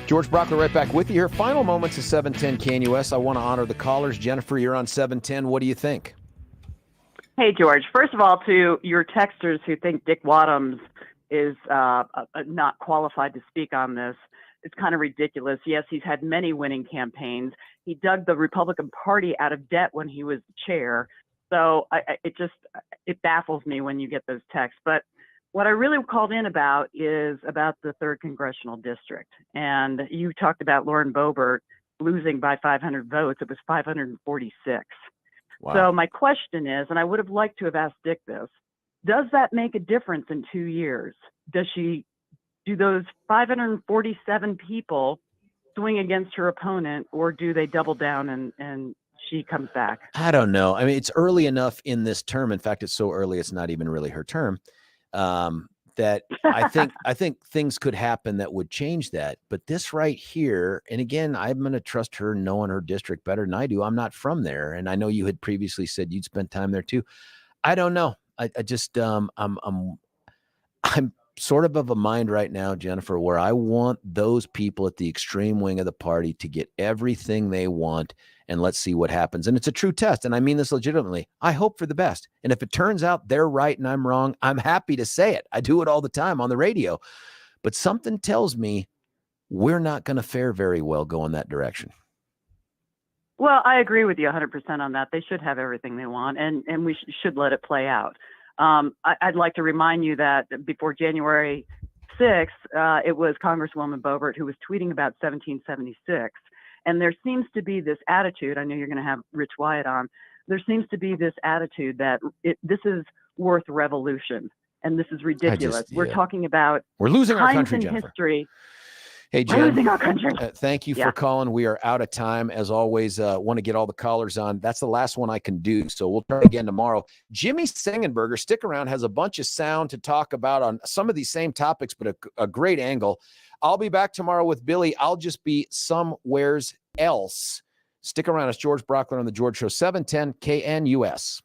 George Brauchler right back with you here. Final moments of 710 KNUS. I want to honor the callers. Jennifer, you're on 710. What do you think? Hey, George. First of all, to your texters who think Dick Wadhams is not qualified to speak on this, it's kind of ridiculous. Yes, he's had many winning campaigns. He dug the Republican Party out of debt when he was chair. So it baffles me when you get those texts. But what I really called in about is about the 3rd Congressional District. And you talked about Lauren Boebert losing by 500 votes. It was 546. Wow. So my question is, and I would have liked to have asked Dick this, does that make a difference in 2 years? Do those 547 people swing against her opponent, or do they double down and she comes back? I don't know. I mean, it's early enough in this term. In fact, it's so early, it's not even really her term. That I think things could happen that would change that. But this right here, and again, I'm going to trust her knowing her district better than I do. I'm not from there, and I know you had previously said you'd spent time there too. I don't know. I just I'm sort of a mind right now, Jennifer, where I want those people at the extreme wing of the party to get everything they want, and let's see what happens. And it's a true test, and I mean this legitimately. I hope for the best. And if it turns out they're right and I'm wrong, I'm happy to say it. I do it all the time on the radio. But something tells me we're not going to fare very well going that direction. Well, I agree with you 100% on that. They should have everything they want, and we should let it play out. I'd like to remind you that before January 6th, it was Congresswoman Boebert who was tweeting about 1776. And there seems to be this attitude, I know you're going to have Rich Wyatt on, there seems to be this attitude that this is worth revolution, and this is ridiculous. We're talking about we're losing our country, in Jennifer. History. Hey, Jen, we're losing our country. Thank you for calling. We are out of time. As always, want to get all the callers on. That's the last one I can do, so we'll try again tomorrow. Jimmy Sengenberger, stick around, has a bunch of sound to talk about on some of these same topics, but a great angle. I'll be back tomorrow with Billy. I'll just be somewheres else. Stick around. It's George Brauchler on The George Show, 710 KNUS.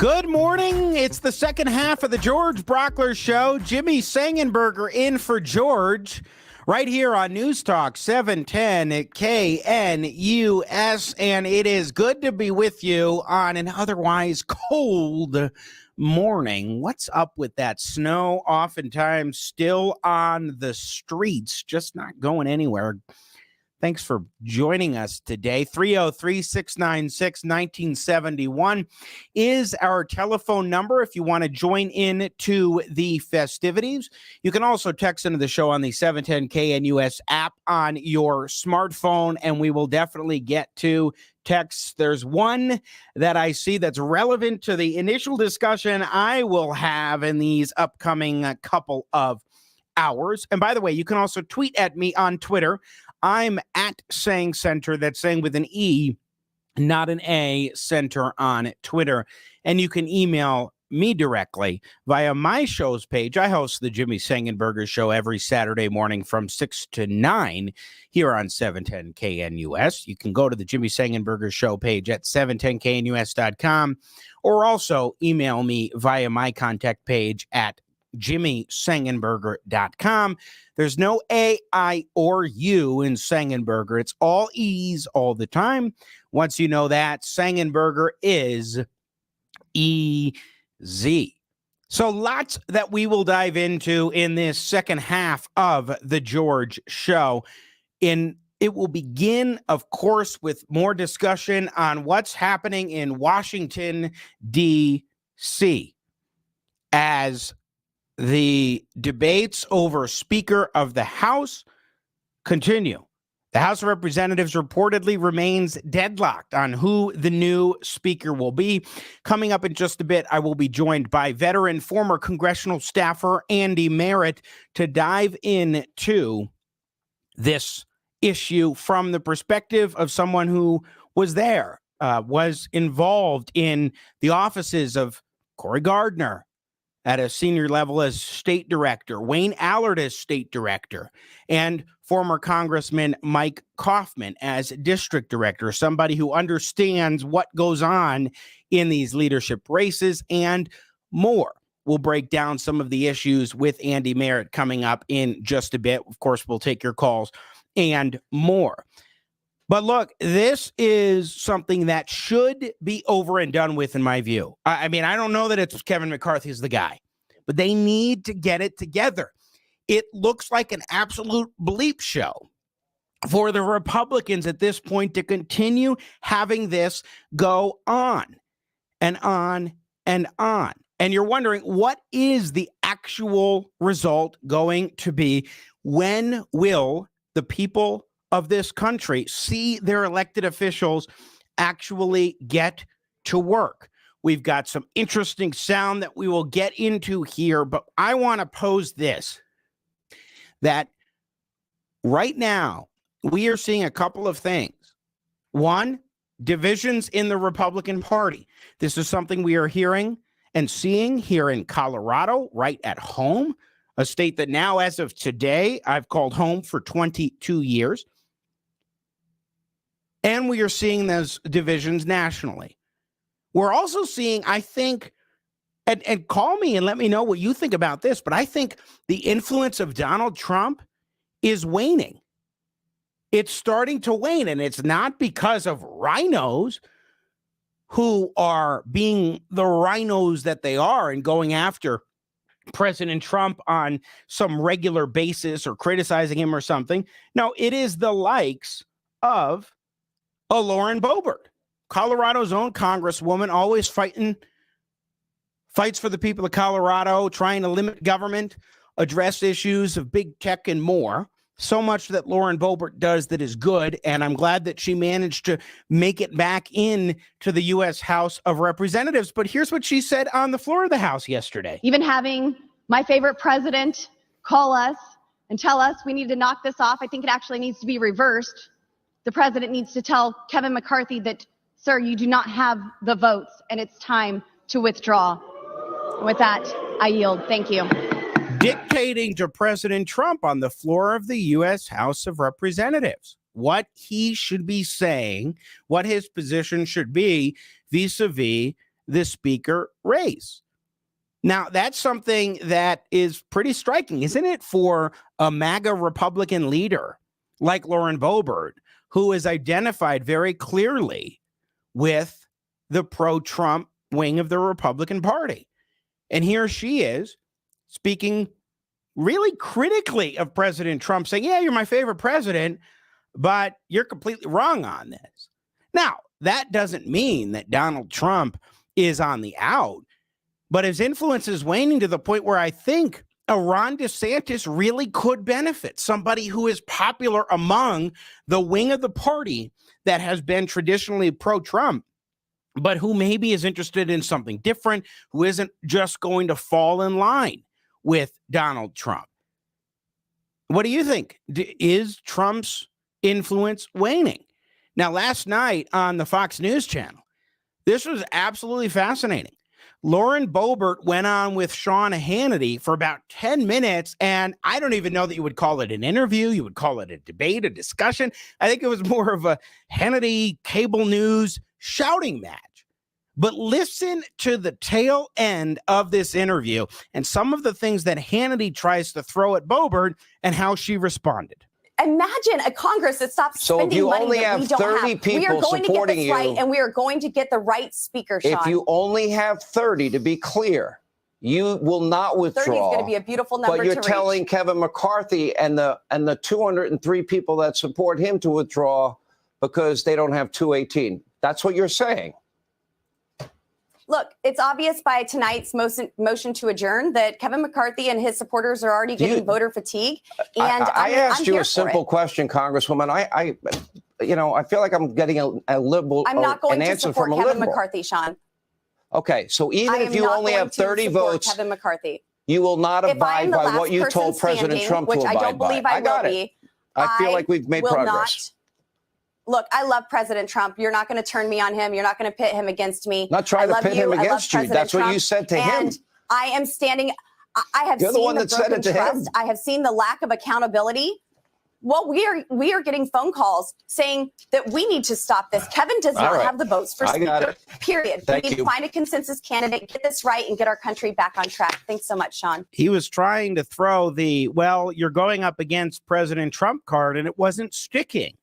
Good morning. It's the second half of the George Brauchler Show. Jimmy Sengenberger in for George right here on News Talk 710 KNUS. And it is good to be with you on an otherwise cold morning. What's up with that snow? Oftentimes still on the streets, just not going anywhere. Thanks for joining us today. 303-696-1971 is our telephone number if you want to join in to the festivities. You can also text into the show on the 710 KNUS app on your smartphone, and we will definitely get to texts. There's one that I see that's relevant to the initial discussion I will have in these upcoming couple of hours. And by the way, you can also tweet at me on Twitter. I'm at Sang Center. That's Sang with an E, not an A, Center on Twitter. And you can email me directly via my show's page. I host the Jimmy Sengenberger Show every Saturday morning from 6 to 9 here on 710 KNUS. You can go to the Jimmy Sengenberger Show page at 710knus.com or also email me via my contact page at jimmysengenberger.com. There's no A, I, or U in Sengenberger. It's all E's all the time. Once you know that, Sengenberger is E-Z. So lots that we will dive into in this second half of the George Show. It will begin, of course, with more discussion on what's happening in Washington, D.C. as the debates over Speaker of the House continue. The House of Representatives reportedly remains deadlocked on who the new Speaker will be. Coming up in just a bit, I will be joined by veteran former congressional staffer Andy Merritt to dive into this issue from the perspective of someone who was there, was involved in the offices of Cory Gardner at a senior level as state director, Wayne Allard as state director, and former Congressman Mike Kaufman as district director, somebody who understands what goes on in these leadership races and more. We'll break down some of the issues with Andy Merritt coming up in just a bit. Of course, we'll take your calls and more. But look, this is something that should be over and done with, in my view. I mean, I don't know that it's Kevin McCarthy is the guy, but they need to get it together. It looks like an absolute bleep show for the Republicans at this point to continue having this go on and on and on. And you're wondering, what is the actual result going to be? When will the people of this country see their elected officials actually get to work? We've got some interesting sound that we will get into here, but I want to pose this, that right now we are seeing a couple of things. One, divisions in the Republican Party. This is something we are hearing and seeing here in Colorado, right at home, a state that now, as of today, I've called home for 22 years. And we are seeing those divisions nationally. We're also seeing, I think, and call me and let me know what you think about this, but I think the influence of Donald Trump is waning. It's starting to wane, and it's not because of rhinos who are being the rhinos that they are and going after President Trump on some regular basis or criticizing him or something. No, it is the likes of Lauren Boebert, Colorado's own congresswoman, always fights for the people of Colorado, trying to limit government, address issues of big tech and more. So much that Lauren Boebert does that is good, and I'm glad that she managed to make it back in to the U.S. House of Representatives. But here's what she said on the floor of the House yesterday. Even having my favorite president call us and tell us we need to knock this off, I think it actually needs to be reversed. The president needs to tell Kevin McCarthy that, sir, you do not have the votes, and it's time to withdraw. With that, I yield. Thank you. Dictating to President Trump on the floor of the U.S. House of Representatives what he should be saying, what his position should be vis-a-vis the speaker race. Now, that's something that is pretty striking, isn't it, for a MAGA Republican leader like Lauren Boebert, who is identified very clearly with the pro-Trump wing of the Republican Party. And here she is speaking really critically of President Trump, saying, yeah, you're my favorite president, but you're completely wrong on this. Now, that doesn't mean that Donald Trump is on the out, but his influence is waning to the point where I think a Ron DeSantis really could benefit, somebody who is popular among the wing of the party that has been traditionally pro-Trump, but who maybe is interested in something different, who isn't just going to fall in line with Donald Trump. What do you think? Is Trump's influence waning? Now, last night on the Fox News channel, this was absolutely fascinating. Lauren Boebert went on with Sean Hannity for about 10 minutes, and I don't even know that you would call it an interview. You would call it a debate, a discussion. I think it was more of a Hannity cable news shouting match. But listen to the tail end of this interview and some of the things that Hannity tries to throw at Boebert and how she responded. Imagine a Congress that stops spending money that we don't have. We are going to get this right, and we are going to get the right speaker, Sean. If you only have 30, to be clear, you will not withdraw. 30 is going to be a beautiful number to reach. But you're telling Kevin McCarthy and the 203 people that support him to withdraw because they don't have 218. That's what you're saying. Look, it's obvious by tonight's motion to adjourn that Kevin McCarthy and his supporters are already getting voter fatigue. And I asked you a simple question, Congresswoman. I feel like I'm getting a liberal. I'm not going to support Kevin McCarthy, Sean. Okay, so even if you only have 30 votes, Kevin McCarthy, you will not abide by what you told President Trump to abide by. Which I don't believe I will be. I feel like we've made progress. Look, I love President Trump. You're not going to turn me on him. You're not going to pit him against me. Not trying to pit him against you. That's what you said to him. And I am standing. I have seen the broken trust. I have seen the lack of accountability. Well, we are getting phone calls saying that we need to stop this. Kevin does not have the votes for speaker. Period. We need to find a consensus candidate, get this right, and get our country back on track. Thanks so much, Sean. He was trying to throw the, well, you're going up against President Trump card, and it wasn't sticking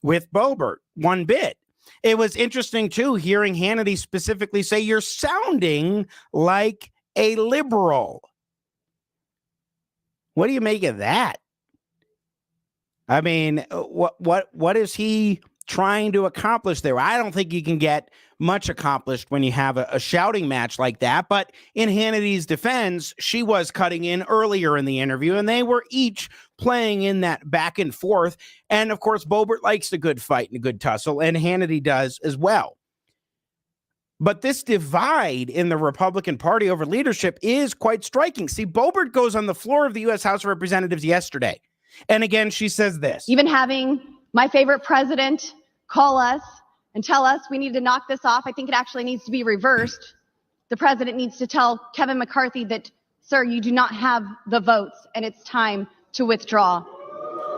with Boebert one bit. It was interesting, too, hearing Hannity specifically say, you're sounding like a liberal. What do you make of that? I mean, what is he trying to accomplish there? I don't think you can get much accomplished when you have a shouting match like that. But in Hannity's defense, she was cutting in earlier in the interview, and they were each playing in that back and forth. And of course, Boebert likes a good fight and a good tussle, and Hannity does as well. But this divide in the Republican Party over leadership is quite striking. See, Boebert goes on the floor of the U.S. House of Representatives yesterday. And again, she says this. Even having my favorite president call us and tell us we need to knock this off, I think it actually needs to be reversed. The president needs to tell Kevin McCarthy that, sir, you do not have the votes and it's time to withdraw.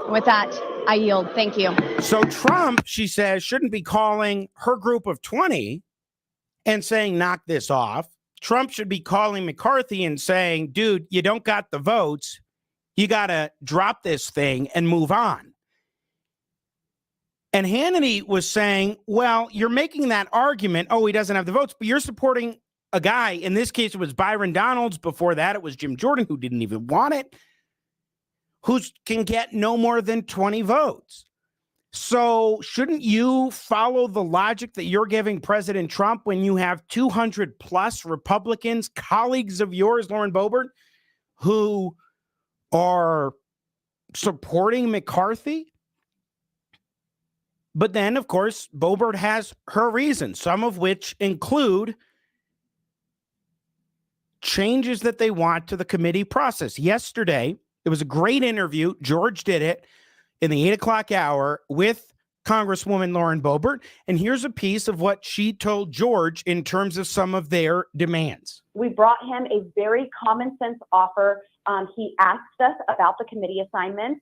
With that, I yield. Thank you. So Trump, she says, shouldn't be calling her group of 20 and saying, knock this off. Trump should be calling McCarthy and saying, dude, you don't got the votes. You got to drop this thing and move on. And Hannity was saying, well, you're making that argument, oh, he doesn't have the votes, but you're supporting a guy. In this case, it was Byron Donalds. Before that, it was Jim Jordan, who didn't even want it, who can get no more than 20 votes. So shouldn't you follow the logic that you're giving President Trump when you have 200 plus Republicans, colleagues of yours, Lauren Boebert, who are supporting McCarthy? But then, of course, Boebert has her reasons, some of which include changes that they want to the committee process. Yesterday, it was a great interview. George did it in the 8 o'clock hour with Congresswoman Lauren Boebert. And here's a piece of what she told George in terms of some of their demands. We brought him a very common sense offer. He asked us about the committee assignments.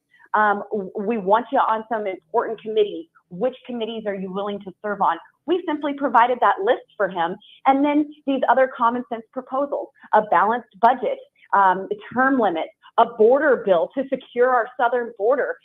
We want you on some important committees. Which committees are you willing to serve on? We simply provided that list for him. And then these other common sense proposals, a balanced budget, term limits, a border bill to secure our southern border,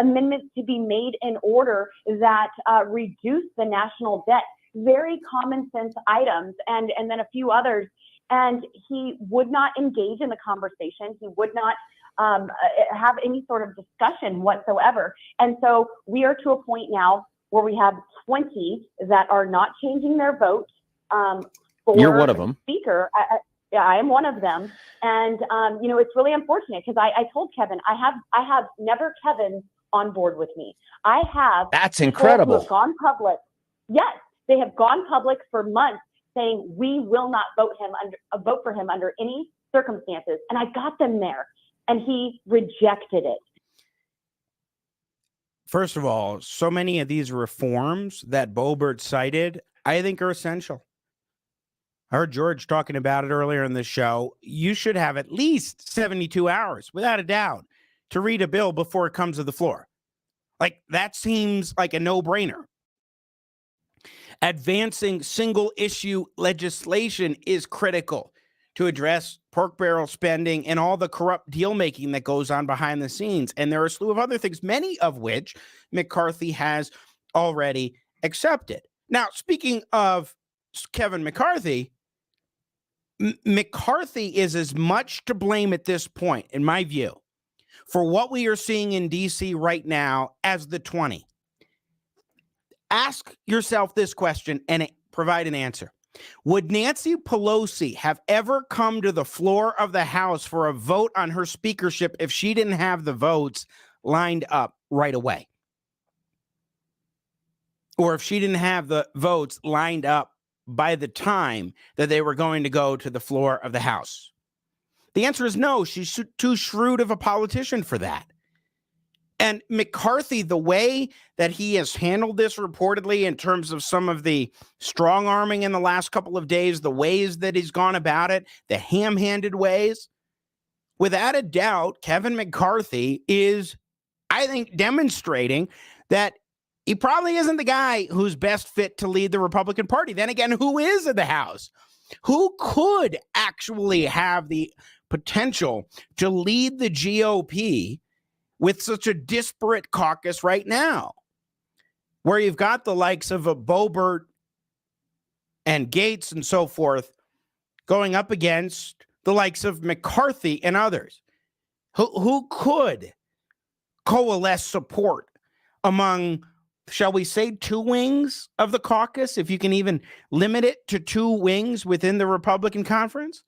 amendments to be made in order that reduce the national debt. Very common sense items, and then a few others. And he would not engage in the conversation. He would not have any sort of discussion whatsoever. And so we are to a point now where we have 20 that are not changing their vote for You're one of them. Speaker. I am one of them. And, it's really unfortunate because I told Kevin, I have never Kevin on board with me. I have. That's incredible. Who have gone public. Yes, they have gone public for months saying we will not vote for him under any circumstances. And I got them there and he rejected it. First of all, so many of these reforms that Boebert cited, I think are essential. I heard George talking about it earlier in the show. You should have at least 72 hours, without a doubt, to read a bill before it comes to the floor. Like, that seems like a no-brainer. Advancing single-issue legislation is critical to address pork barrel spending and all the corrupt deal-making that goes on behind the scenes. And there are a slew of other things, many of which McCarthy has already accepted. Now, speaking of Kevin McCarthy, McCarthy is as much to blame at this point, in my view, for what we are seeing in D.C. right now as the 20. Ask yourself this question and provide an answer. Would Nancy Pelosi have ever come to the floor of the House for a vote on her speakership if she didn't have the votes lined up right away? Or if she didn't have the votes lined up by the time that they were going to go to the floor of the House? The answer is no. She's too shrewd of a politician for that. And McCarthy, the way that he has handled this reportedly in terms of some of the strong arming in the last couple of days, the ways that he's gone about it, the ham-handed ways, without a doubt, Kevin McCarthy is, I think, demonstrating that he probably isn't the guy who's best fit to lead the Republican Party. Then again, who is in the House? Who could actually have the potential to lead the GOP with such a disparate caucus right now, where you've got the likes of a Boebert and Gates and so forth going up against the likes of McCarthy and others? Who could coalesce support among, shall we say, two wings of the caucus, if you can even limit it to two wings within the Republican conference?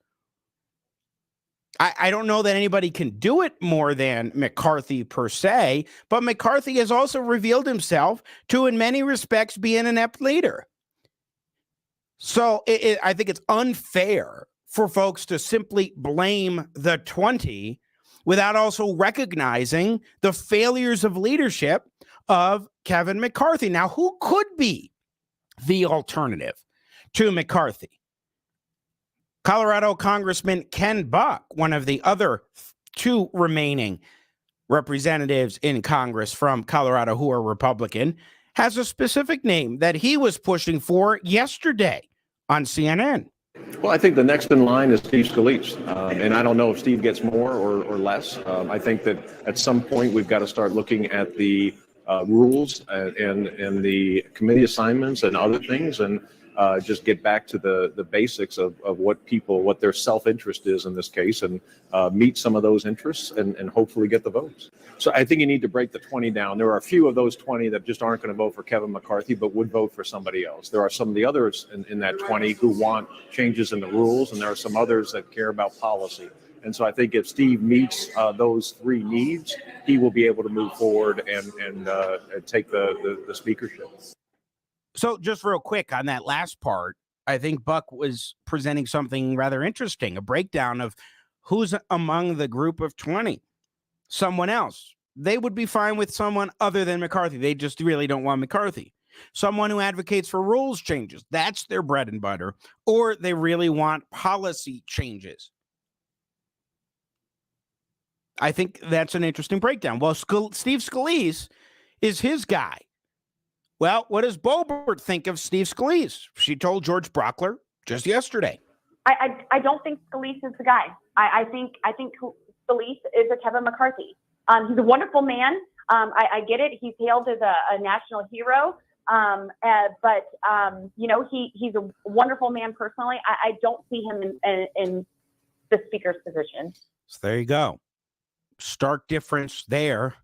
I don't know that anybody can do it more than McCarthy per se, but McCarthy has also revealed himself to, in many respects, be an inept leader. So I think it's unfair for folks to simply blame the 20 without also recognizing the failures of leadership of Kevin McCarthy. Now, who could be the alternative to McCarthy? Colorado Congressman Ken Buck, one of the other two remaining representatives in Congress from Colorado who are Republican, has a specific name that he was pushing for yesterday on CNN. Well, I think the next in line is Steve Scalise, and I don't know if Steve gets more or less. I think that at some point we've got to start looking at the rules and the committee assignments and other things, and just get back to the basics of what their self-interest is in this case, and meet some of those interests and hopefully get the votes. So I think you need to break the 20 down. There are a few of those 20 that just aren't going to vote for Kevin McCarthy, but would vote for somebody else. There are some of the others in that 20 who want changes in the rules, and there are some others that care about policy. And so I think if Steve meets those three needs, he will be able to move forward and take the speakership. So just real quick on that last part, I think Buck was presenting something rather interesting, a breakdown of who's among the group of 20. Someone else. They would be fine with someone other than McCarthy. They just really don't want McCarthy. Someone who advocates for rules changes. That's their bread and butter. Or they really want policy changes. I think that's an interesting breakdown. Well, Steve Scalise is his guy. Well, what does Boebert think of Steve Scalise? She told George Brauchler just yesterday. I don't think Scalise is the guy. I think Scalise is a Kevin McCarthy. He's a wonderful man. I get it. He's hailed as a national hero. But he's a wonderful man personally. I don't see him in the speaker's position. So there you go. stark difference there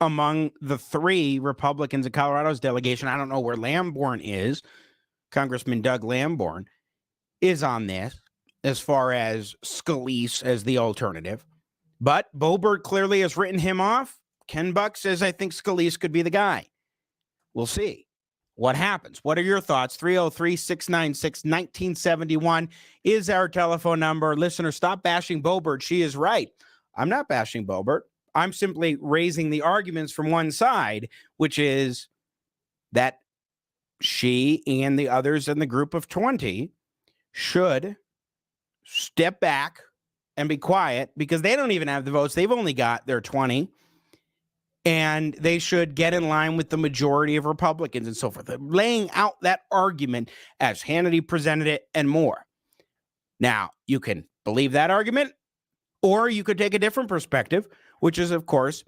among the three Republicans in Colorado's delegation. I don't know where Lamborn is. Congressman Doug Lamborn is on this as far as Scalise as the alternative. But Boebert clearly has written him off. Ken Buck says, I think Scalise could be the guy. We'll see what happens. What are your thoughts? 303-696-1971 is our telephone number. Listener, stop bashing Boebert. She is right. I'm not bashing Boebert. I'm simply raising the arguments from one side, which is that she and the others in the group of 20 should step back and be quiet because they don't even have the votes. They've only got their 20. And they should get in line with the majority of Republicans and so forth. They're laying out that argument as Hannity presented it and more. Now, you can believe that argument, or you could take a different perspective, which is, of course,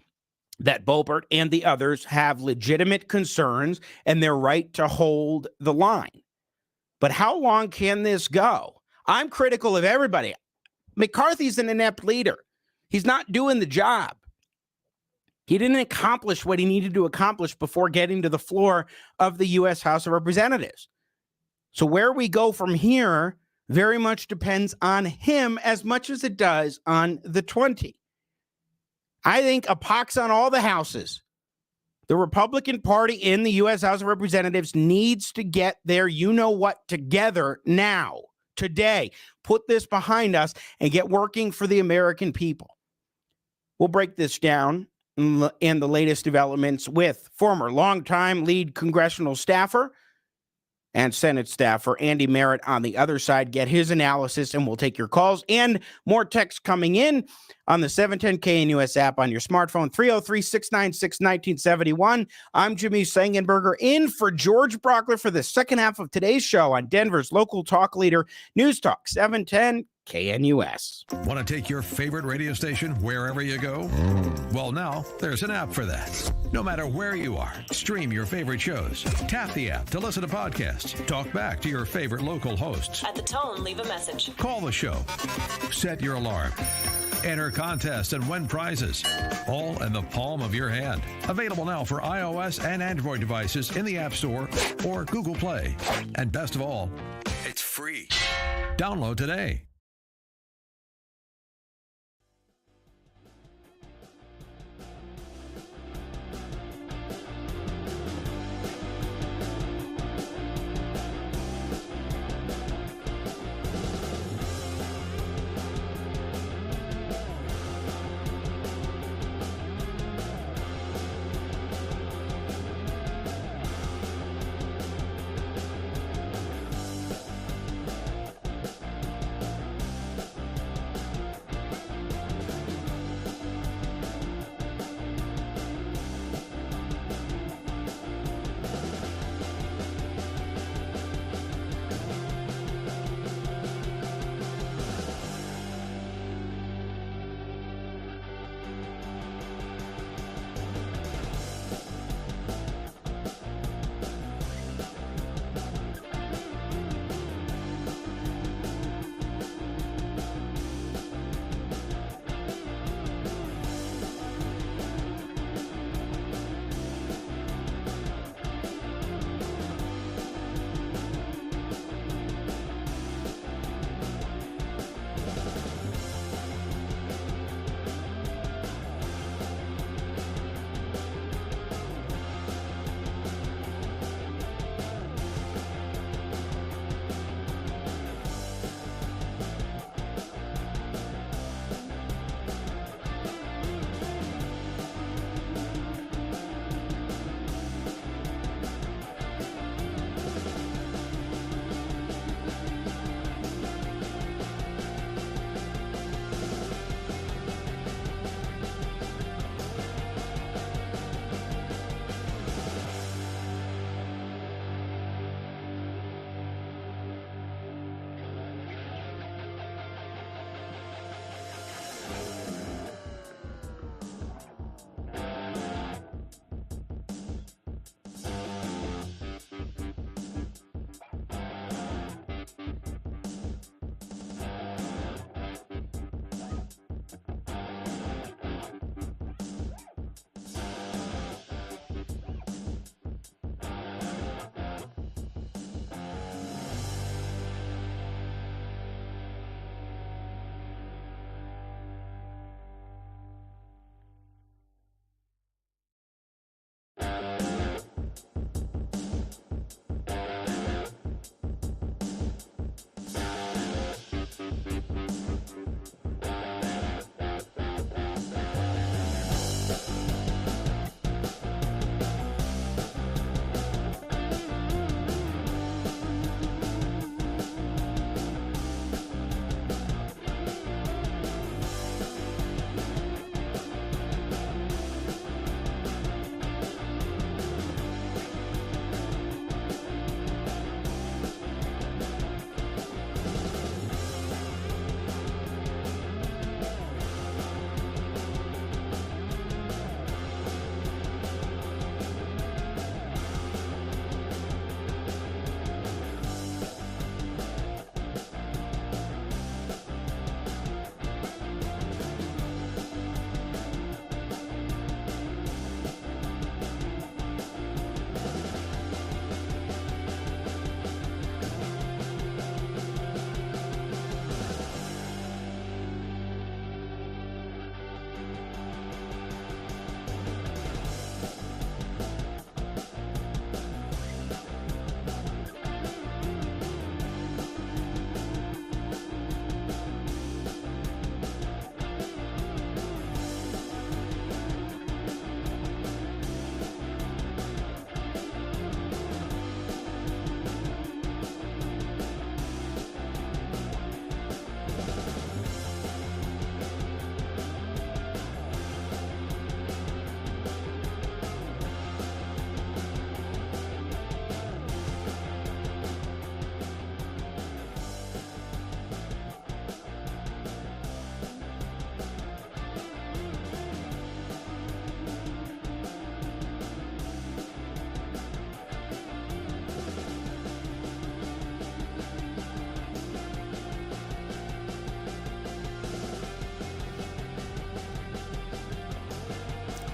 that Boebert and the others have legitimate concerns and they're right to hold the line. But how long can this go? I'm critical of everybody. McCarthy's an inept leader. He's not doing the job. He didn't accomplish what he needed to accomplish before getting to the floor of the U.S. House of Representatives. So where we go from here very much depends on him as much as it does on the 20. I think a pox on all the houses. The Republican Party in the U.S. House of Representatives needs to get their you-know-what together now, today. Put this behind us and get working for the American people. We'll break this down and the latest developments with former longtime lead congressional staffer and Senate staffer Andy Merritt on the other side. Get his analysis, and we'll take your calls and more texts coming in on the 710 KNUS app on your smartphone, 303-696-1971. I'm Jimmy Sengenberger in for George Brauchler for the second half of today's show on Denver's local talk leader, News Talk 710 KNUS. Want to take your favorite radio station wherever you go? Well, now there's an app for that. No matter where you are, stream your favorite shows. Tap the app to listen to podcasts. Talk back to your favorite local hosts. At the tone, leave a message. Call the show. Set your alarm. Enter contests and win prizes. All in the palm of your hand. Available now for iOS and Android devices in the App Store or Google Play. And best of all, it's free. Download today.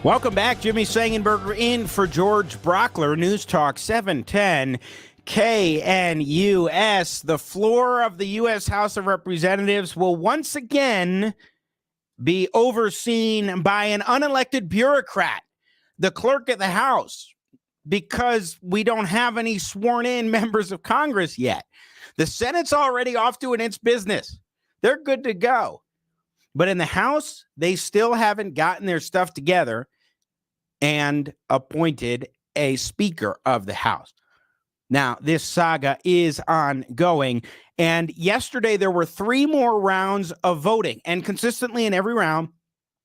Welcome back. Jimmy Sengenberger in for George Brauchler, News Talk 710 KNUS. The floor of the U.S. House of Representatives will once again be overseen by an unelected bureaucrat, the clerk of the House, because we don't have any sworn-in members of Congress yet. The Senate's already off doing its business. They're good to go. But in the House, they still haven't gotten their stuff together and appointed a Speaker of the House. Now, this saga is ongoing. And yesterday, there were 3 more rounds of voting. And consistently in every round,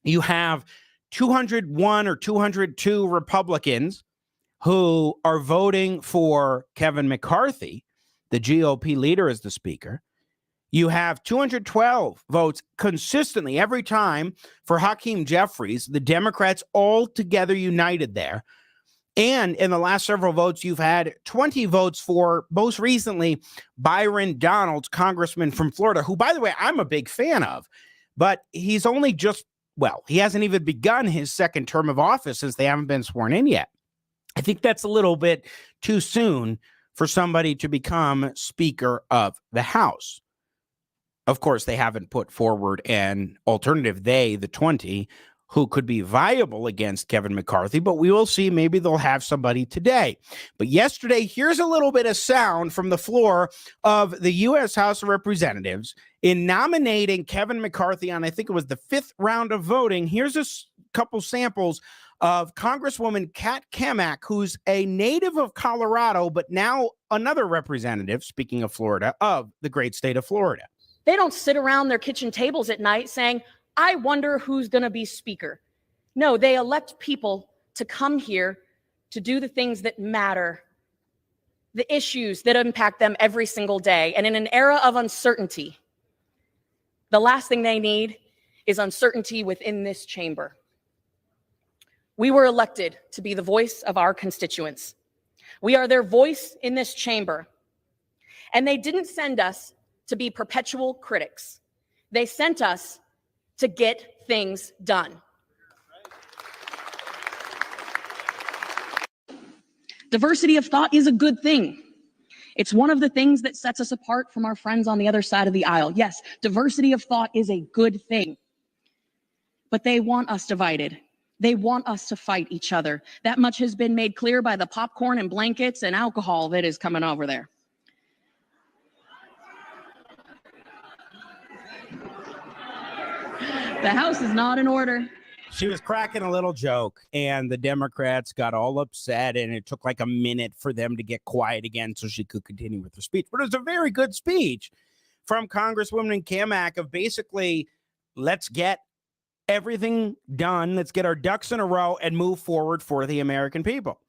you have 201 or 202 Republicans who are voting for Kevin McCarthy, the GOP leader, as the Speaker. You have 212 votes consistently every time for Hakeem Jeffries, the Democrats all together united there. And in the last several votes, you've had 20 votes for, most recently, Byron Donalds, congressman from Florida, who, by the way, I'm a big fan of. But he's only he hasn't even begun his second term of office since they haven't been sworn in yet. I think that's a little bit too soon for somebody to become Speaker of the House. Of course, they haven't put forward an alternative, the 20, who could be viable against Kevin McCarthy, but we will see. Maybe they'll have somebody today. But yesterday, here's a little bit of sound from the floor of the U.S. House of Representatives in nominating Kevin McCarthy on, I think it was the 5th round of voting. Here's a couple samples of Congresswoman Kat Kamak, who's a native of Colorado, but now another representative, speaking of Florida, of the great state of Florida. They don't sit around their kitchen tables at night saying, I wonder who's going to be Speaker. No, they elect people to come here to do the things that matter, the issues that impact them every single day. And in an era of uncertainty, the last thing they need is uncertainty within this chamber. We were elected to be the voice of our constituents. We are their voice in this chamber. And they didn't send us to be perpetual critics. They sent us to get things done. Diversity of thought is a good thing. It's one of the things that sets us apart from our friends on the other side of the aisle. Yes, diversity of thought is a good thing. But they want us divided. They want us to fight each other. That much has been made clear by the popcorn and blankets and alcohol that is coming over there. The House is not in order. She was cracking a little joke, and the Democrats got all upset, and it took like a minute for them to get quiet again so she could continue with her speech. But it was a very good speech from Congresswoman Kamak of basically, let's get everything done, let's get our ducks in a row and move forward for the American people.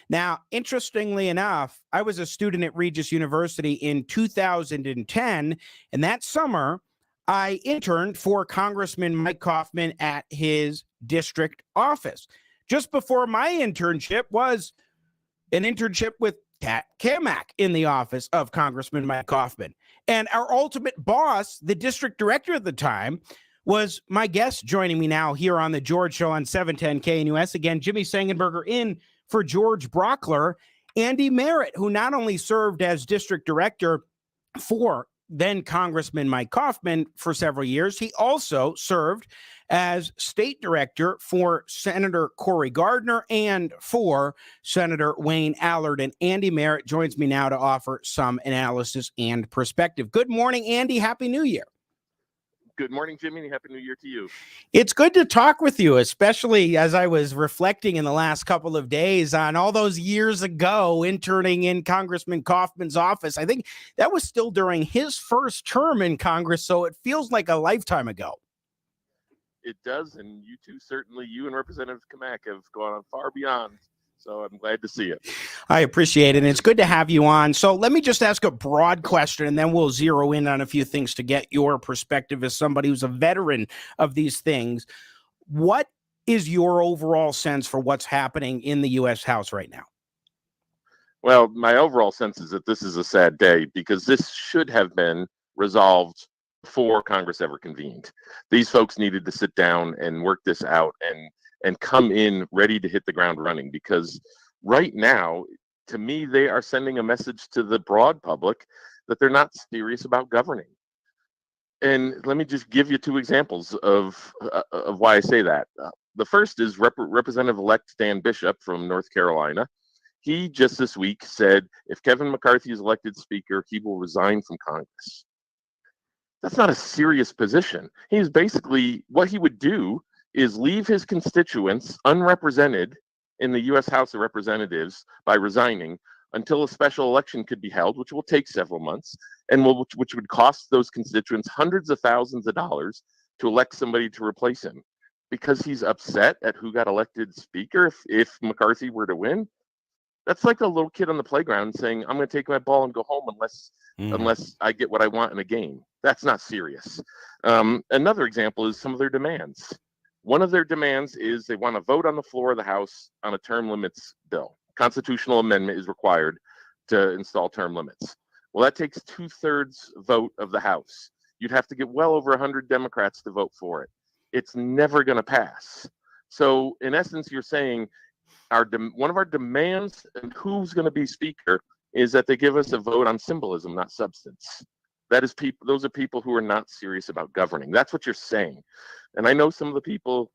Now, interestingly enough, I was a student at Regis University in 2010, and that summer, I interned for Congressman Mike Coffman at his district office. Just before my internship was an internship with Kat Kamak in the office of Congressman Mike Coffman. And our ultimate boss, the district director at the time, was my guest joining me now here on the George Show on 710 KNUS. Again, Jimmy Sengenberger in for George Brauchler. Andy Merritt, who not only served as district director for then Congressman Mike Coffman for several years, he also served as state director for Senator Cory Gardner and for Senator Wayne Allard. And Andy Merritt joins me now to offer some analysis and perspective. Good morning, Andy. Happy New Year. Good morning, Jimmy, and Happy New Year to you. It's good to talk with you, especially as I was reflecting in the last couple of days on all those years ago interning in Congressman Coffman's office. I think that was still during his first term in Congress, so it feels like a lifetime ago. It does, and you two, certainly you and Representative Kamak have gone far beyond. So I'm glad to see it. I appreciate it. And it's good to have you on. So let me just ask a broad question, and then we'll zero in on a few things to get your perspective as somebody who's a veteran of these things. What is your overall sense for what's happening in the U.S. House right now? Well, my overall sense is that this is a sad day because this should have been resolved before Congress ever convened. These folks needed to sit down and work this out, and and come in ready to hit the ground running. Because right now, to me, they are sending a message to the broad public that they're not serious about governing. And let me just give you two examples of why I say that. The first is Representative-elect Dan Bishop from North Carolina. He just this week said if Kevin McCarthy is elected Speaker, he will resign from Congress. That's not a serious position. He's basically, what he would do is leave his constituents unrepresented in the U.S. House of Representatives by resigning until a special election could be held, which will take several months, and which would cost those constituents hundreds of thousands of dollars to elect somebody to replace him. Because he's upset at who got elected Speaker if McCarthy were to win. That's like a little kid on the playground saying, I'm going to take my ball and go home unless I get what I want in a game. That's not serious. Another example is some of their demands. One of their demands is they want to vote on the floor of the House on a term limits bill. Constitutional amendment is required to install term limits. Well, that takes 2/3 vote of the House. You'd have to get well over 100 Democrats to vote for it. It's never going to pass. So in essence, you're saying one of our demands and who's going to be Speaker is that they give us a vote on symbolism, not substance. That is those are people who are not serious about governing. That's what you're saying. And I know some of the people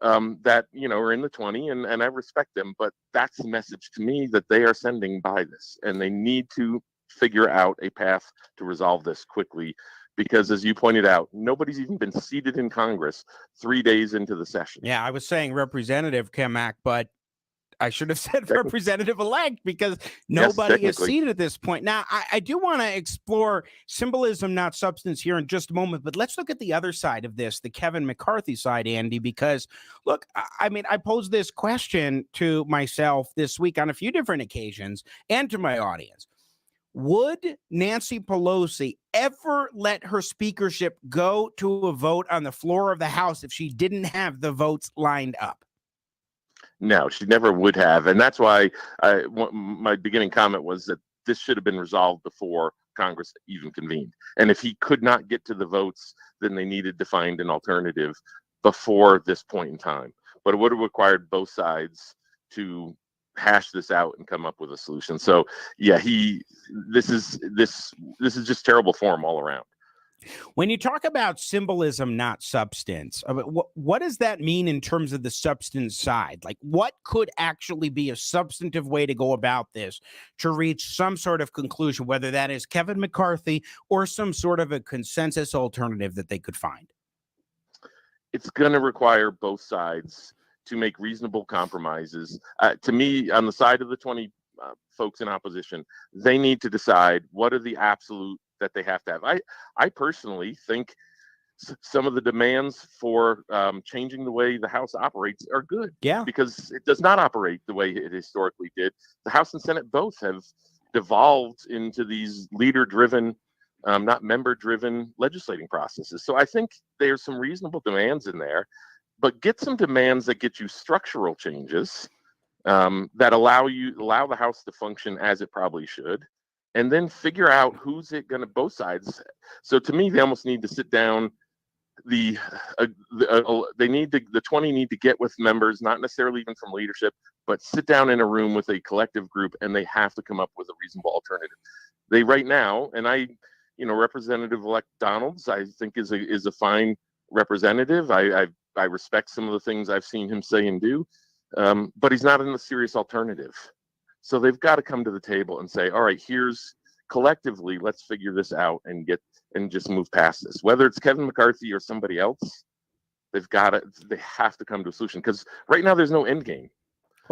that are in the 20, and I respect them, but that's the message to me that they are sending by this, and they need to figure out a path to resolve this quickly, because as you pointed out, nobody's even been seated in Congress 3 days into the session. Yeah, I was saying Representative Kamak, but I should have said Representative-elect because nobody is seated at this point. Now, I do want to explore symbolism, not substance, here in just a moment, but let's look at the other side of this, the Kevin McCarthy side, Andy, because, look, I mean, I posed this question to myself this week on a few different occasions and to my audience. Would Nancy Pelosi ever let her speakership go to a vote on the floor of the House if she didn't have the votes lined up? No, she never would have. And that's why my beginning comment was that this should have been resolved before Congress even convened. And if he could not get to the votes, then they needed to find an alternative before this point in time. But it would have required both sides to hash this out and come up with a solution. So yeah, this is just terrible form all around. When you talk about symbolism, not substance, what does that mean in terms of the substance side? Like, what could actually be a substantive way to go about this to reach some sort of conclusion, whether that is Kevin McCarthy or some sort of a consensus alternative that they could find? It's going to require both sides to make reasonable compromises. To me, on the side of the 20 folks in opposition, they need to decide what are the absolute that they have to have. I personally think some of the demands for changing the way the House operates are good. Yeah. Because it does not operate the way it historically did. The House and Senate both have devolved into these leader-driven, not member-driven legislating processes. So I think there's some reasonable demands in there, but get some demands that get you structural changes that allow the House to function as it probably should. And then figure out who's it going to, both sides. So to me, they almost need to sit down. The 20 need to get with members, not necessarily even from leadership, but sit down in a room with a collective group, and they have to come up with a reasonable alternative. They right now, and Representative-elect Donalds, I think is a fine representative. I respect some of the things I've seen him say and do, but he's not a serious alternative. So they've got to come to the table and say, all right, collectively, let's figure this out and just move past this. Whether it's Kevin McCarthy or somebody else, they have to come to a solution, because right now there's no end game.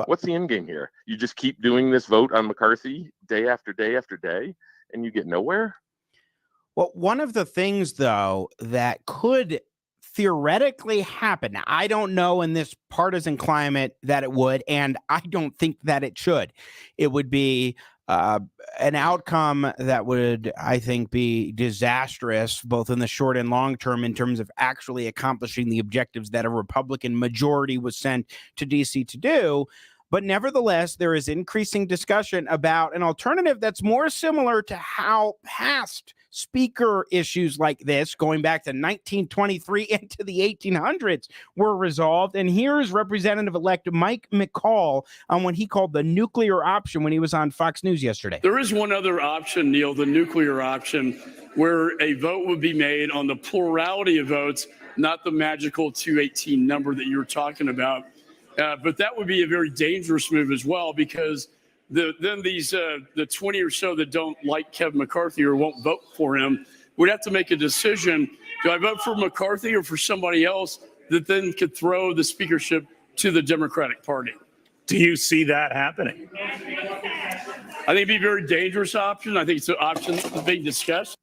What's the end game here? You just keep doing this vote on McCarthy day after day after day, and you get nowhere? Well, one of the things, though, that could theoretically happen. Now, I don't know in this partisan climate that it would, and I don't think that it should. It would be an outcome that would, I think, be disastrous, both in the short and long term, in terms of actually accomplishing the objectives that a Republican majority was sent to DC to do. But nevertheless, there is increasing discussion about an alternative that's more similar to how past speaker issues like this, going back to 1923 into the 1800s, were resolved. And here's Representative-elect Mike McCall on what he called the nuclear option when he was on Fox News yesterday. There is one other option, Neil, the nuclear option, where a vote would be made on the plurality of votes, not the magical 218 number that you were talking about. But that would be a very dangerous move as well, because then the 20 or so that don't like Kevin McCarthy or won't vote for him would have to make a decision. Do I vote for McCarthy or for somebody else that then could throw the speakership to the Democratic Party? Do you see that happening? I think it'd be a very dangerous option. I think it's an option that's being discussed.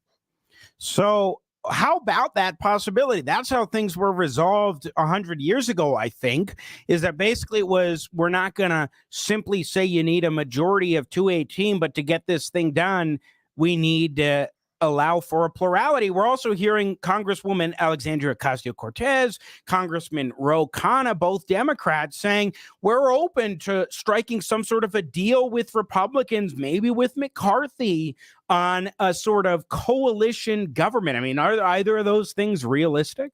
So how about that possibility? That's how things were resolved 100 years ago, I think, is that basically it was, we're not going to simply say you need a majority of 218, but to get this thing done, we need to allow for a plurality. We're also hearing Congresswoman Alexandria Ocasio-Cortez, Congressman Ro Khanna, both Democrats, saying we're open to striking some sort of a deal with Republicans, maybe with McCarthy, on a sort of coalition government. I mean, are either of those things realistic?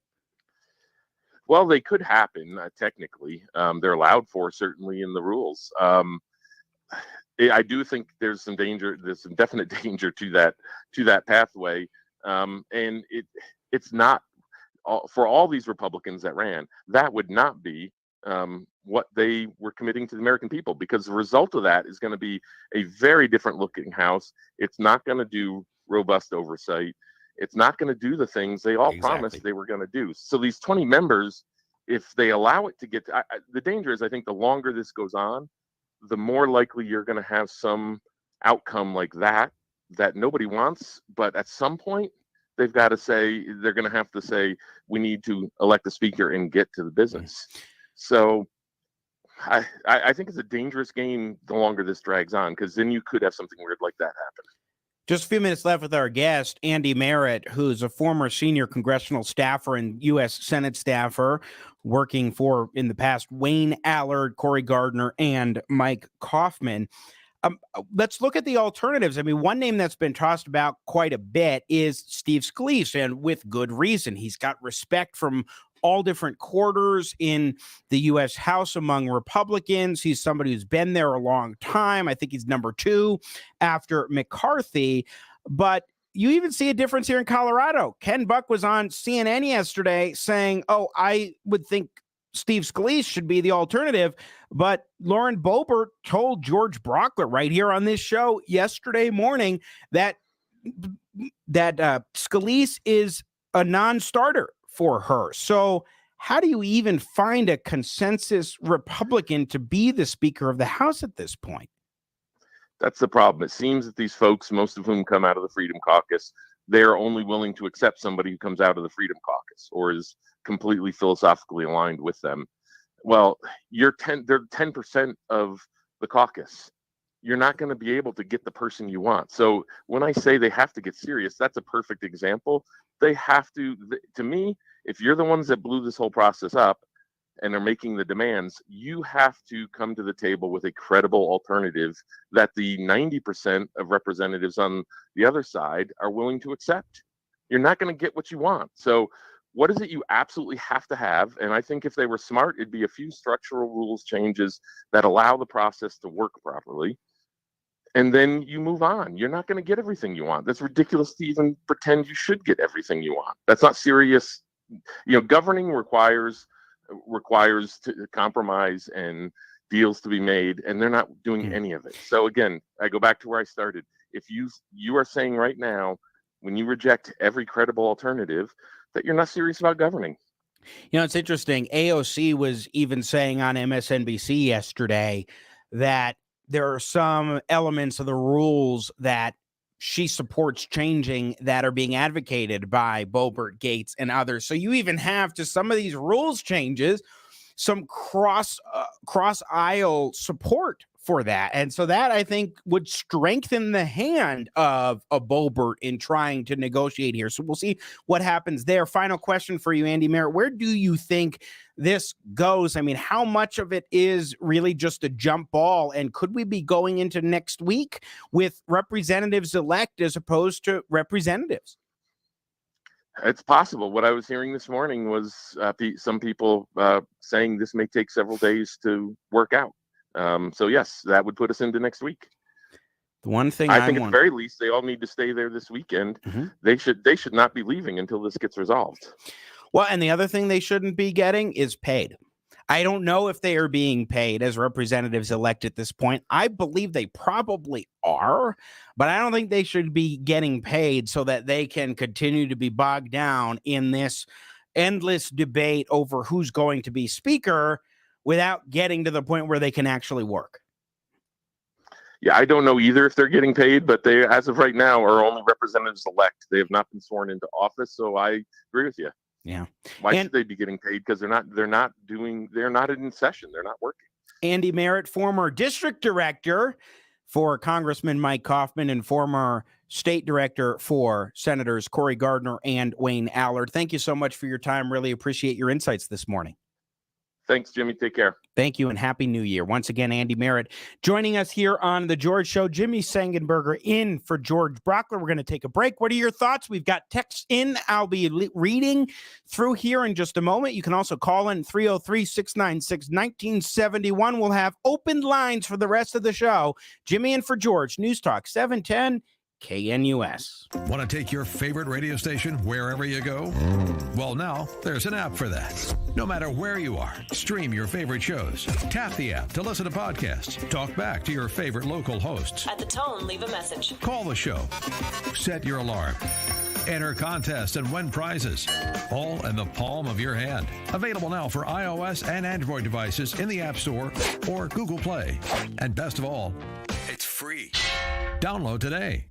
Well, they could happen, technically. They're allowed for, certainly, in the rules. I do think there's some danger. There's some definite danger to that pathway, and it's not for all these Republicans that ran. That would not be what they were committing to the American people, because the result of that is going to be a very different looking House. It's not going to do robust oversight. It's not going to do the things they all promised they were going to do. So these 20 members, if they allow it to get, the danger is, I think, the longer this goes on, the more likely you're going to have some outcome like that nobody wants. But at some point, they've got to say, they're going to have to say, we need to elect a speaker and get to the business. So I think it's a dangerous game the longer this drags on, because then you could have something weird like that happen. Just a few minutes left with our guest, Andy Merritt, who's a former senior congressional staffer and U.S. Senate staffer, working for, in the past, Wayne Allard, Cory Gardner, and Mike Kaufman. Let's look at the alternatives. I mean, one name that's been tossed about quite a bit is Steve Scalise, and with good reason. He's got respect from all different quarters in the U.S. House among Republicans. He's somebody who's been there a long time. I think he's number 2 after McCarthy. But you even see a difference here in Colorado. Ken Buck was on CNN yesterday saying, I would think Steve Scalise should be the alternative. But Lauren Boebert told George Brauchler right here on this show yesterday morning that Scalise is a non-starter for her. So how do you even find a consensus Republican to be the Speaker of the House at this point? That's the problem. It seems that these folks, most of whom come out of the Freedom Caucus, they're only willing to accept somebody who comes out of the Freedom Caucus or is completely philosophically aligned with them. Well, they're 10% of the caucus. You're not going to be able to get the person you want. So when I say they have to get serious, that's a perfect example. They have to me, if you're the ones that blew this whole process up and are making the demands, you have to come to the table with a credible alternative that the 90% of representatives on the other side are willing to accept. You're not going to get what you want. So what is it you absolutely have to have? And I think if they were smart, it'd be a few structural rules changes that allow the process to work properly. And then you move on. You're not going to get everything you want. That's ridiculous to even pretend you should get everything you want. That's not serious. Governing requires to compromise and deals to be made, and they're not doing any of it. So again, I go back to where I started. If you are saying right now, when you reject every credible alternative, that you're not serious about governing. It's interesting. AOC was even saying on MSNBC yesterday that there are some elements of the rules that she supports changing that are being advocated by Boebert, Gates, and others. So you even have, to some of these rules changes, some cross aisle support for that. And so that, I think, would strengthen the hand of Boebert in trying to negotiate here. So we'll see what happens there. Final question for you, Andy Merritt. Where do you think this goes? I mean, how much of it is really just a jump ball? And could we be going into next week with representatives elect as opposed to representatives? It's possible. What I was hearing this morning was some people saying this may take several days to work out. So yes, that would put us into next week. The one thing I think at the very least, they all need to stay there this weekend. Mm-hmm. They should not be leaving until this gets resolved. Well, and the other thing they shouldn't be getting is paid. I don't know if they are being paid as representatives elect at this point. I believe they probably are, but I don't think they should be getting paid so that they can continue to be bogged down in this endless debate over who's going to be speaker without getting to the point where they can actually work. Yeah, I don't know either if they're getting paid, but they, as of right now, are only representatives elect. They have not been sworn into office, so I agree with you. Yeah. Why should they be getting paid? Because they're not in session. They're not working. Andy Merritt, former district director for Congressman Mike Kaufman and former state director for Senators Cory Gardner and Wayne Allard. Thank you so much for your time. Really appreciate your insights this morning. Thanks, Jimmy. Take care. Thank you, and Happy New Year. Once again, Andy Merritt joining us here on The George Show. Jimmy Sengenberger in for George Brauchler. We're going to take a break. What are your thoughts? We've got texts in. I'll be reading through here in just a moment. You can also call in 303-696-1971. We'll have open lines for the rest of the show. Jimmy in for George, News Talk 710 KNUS. Want to take your favorite radio station wherever you go? Well, now there's an app for that. No matter where you are, stream your favorite shows. Tap the app to listen to podcasts. Talk back to your favorite local hosts. At the tone, leave a message. Call the show. Set your alarm. Enter contests and win prizes. All in the palm of your hand. Available now for iOS and Android devices in the App Store or Google Play. And best of all, it's free. Download today.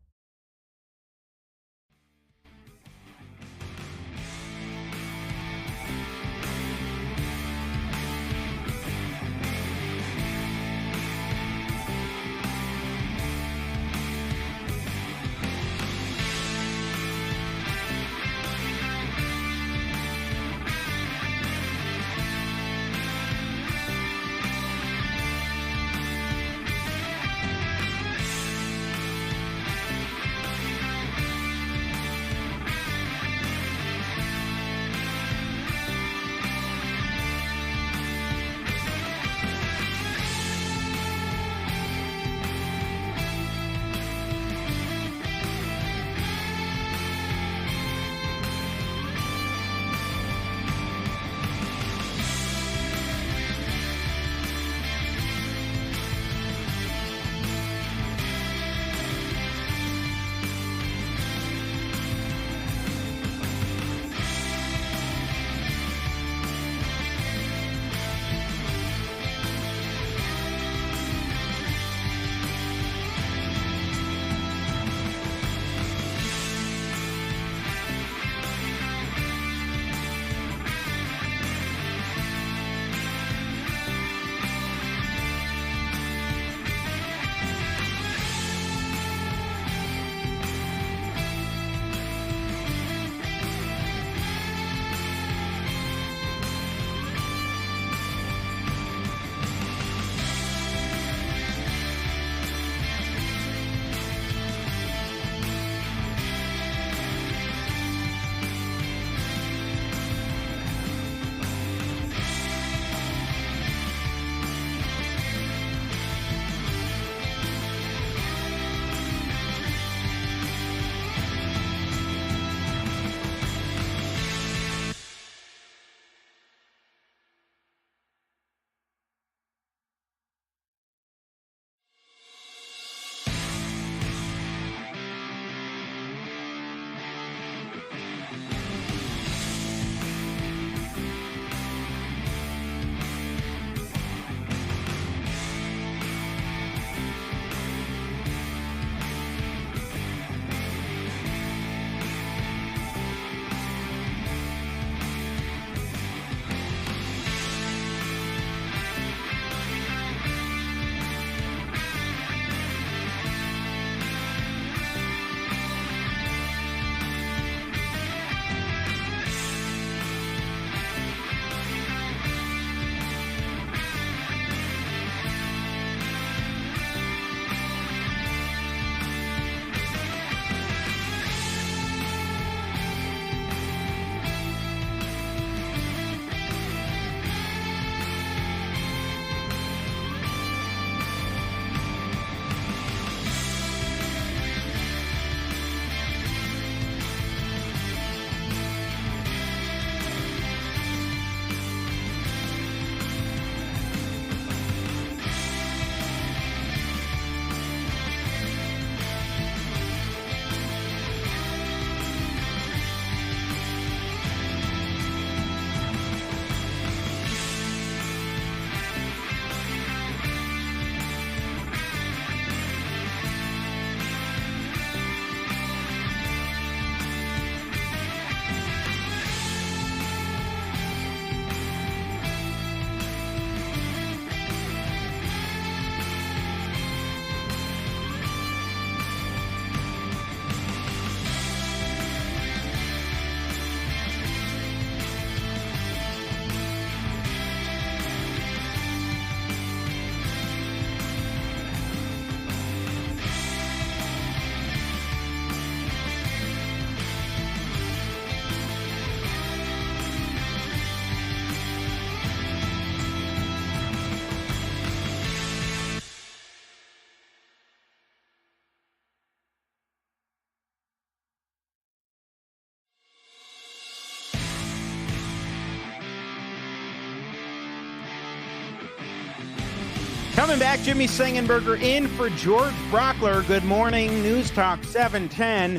Coming back, Jimmy Sengenberger in for George Brauchler. Good morning, News Talk 710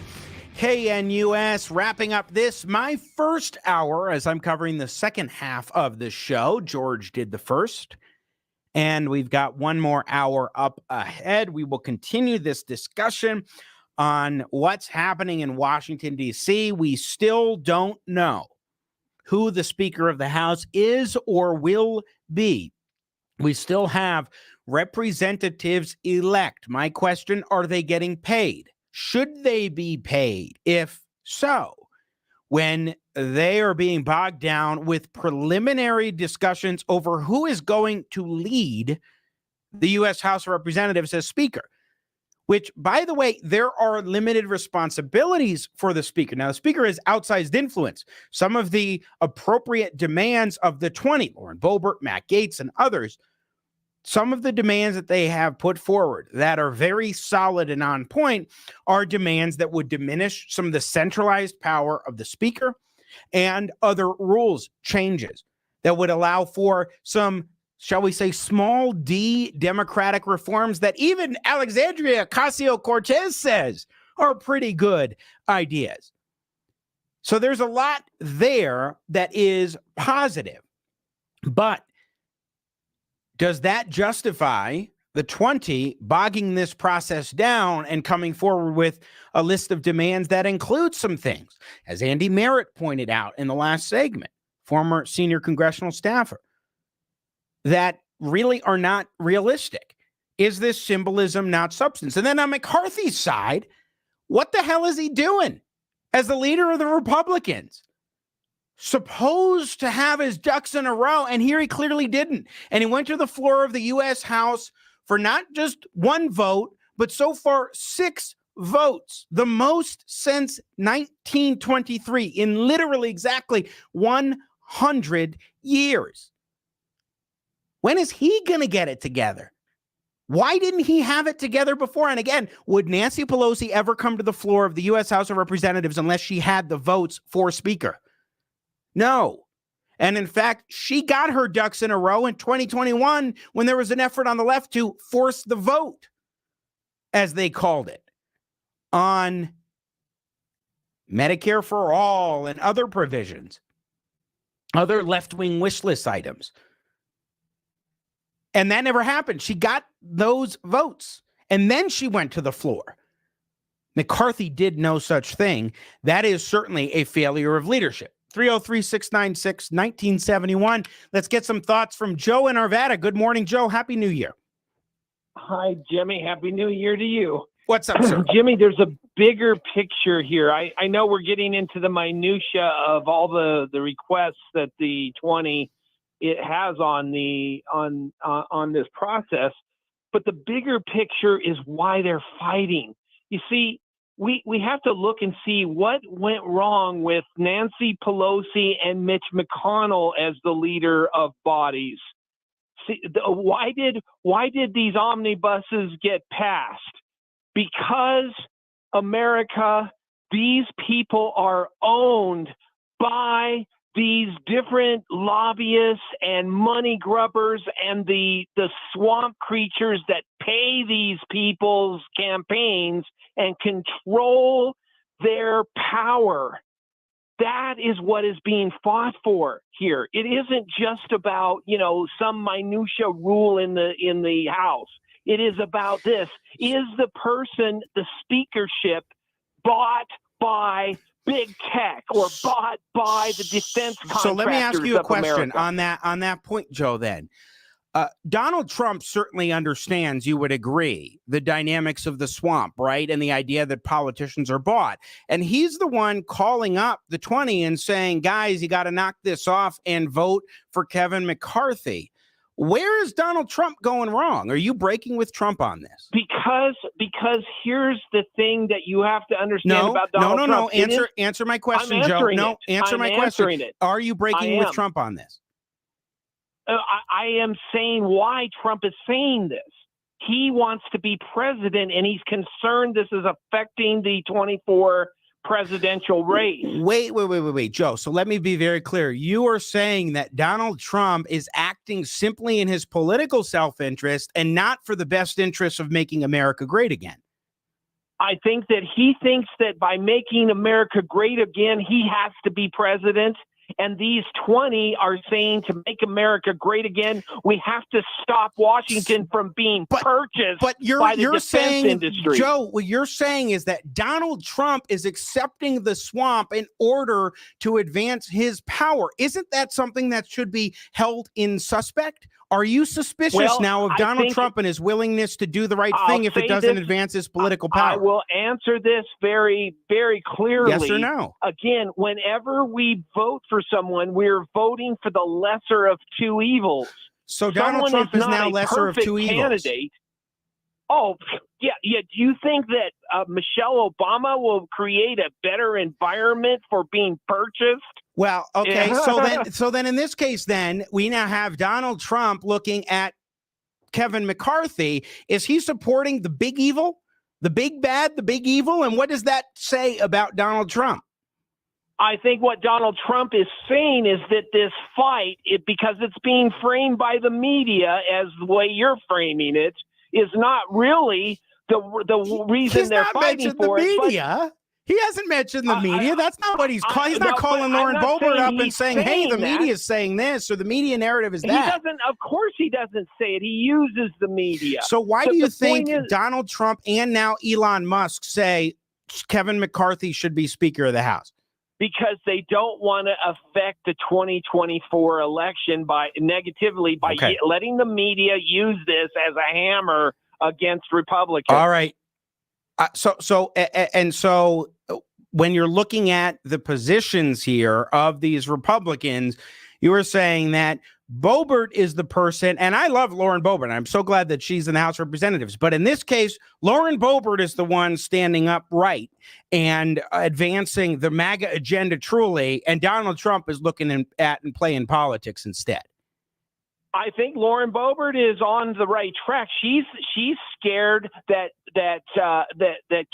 KNUS. Wrapping up this, my first hour, as I'm covering the second half of the show. George did the first, and we've got one more hour up ahead. We will continue this discussion on what's happening in Washington, D.C. We still don't know who the Speaker of the House is or will be. We still have representatives elect. My question, are they getting paid? Should they be paid? If so, when they are being bogged down with preliminary discussions over who is going to lead the U.S. House of Representatives as Speaker, which, by the way, there are limited responsibilities for the Speaker. Now, the Speaker has outsized influence. Some of the appropriate demands of the 20, Lauren Boebert, Matt Gaetz, and others, some of the demands that they have put forward that are very solid and on point are demands that would diminish some of the centralized power of the Speaker and other rules changes that would allow for some, shall we say, small d democratic reforms that even Alexandria Ocasio-Cortez says are pretty good ideas. So there's a lot there that is positive. But does that justify the 20 bogging this process down and coming forward with a list of demands that includes some things, as Andy Merritt pointed out in the last segment, former senior congressional staffer, that really are not realistic? Is this symbolism, not substance? And then on McCarthy's side, what the hell is he doing as the leader of the Republicans? Supposed to have his ducks in a row, and here he clearly didn't. And he went to the floor of the U.S. House for not just one vote, but so far 6 votes, the most since 1923, in literally exactly 100 years. When is he going to get it together? Why didn't he have it together before? And again, would Nancy Pelosi ever come to the floor of the U.S. House of Representatives unless she had the votes for Speaker? No. And in fact, she got her ducks in a row in 2021 when there was an effort on the left to force the vote, as they called it, on Medicare for all and other provisions, other left-wing wish list items. And that never happened. She got those votes, and then she went to the floor. McCarthy did no such thing. That is certainly a failure of leadership. 303-696-1971. Let's get some thoughts from Joe in Arvada. Good morning, Joe. Happy New Year. Hi, Jimmy. Happy New Year to you. What's up, sir? Jimmy, there's a bigger picture here. I know we're getting into the minutia of all the requests that the 20 it has on this process, but the bigger picture is why they're fighting. You see, we have to look and see what went wrong with Nancy Pelosi and Mitch McConnell as the leader of bodies. See, why did these omnibuses get passed? Because America, these people are owned by these different lobbyists and money grubbers and the swamp creatures that pay these people's campaigns and control their power. That is what is being fought for here. It isn't just about, some minutia rule in the House. It is about this. Is the person, the speakership, bought by big tech or bought by the defense contractors? So let me ask you a question America? on that point, Joe, then. Donald Trump certainly understands, you would agree, the dynamics of the swamp, right? And the idea that politicians are bought. And he's the one calling up the 20 and saying, guys, you got to knock this off and vote for Kevin McCarthy. Where is Donald Trump going wrong? Are you breaking with Trump on this? Because here's the thing that you have to understand about Donald Trump. No. Answer my question, Joe. No, answer my question. Are you breaking with Trump on this? I am saying why Trump is saying this. He wants to be president, and he's concerned this is affecting the 24 presidential race. Wait, Joe. So let me be very clear. You are saying that Donald Trump is acting simply in his political self-interest and not for the best interest of making America great again. I think that he thinks that by making America great again, he has to be president. And these 20 are saying to make America great again, we have to stop Washington from being purchased by the defense industry. Joe, what you're saying is that Donald Trump is accepting the swamp in order to advance his power. Isn't that something that should be held in suspect? Are you suspicious now of Donald Trump and his willingness to do the right thing if it doesn't advance his political power? I will answer this very, very clearly. Yes or no? Again, whenever we vote for someone, we're voting for the lesser of two evils. So Donald Trump is now lesser of two evils. Candidate. Oh, yeah. Do you think that Michelle Obama will create a better environment for being purchased? Well, okay. So then in this case, then we now have Donald Trump looking at Kevin McCarthy. Is he supporting the big evil, the big bad, the big evil? And what does that say about Donald Trump? I think what Donald Trump is saying is that this fight, because it's being framed by the media as the way you're framing it, is not really the reason they're fighting for it. Media. He hasn't mentioned the media. That's not what he's calling. He's not calling Lauren Boebert up and saying, hey, the media is saying this, or the media narrative is that. He doesn't, of course he doesn't say it. He uses the media. So why do you think Donald Trump and now Elon Musk say Kevin McCarthy should be Speaker of the House? Because they don't want to affect the 2024 election negatively by letting the media use this as a hammer against Republicans. All right. So when you're looking at the positions here of these Republicans, you were saying that Boebert is the person, and I love Lauren Boebert, and I'm so glad that she's in the House of Representatives. But in this case, Lauren Boebert is the one standing up right and advancing the MAGA agenda truly, and Donald Trump is looking at and playing politics instead. I think Lauren Boebert is on the right track. She's scared that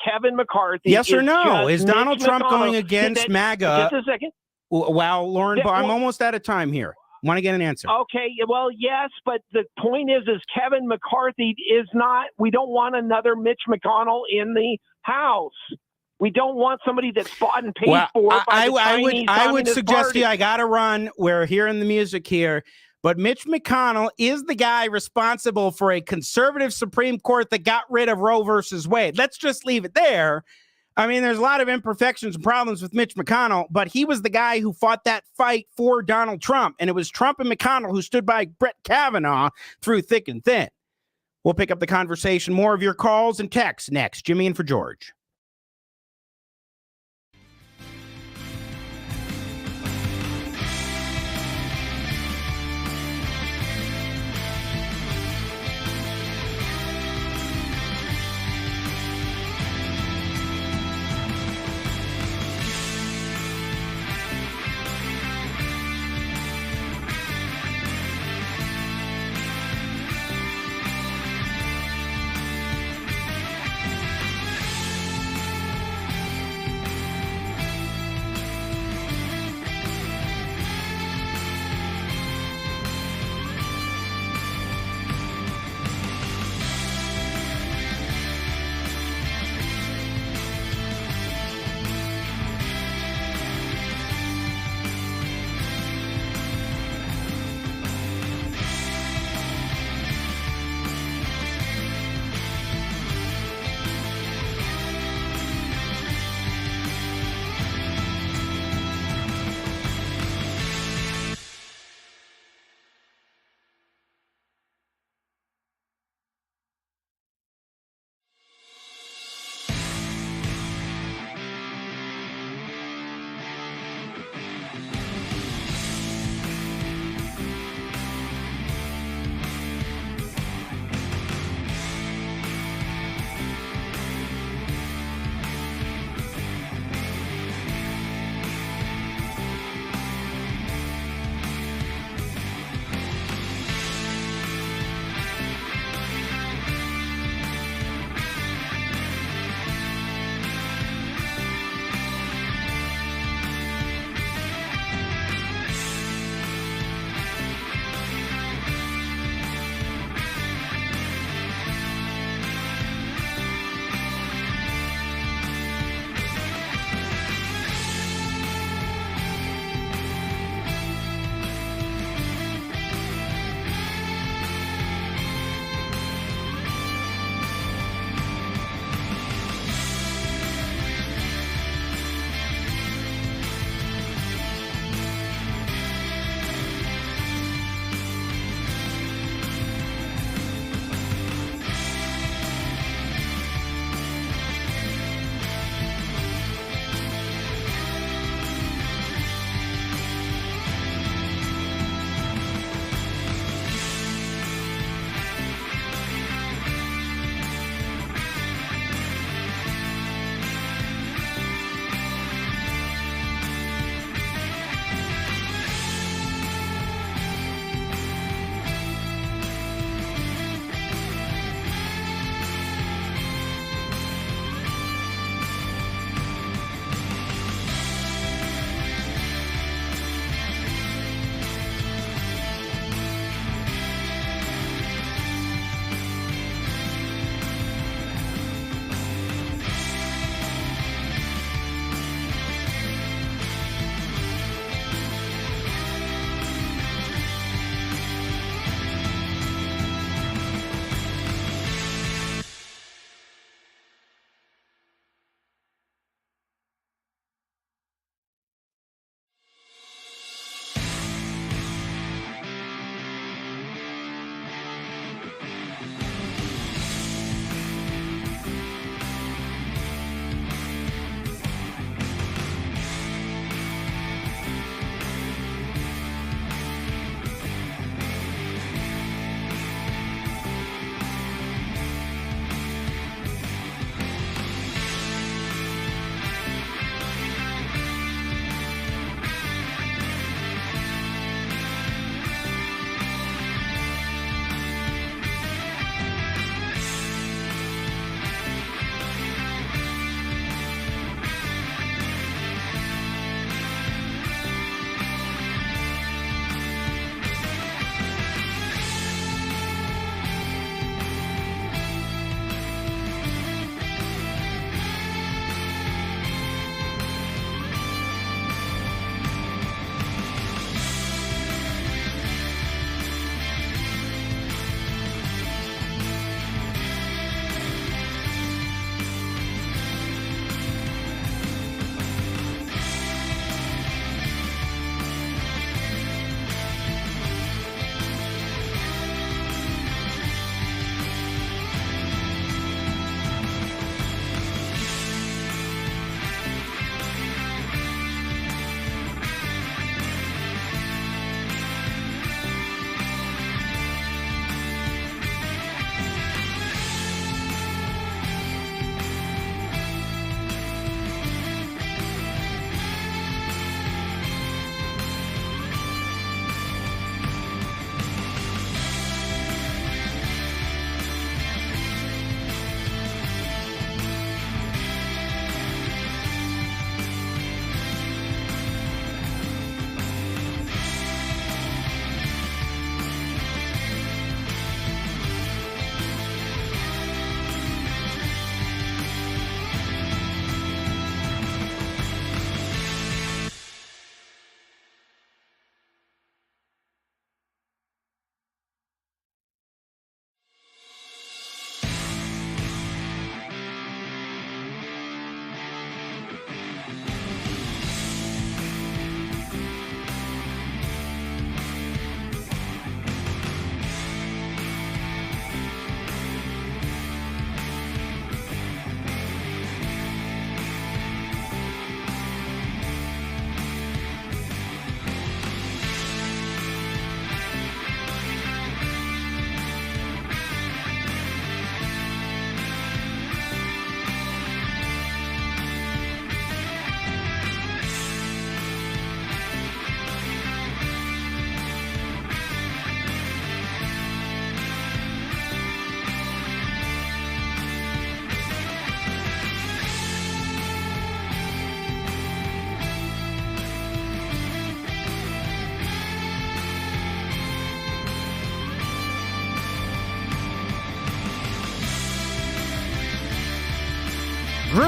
Kevin McCarthy. Yes or no? Is Donald Trump going against MAGA? Just a second. Wow, Lauren, I'm almost out of time here. Want to get an answer? Okay, well, yes, but the point is Kevin McCarthy is not. We don't want another Mitch McConnell in the House. We don't want somebody that's bought and paid for by the Chinese I would Communist suggest Party. to you, I got to run. We're hearing the music here. But Mitch McConnell is the guy responsible for a conservative Supreme Court that got rid of Roe versus Wade. Let's just leave it there. I mean, there's a lot of imperfections and problems with Mitch McConnell, but he was the guy who fought that fight for Donald Trump. And it was Trump and McConnell who stood by Brett Kavanaugh through thick and thin. We'll pick up the conversation. More of your calls and texts next. Jimmy in for George.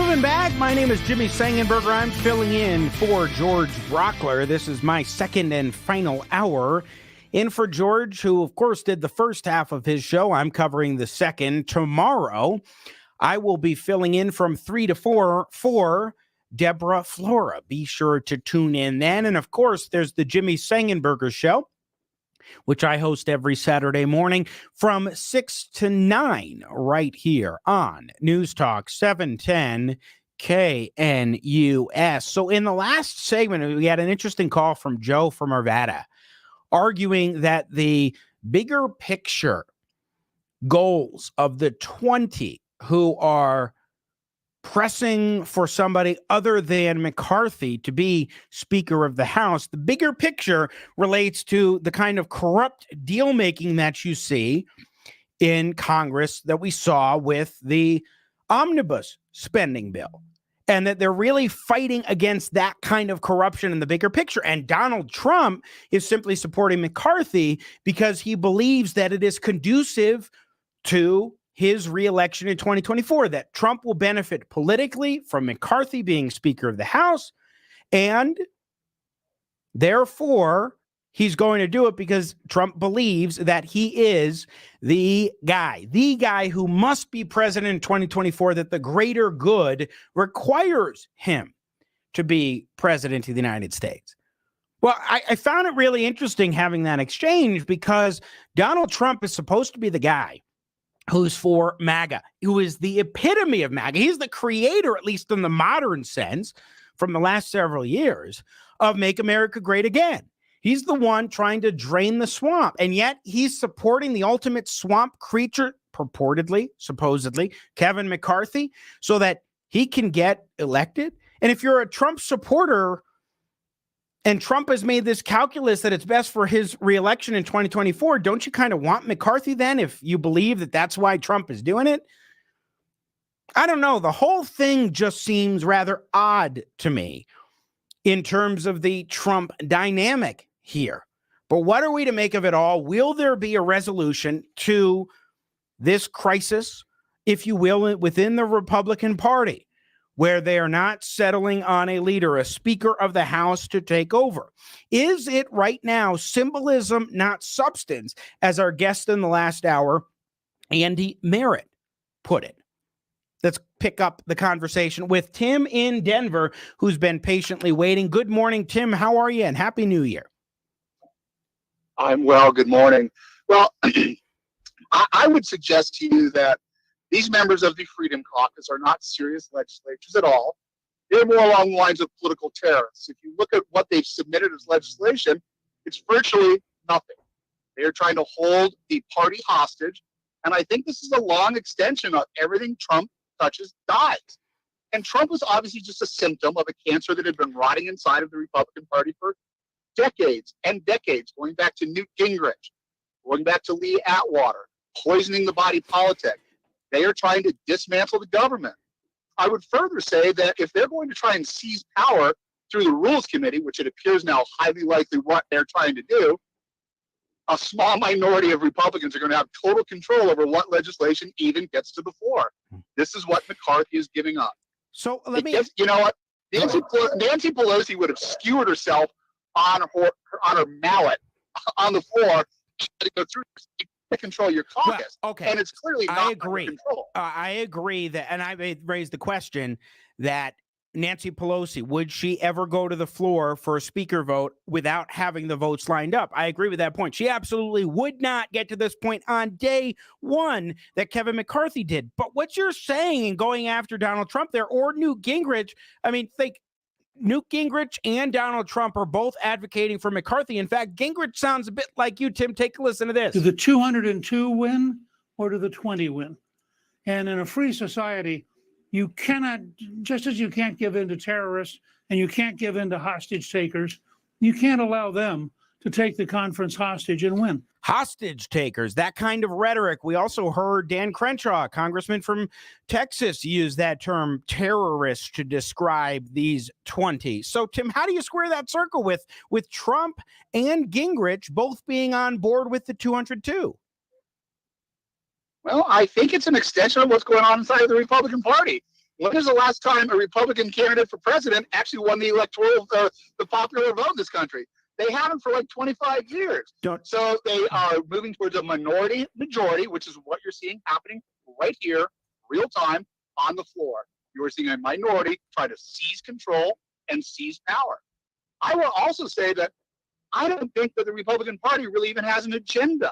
Moving back, my name is Jimmy Sengenberger. I'm filling in for George Brauchler. This is my second and final hour in for George, who, of course, did the first half of his show. I'm covering the second. Tomorrow, I will be filling in from 3 to 4 for Deborah Flora. Be sure to tune in then. And, of course, there's the Jimmy Sengenberger Show, which I host every Saturday morning from 6 to 9 right here on News Talk 710 KNUS. So in the last segment, we had an interesting call from Joe from Arvada, arguing that the bigger picture goals of the 20 who are pressing for somebody other than McCarthy to be Speaker of the House, the bigger picture relates to the kind of corrupt deal-making that you see in Congress that we saw with the omnibus spending bill, and that they're really fighting against that kind of corruption in the bigger picture. And Donald Trump is simply supporting McCarthy because he believes that it is conducive to his reelection in 2024, that Trump will benefit politically from McCarthy being Speaker of the House, and therefore he's going to do it because Trump believes that he is the guy who must be president in 2024, that the greater good requires him to be president of the United States. Well, I found it really interesting having that exchange because Donald Trump is supposed to be the guy who's for MAGA, who is the epitome of MAGA. He's the creator, at least in the modern sense, from the last several years, of Make America Great Again. He's the one trying to drain the swamp, and yet he's supporting the ultimate swamp creature, purportedly, supposedly, Kevin McCarthy, so that he can get elected. And if you're a Trump supporter, and Trump has made this calculus that it's best for his reelection in 2024, don't you kind of want McCarthy then, if you believe that that's why Trump is doing it? I don't know. The whole thing just seems rather odd to me in terms of the Trump dynamic here. But what are we to make of it all? Will there be a resolution to this crisis, if you will, within the Republican Party, where they are not settling on a leader, a Speaker of the House to take over? Is it right now symbolism, not substance, as our guest in the last hour, Andy Merritt, put it? Let's pick up the conversation with Tim in Denver, who's been patiently waiting. Good morning, Tim. How are you? And Happy New Year. I'm well. Good morning. Well, I would suggest to you that these members of the Freedom Caucus are not serious legislators at all. They're more along the lines of political terrorists. If you look at what they've submitted as legislation, it's virtually nothing. They are trying to hold the party hostage. And I think this is a long extension of everything Trump touches dies. And Trump was obviously just a symptom of a cancer that had been rotting inside of the Republican Party for decades and decades, going back to Newt Gingrich, going back to Lee Atwater, poisoning the body politic. They are trying to dismantle the government. I would further say that if they're going to try and seize power through the Rules Committee, which it appears now highly likely what they're trying to do, a small minority of Republicans are going to have total control over what legislation even gets to the floor. This is what McCarthy is giving up. So let me... You know what? Nancy Pelosi would have skewered herself on her mallet on the floor to go through to control your caucus. Well, okay. And it's clearly not I agree. under control. I agree that, and I raised the question that Nancy Pelosi, would she ever go to the floor for a speaker vote without having the votes lined up? I agree with that point. She absolutely would not get to this point on day one that Kevin McCarthy did. But what you're saying and going after Donald Trump there, or Newt Gingrich, I mean, think Newt Gingrich and Donald Trump are both advocating for McCarthy. In fact, Gingrich sounds a bit like you, Tim. Take a listen to this. Do the 202 win or do the 20 win? And in a free society, you cannot, just as you can't give in to terrorists and you can't give in to hostage takers, you can't allow them to take the conference hostage and win. Hostage takers, that kind of rhetoric. We also heard Dan Crenshaw, congressman from Texas, use that term terrorist to describe these 20. So, Tim, how do you square that circle with Trump and Gingrich both being on board with the 202? Well, I think it's an extension of what's going on inside of the Republican Party. When was the last time a Republican candidate for president actually won the the popular vote in this country? They haven't for like 25 years. So they are moving towards a minority majority, which is what you're seeing happening right here, real time, on the floor. You are seeing a minority try to seize control and seize power. I will also say that I don't think that the Republican Party really even has an agenda.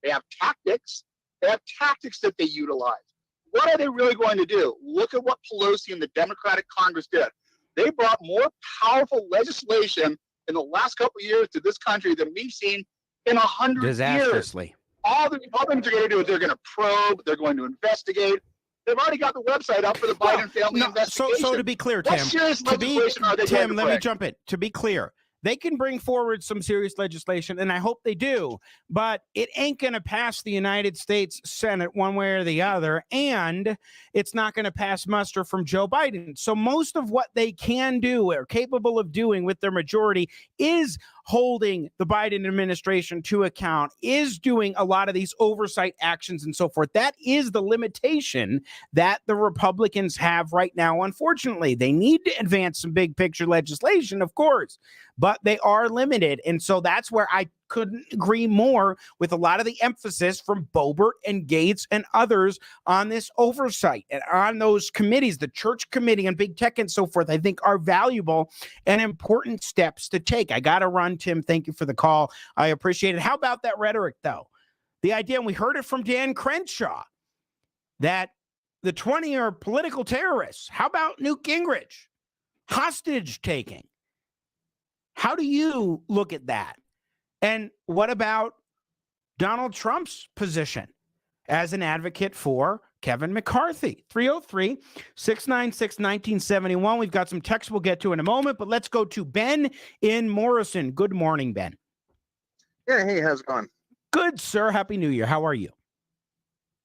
They have tactics. They have tactics that they utilize. What are they really going to do? Look at what Pelosi and the Democratic Congress did. They brought more powerful legislation in the last couple of years to this country than we've seen in 100 years. Disastrously. All the Republicans are going to do is they're going to probe, they're going to investigate. They've already got the website up for the Biden family investigation. So to be clear, what Tim, serious legislation are they going to let bring? me jump in. To be clear, they can bring forward some serious legislation, and I hope they do, but it ain't going to pass the United States Senate one way or the other, and it's not going to pass muster from Joe Biden. So most of what they can do or capable of doing with their majority is holding the Biden administration to account, is doing a lot of these oversight actions and so forth. That is the limitation that the Republicans have right now. Unfortunately, they need to advance some big picture legislation, of course, but they are limited. And so that's where I couldn't agree more with a lot of the emphasis from Boebert and Gates and others on this oversight and on those committees, the church committee and big tech and so forth, I think are valuable and important steps to take. I got to run, Tim. Thank you for the call. I appreciate it. How about that rhetoric, though? The idea, and we heard it from Dan Crenshaw, that the 20 are political terrorists. How about Newt Gingrich? Hostage taking. How do you look at that? And what about Donald Trump's position as an advocate for Kevin McCarthy? 303-696-1971. We've got some text we'll get to in a moment, but let's go to Ben in Morrison. Good morning, Ben. Yeah, hey, how's it going? Good, sir. Happy New Year. How are you?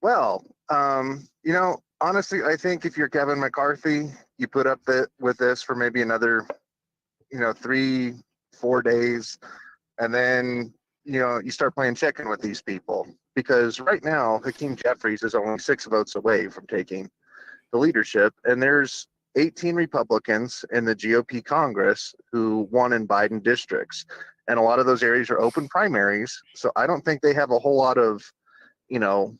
Well, honestly, I think if you're Kevin McCarthy, you put up with this for maybe another, 3-4 days. And then, you start playing chicken with these people, because right now, Hakeem Jeffries is only 6 votes away from taking the leadership. And there's 18 Republicans in the GOP Congress who won in Biden districts. And a lot of those areas are open primaries. So I don't think they have a whole lot of, they don't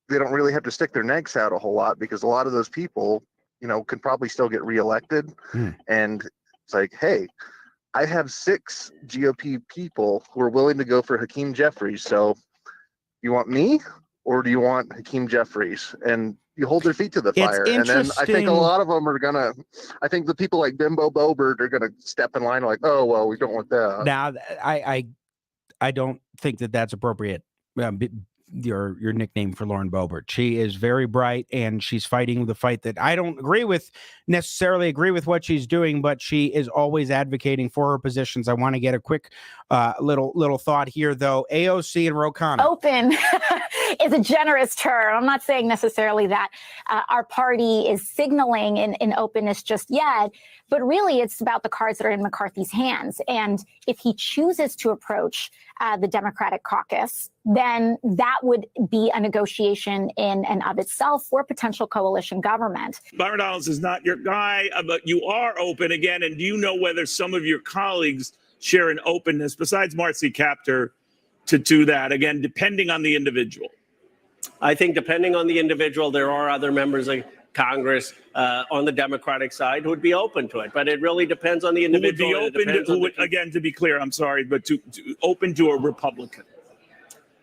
really have to stick their necks out a whole lot, because a lot of those people, could probably still get reelected. And it's like, hey, I have 6 GOP people who are willing to go for Hakeem Jeffries. So you want me, or do you want Hakeem Jeffries? And you hold their feet to the fire. And then I think a lot of them are I think the people like Bimbo Boebert are gonna step in line like, oh, well, we don't want that. Now, I don't think that that's appropriate. Your nickname for Lauren Boebert. She is very bright, and she's fighting the fight that I don't necessarily agree with what she's doing, but she is always advocating for her positions. I want to get a quick little thought here, though. AOC and Ro Khanna. Open is a generous term. I'm not saying necessarily that our party is signaling in openness just yet, but really it's about the cards that are in McCarthy's hands. And if he chooses to approach the Democratic caucus, then that would be a negotiation in and of itself for potential coalition government. Byron Donalds is not your guy, but you are open again. And do you know whether some of your colleagues share an openness, besides Marcy Kaptur, to do that, again, depending on the individual? I think depending on the individual, there are other members of Congress on the Democratic side who would be open to it, but it really depends on the individual. Who would be open to, again, to be clear, I'm sorry, but to open to a Republican?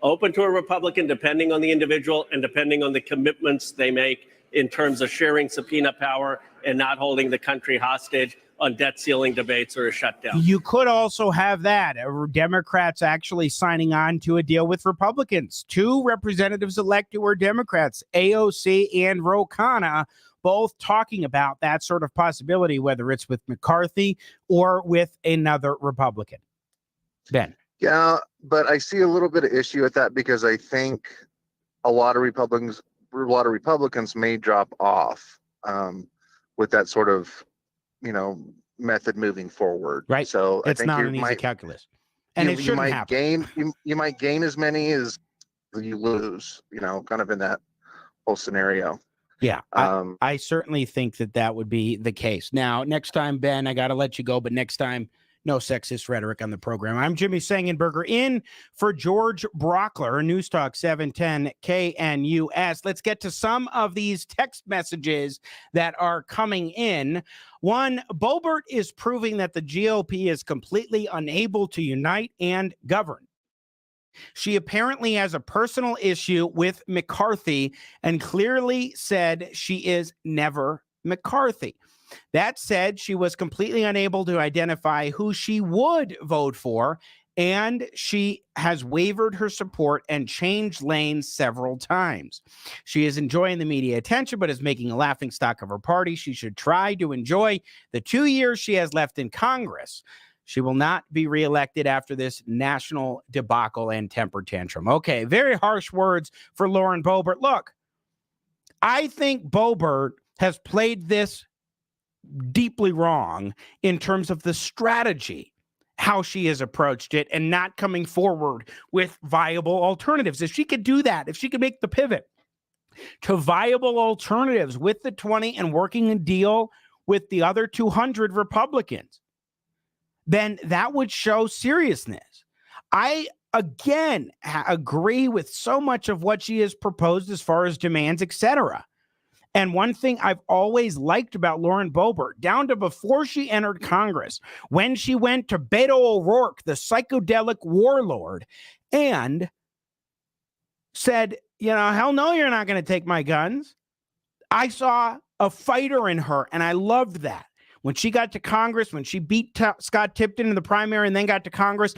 Open to a Republican, depending on the individual and depending on the commitments they make in terms of sharing subpoena power and not holding the country hostage on debt ceiling debates or a shutdown. You could also have that. Democrats actually signing on to a deal with Republicans. 2 representatives elect who are Democrats, AOC and Ro Khanna, both talking about that sort of possibility, whether it's with McCarthy or with another Republican. Ben. Yeah, but I see a little bit of issue with that, because I think a lot of Republicans may drop off with that sort of, method moving forward. Right. So it's I think not an easy calculus, and it shouldn't happen. You might gain as many as you lose, kind of in that whole scenario. Yeah, I certainly think that would be the case. Now, next time, Ben, I got to let you go, but next time, no sexist rhetoric on the program. I'm Jimmy Sengenberger in for George Brauchler, News Talk 710 KNUS. Let's get to some of these text messages that are coming in. One, Boebert is proving that the GOP is completely unable to unite and govern. She apparently has a personal issue with McCarthy and clearly said she is never McCarthy. That said, she was completely unable to identify who she would vote for, and she has wavered her support and changed lanes several times. She is enjoying the media attention, but is making a laughingstock of her party. She should try to enjoy the 2 years she has left in Congress. She will not be reelected after this national debacle and temper tantrum. Okay, very harsh words for Lauren Boebert. Look, I think Boebert has played this deeply wrong in terms of the strategy, how she has approached it, and not coming forward with viable alternatives. If she could do that, if she could make the pivot to viable alternatives with the 20 and working a deal with the other 200 Republicans, then that would show seriousness. I, again, agree with so much of what she has proposed as far as demands, etc. And one thing I've always liked about Lauren Boebert, down to before she entered Congress, when she went to Beto O'Rourke, the psychedelic warlord, and said, hell no, you're not going to take my guns. I saw a fighter in her, and I loved that. When she got to Congress, when she beat Scott Tipton in the primary and then got to Congress,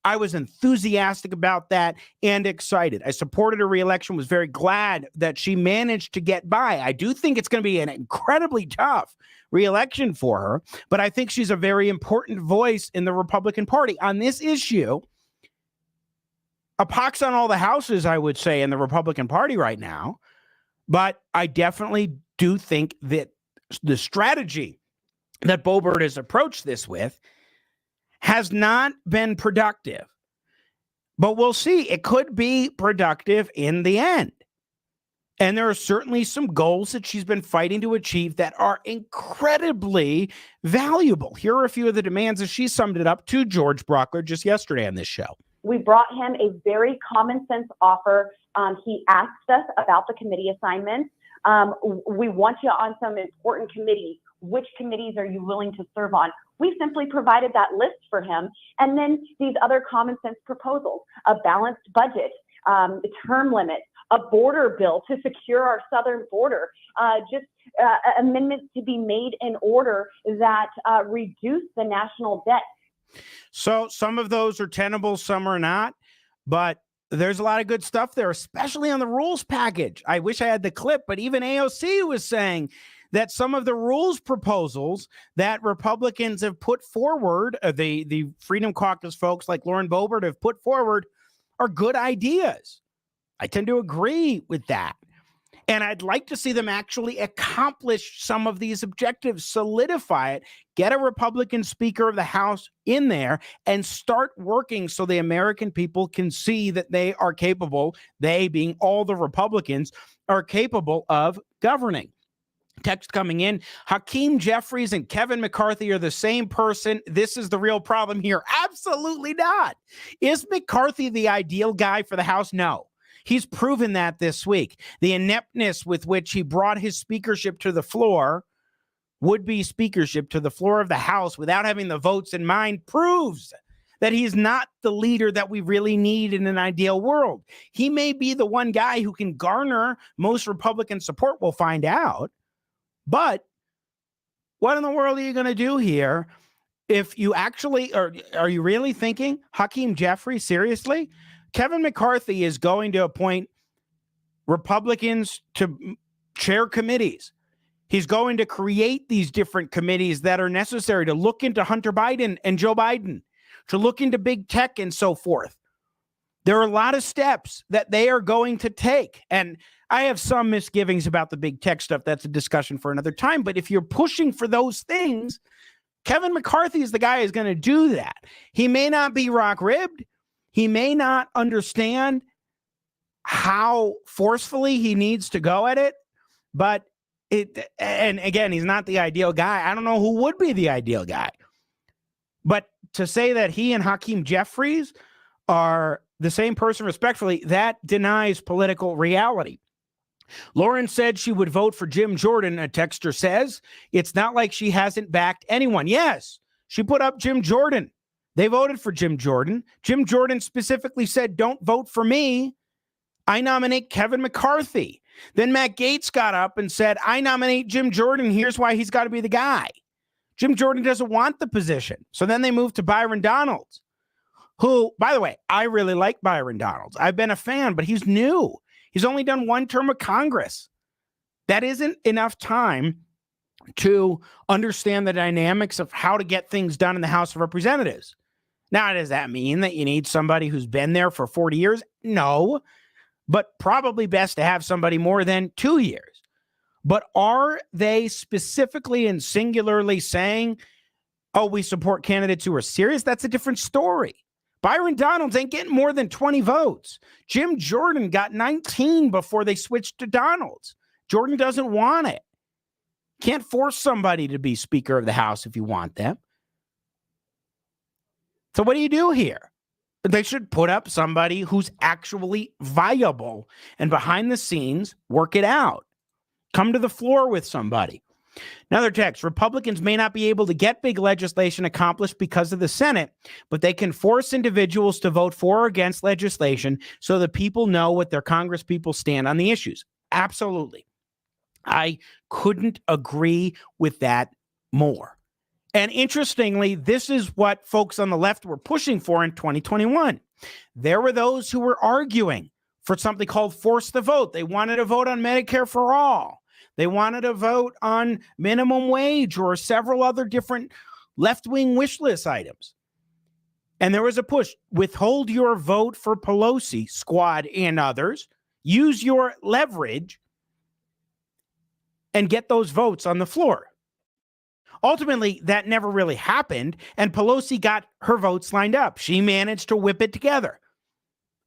I was enthusiastic about that and excited. I supported her reelection, was very glad that she managed to get by. I do think it's going to be an incredibly tough reelection for her, but I think she's a very important voice in the Republican Party. On this issue, a pox on all the houses, I would say, in the Republican Party right now, but I definitely do think that the strategy that Boebert has approached this with has not been productive. But we'll see. It could be productive in the end. And there are certainly some goals that she's been fighting to achieve that are incredibly valuable. Here are a few of the demands as she summed it up to George Brauchler just yesterday on this show. We brought him a very common sense offer. He asked us about the committee assignments. We want you on some important committees. Which committees are you willing to serve on? We simply provided that list for him. And then these other common sense proposals, a balanced budget, term limits, a border bill to secure our southern border, amendments to be made in order that reduce the national debt. So some of those are tenable, some are not, but there's a lot of good stuff there, especially on the rules package. I wish I had the clip, but even AOC was saying that some of the rules proposals that Republicans have put forward, the Freedom Caucus folks like Lauren Boebert have put forward, are good ideas. I tend to agree with that. And I'd like to see them actually accomplish some of these objectives, solidify it, get a Republican Speaker of the House in there, and start working so the American people can see that they are capable, they being all the Republicans, are capable of governing. Text coming in, Hakeem Jeffries and Kevin McCarthy are the same person. This is the real problem here. Absolutely not. Is McCarthy the ideal guy for the House? No. He's proven that this week. The ineptness with which he brought his speakership to the floor, would-be speakership to the floor of the House without having the votes in mind, proves that he's not the leader that we really need in an ideal world. He may be the one guy who can garner most Republican support. We'll find out. But what in the world are you going to do here if you actually are you really thinking Hakeem Jeffries? Seriously? Kevin McCarthy is going to appoint Republicans to chair committees. He's going to create these different committees that are necessary to look into Hunter Biden and Joe Biden, to look into big tech and so forth. There are a lot of steps that they are going to take. And I have some misgivings about the big tech stuff. That's a discussion for another time. But if you're pushing for those things, Kevin McCarthy is the guy who's going to do that. He may not be rock-ribbed. He may not understand how forcefully he needs to go at it. But and again, he's not the ideal guy. I don't know who would be the ideal guy. But to say that he and Hakeem Jeffries are the same person respectfully, that denies political reality. Lauren said she would vote for Jim Jordan, a texter says. It's not like she hasn't backed anyone. Yes, she put up Jim Jordan. They voted for Jim Jordan. Jim Jordan specifically said, don't vote for me. I nominate Kevin McCarthy. Then Matt Gaetz got up and said, I nominate Jim Jordan. Here's why he's got to be the guy. Jim Jordan doesn't want the position. So then they moved to Byron Donalds, who, by the way, I really like Byron Donalds. I've been a fan, but he's new. He's only done one term of Congress. That isn't enough time to understand the dynamics of how to get things done in the House of Representatives. Now, does that mean that you need somebody who's been there for 40 years? No, but probably best to have somebody more than 2 years. But are they specifically and singularly saying, oh, we support candidates who are serious? That's a different story. Byron Donalds ain't getting more than 20 votes. Jim Jordan got 19 before they switched to Donalds. Jordan doesn't want it. Can't force somebody to be Speaker of the House if you want them. So what do you do here? They should put up somebody who's actually viable and behind the scenes work it out. Come to the floor with somebody. Another text, Republicans may not be able to get big legislation accomplished because of the Senate, but they can force individuals to vote for or against legislation so that people know what their Congress people stand on the issues. Absolutely. I couldn't agree with that more. And interestingly, this is what folks on the left were pushing for in 2021. There were those who were arguing for something called force the vote. They wanted to vote on Medicare for all. They wanted to vote on minimum wage or several other different left-wing wish list items. And there was a push. Withhold your vote for Pelosi, Squad, and others. Use your leverage and get those votes on the floor. Ultimately, that never really happened, and Pelosi got her votes lined up. She managed to whip it together,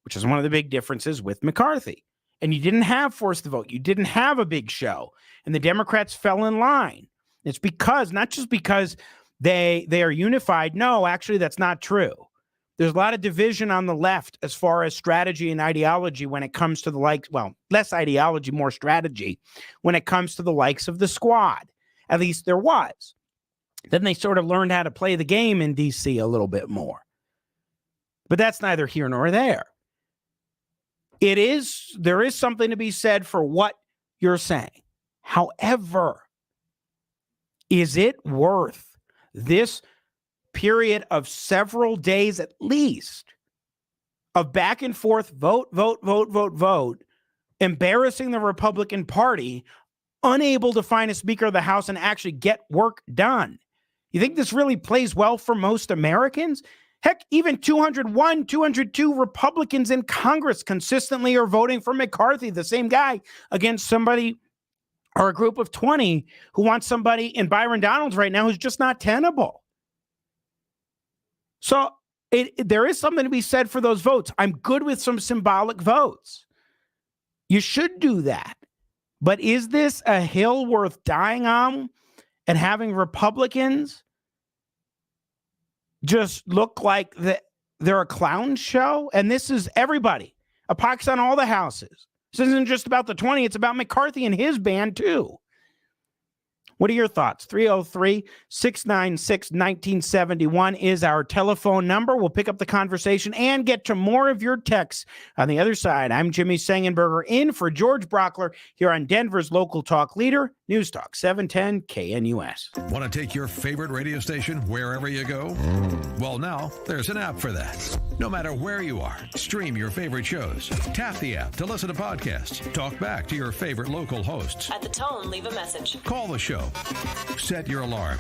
which is one of the big differences with McCarthy. And you didn't have force the vote. You didn't have a big show. And the Democrats fell in line. It's because, not just because they are unified. No, actually, that's not true. There's a lot of division on the left as far as strategy and ideology when it comes to the likes, well, less ideology, more strategy, when it comes to the likes of the Squad. At least there was. Then they sort of learned how to play the game in D.C. a little bit more. But that's neither here nor there. There is something to be said for what you're saying. However, is it worth this period of several days at least of back and forth, vote, embarrassing the Republican Party, unable to find a Speaker of the House and actually get work done? You think this really plays well for most Americans? Heck, even 201, 202 Republicans in Congress consistently are voting for McCarthy, the same guy, against somebody or a group of 20 who wants somebody in Byron Donalds right now who's just not tenable. So there is something to be said for those votes. I'm good with some symbolic votes. You should do that. But is this a hill worth dying on and having Republicans just look like they're a clown show? And this is everybody. A pox on all the houses. This isn't just about the 20. It's about McCarthy and his band, too. What are your thoughts? 303-696-1971 is our telephone number. We'll pick up the conversation and get to more of your texts on the other side. I'm Jimmy Sengenberger in for George Brauchler here on Denver's local talk leader, News Talk 710 KNUS. Want to take your favorite radio station wherever you go? Well, now there's an app for that. No matter where you are, stream your favorite shows. Tap the app to listen to podcasts. Talk back to your favorite local hosts. At the tone, leave a message. Call the show. Set your alarm.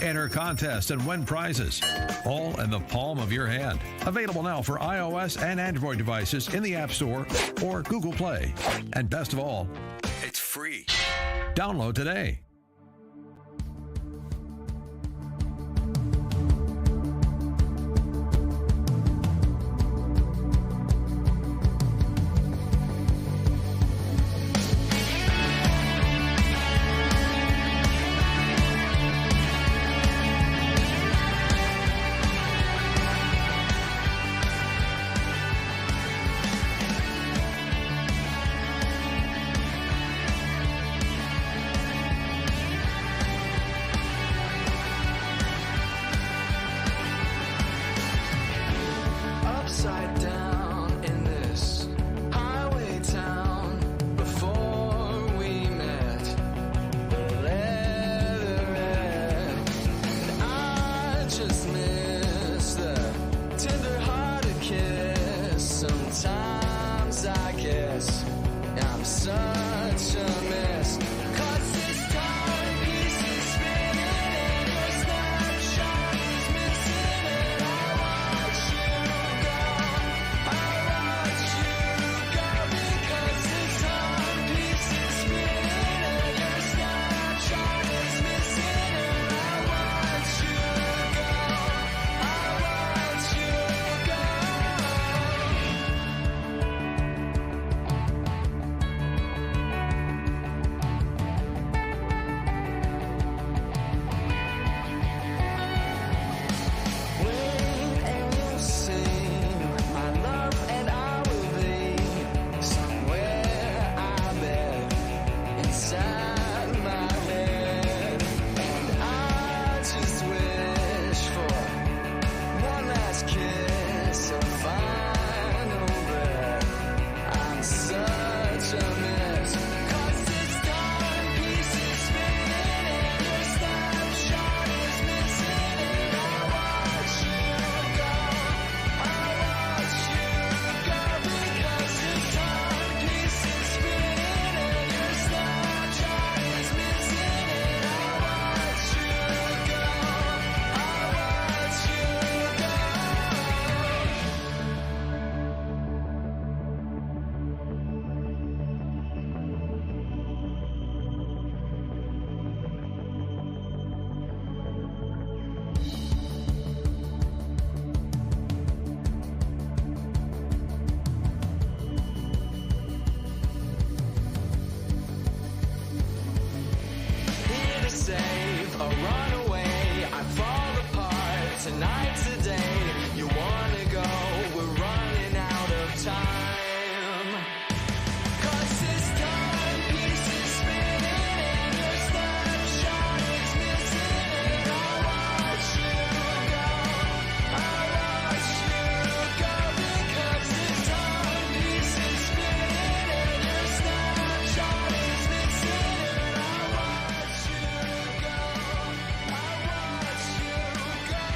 Enter contests and win prizes. All in the palm of your hand. Available now for iOS and Android devices in the App Store or Google Play. And best of all, it's free. Download today. just miss the tender-hearted kiss. Sometimes I guess I'm such a mess. 'Cause this timepiece is spinning and your snapshot is missing, and I watch you go. I watch you go because this timepiece is spinning and your snapshot is missing, and I watch you go. I watch you go. Wait and you'll see my love, and I will be somewhere I bet inside my head. And I just wish for one last kiss, a final breath. I'm such a mess. 'Cause this timepiece is spinning and your snapshot is missing, and I watch you go. I watch you go because this timepiece is spinning and your snapshot is missing, and I watch you go. I watch you go. Here to save or run away, I fall apart tonight, today. You wanna go, we're running out of time. 'Cause this timepiece is spinning and your snapshot is missing, and I watch you go. I watch you go because this timepiece is spinning and your snapshot is missing, and I watch you go. I watch you go.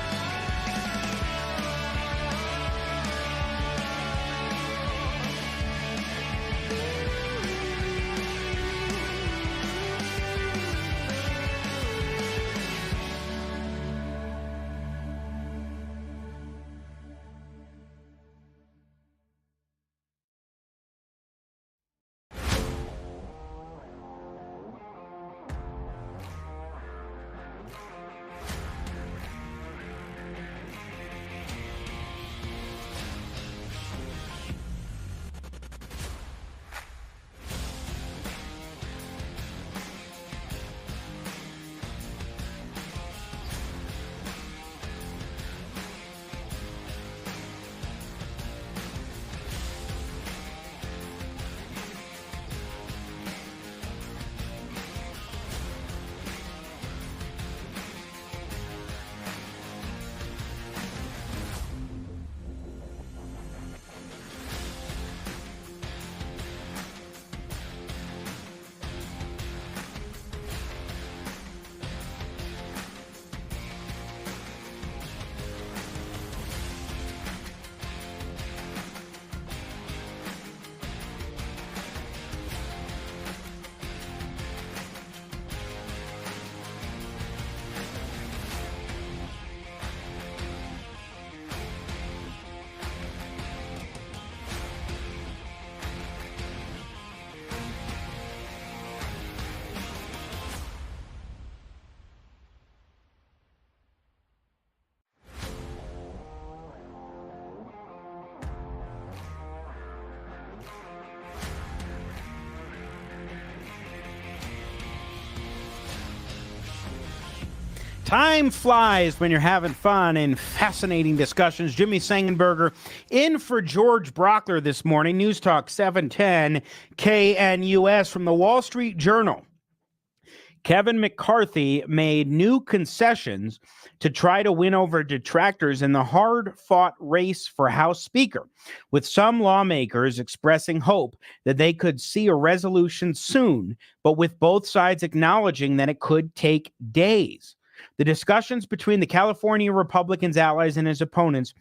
Time flies when you're having fun and fascinating discussions. Jimmy Sengenberger in for George Brauchler this morning. News Talk 710 KNUS from the Wall Street Journal. Kevin McCarthy made new concessions to try to win over detractors in the hard-fought race for House Speaker, with some lawmakers expressing hope that they could see a resolution soon, but with both sides acknowledging that it could take days. The discussions between the California Republicans' allies and his opponents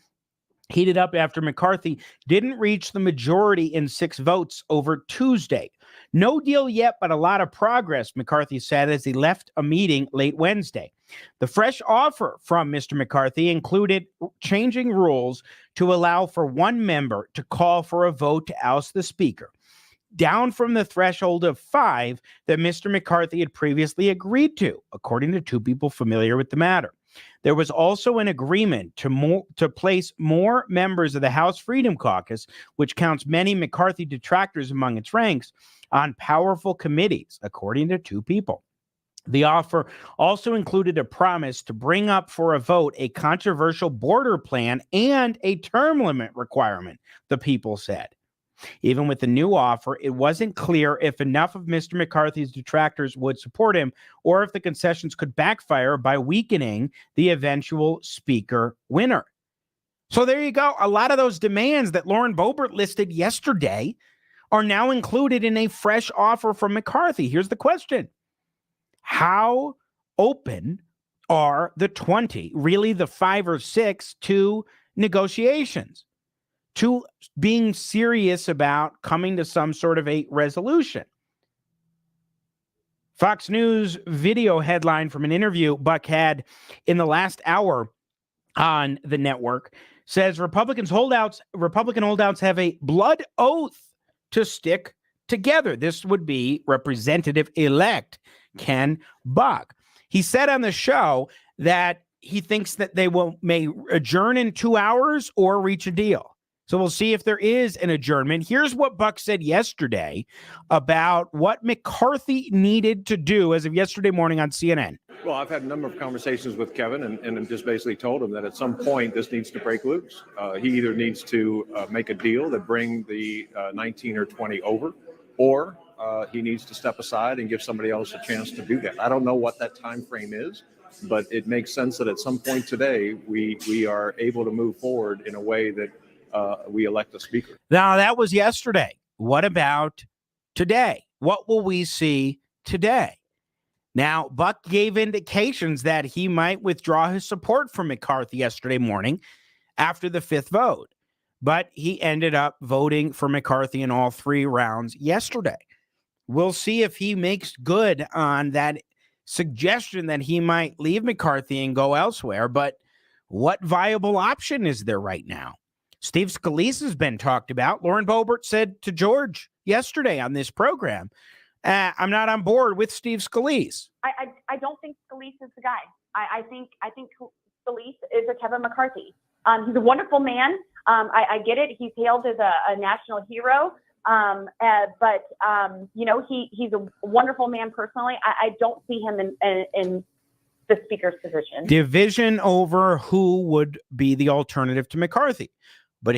heated up after McCarthy didn't reach the majority in 6 votes over Tuesday. No deal yet, but a lot of progress, McCarthy said as he left a meeting late Wednesday. The fresh offer from Mr. McCarthy included changing rules to allow for one member to call for a vote to oust the speaker, down from the threshold of 5 that Mr. McCarthy had previously agreed to, according to 2 people familiar with the matter. There was also an agreement to place more members of the House Freedom Caucus, which counts many McCarthy detractors among its ranks, on powerful committees, according to 2 people. The offer also included a promise to bring up for a vote a controversial border plan and a term limit requirement, the people said. Even with the new offer, it wasn't clear if enough of Mr. McCarthy's detractors would support him or if the concessions could backfire by weakening the eventual speaker winner. So there you go. A lot of those demands that Lauren Boebert listed yesterday are now included in a fresh offer from McCarthy. Here's the question. How open are the 20, really the 5 or 6, to negotiations, to being serious about coming to some sort of a resolution? Fox News video headline from an interview Buck had in the last hour on the network says Republican holdouts have a blood oath to stick together. This would be Representative-elect Ken Buck. He said on the show that he thinks that they may adjourn in 2 hours or reach a deal. So we'll see if there is an adjournment. Here's what Buck said yesterday about what McCarthy needed to do as of yesterday morning on CNN. Well, I've had a number of conversations with Kevin and just basically told him that at some point this needs to break loose. He either needs to make a deal that bring the 19 or 20 over, or he needs to step aside and give somebody else a chance to do that. I don't know what that time frame is, but it makes sense that at some point today we are able to move forward in a way that we elect a speaker. Now, that was yesterday. What about today? What will we see today? Now, Buck gave indications that he might withdraw his support from McCarthy yesterday morning after the 5th vote, but he ended up voting for McCarthy in all 3 rounds yesterday. We'll see if he makes good on that suggestion that he might leave McCarthy and go elsewhere, but what viable option is there right now? Steve Scalise has been talked about. Lauren Boebert said to George yesterday on this program, I'm not on board with Steve Scalise. I don't think Scalise is the guy. I think Scalise is a Kevin McCarthy. He's a wonderful man. I get it. He's hailed as a national hero. But he's a wonderful man personally. I don't see him in the speaker's position. Division over who would be the alternative to McCarthy. But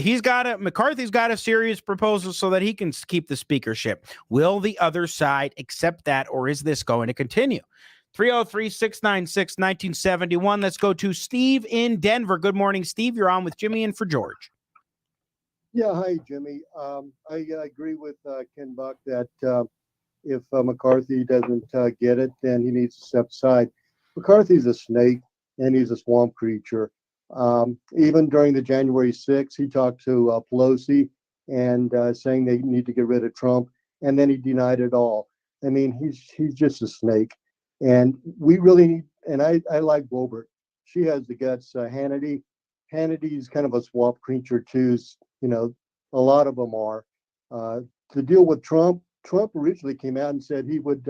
McCarthy's got a serious proposal so that he can keep the speakership. Will the other side accept that, or is this going to continue? 303-696-1971. Let's go to Steve in Denver. Good morning, Steve. You're on with Jimmy and for George. Yeah, hi, Jimmy. I agree with Ken Buck that if McCarthy doesn't get it, then he needs to step aside. McCarthy's a snake, and he's a swamp creature. Even during the January 6th, he talked to Pelosi and saying they need to get rid of Trump, and then he denied it all. I mean, he's just a snake, and we really need. And I like Boebert. She has the guts. Hannity's kind of a swamp creature too. You know, a lot of them are. To deal with Trump originally came out and said he would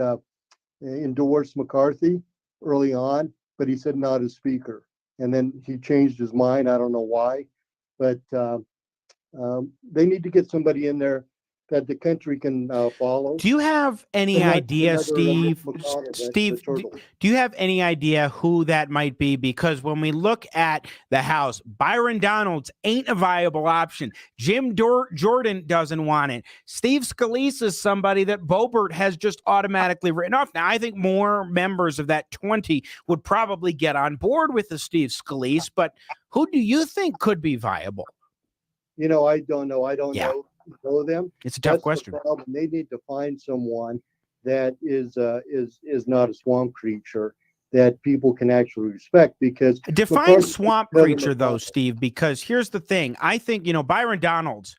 endorse McCarthy early on, but he said not as speaker. And then he changed his mind. I don't know why, but they need to get somebody in there that the country can follow. Do you have any idea, Steve? Do you have any idea who that might be? Because when we look at the House, Byron Donalds ain't a viable option. Jim Jordan doesn't want it. Steve Scalise is somebody that Boebert has just automatically written off. Now, I think more members of that 20 would probably get on board with the Steve Scalise, but who do you think could be viable? You know, I don't know. I don't know them. It's a tough question. The they need to find someone that is not a swamp creature, that people can actually respect. Because define swamp creature, though, Steve, because here's the thing. I think, Byron Donalds,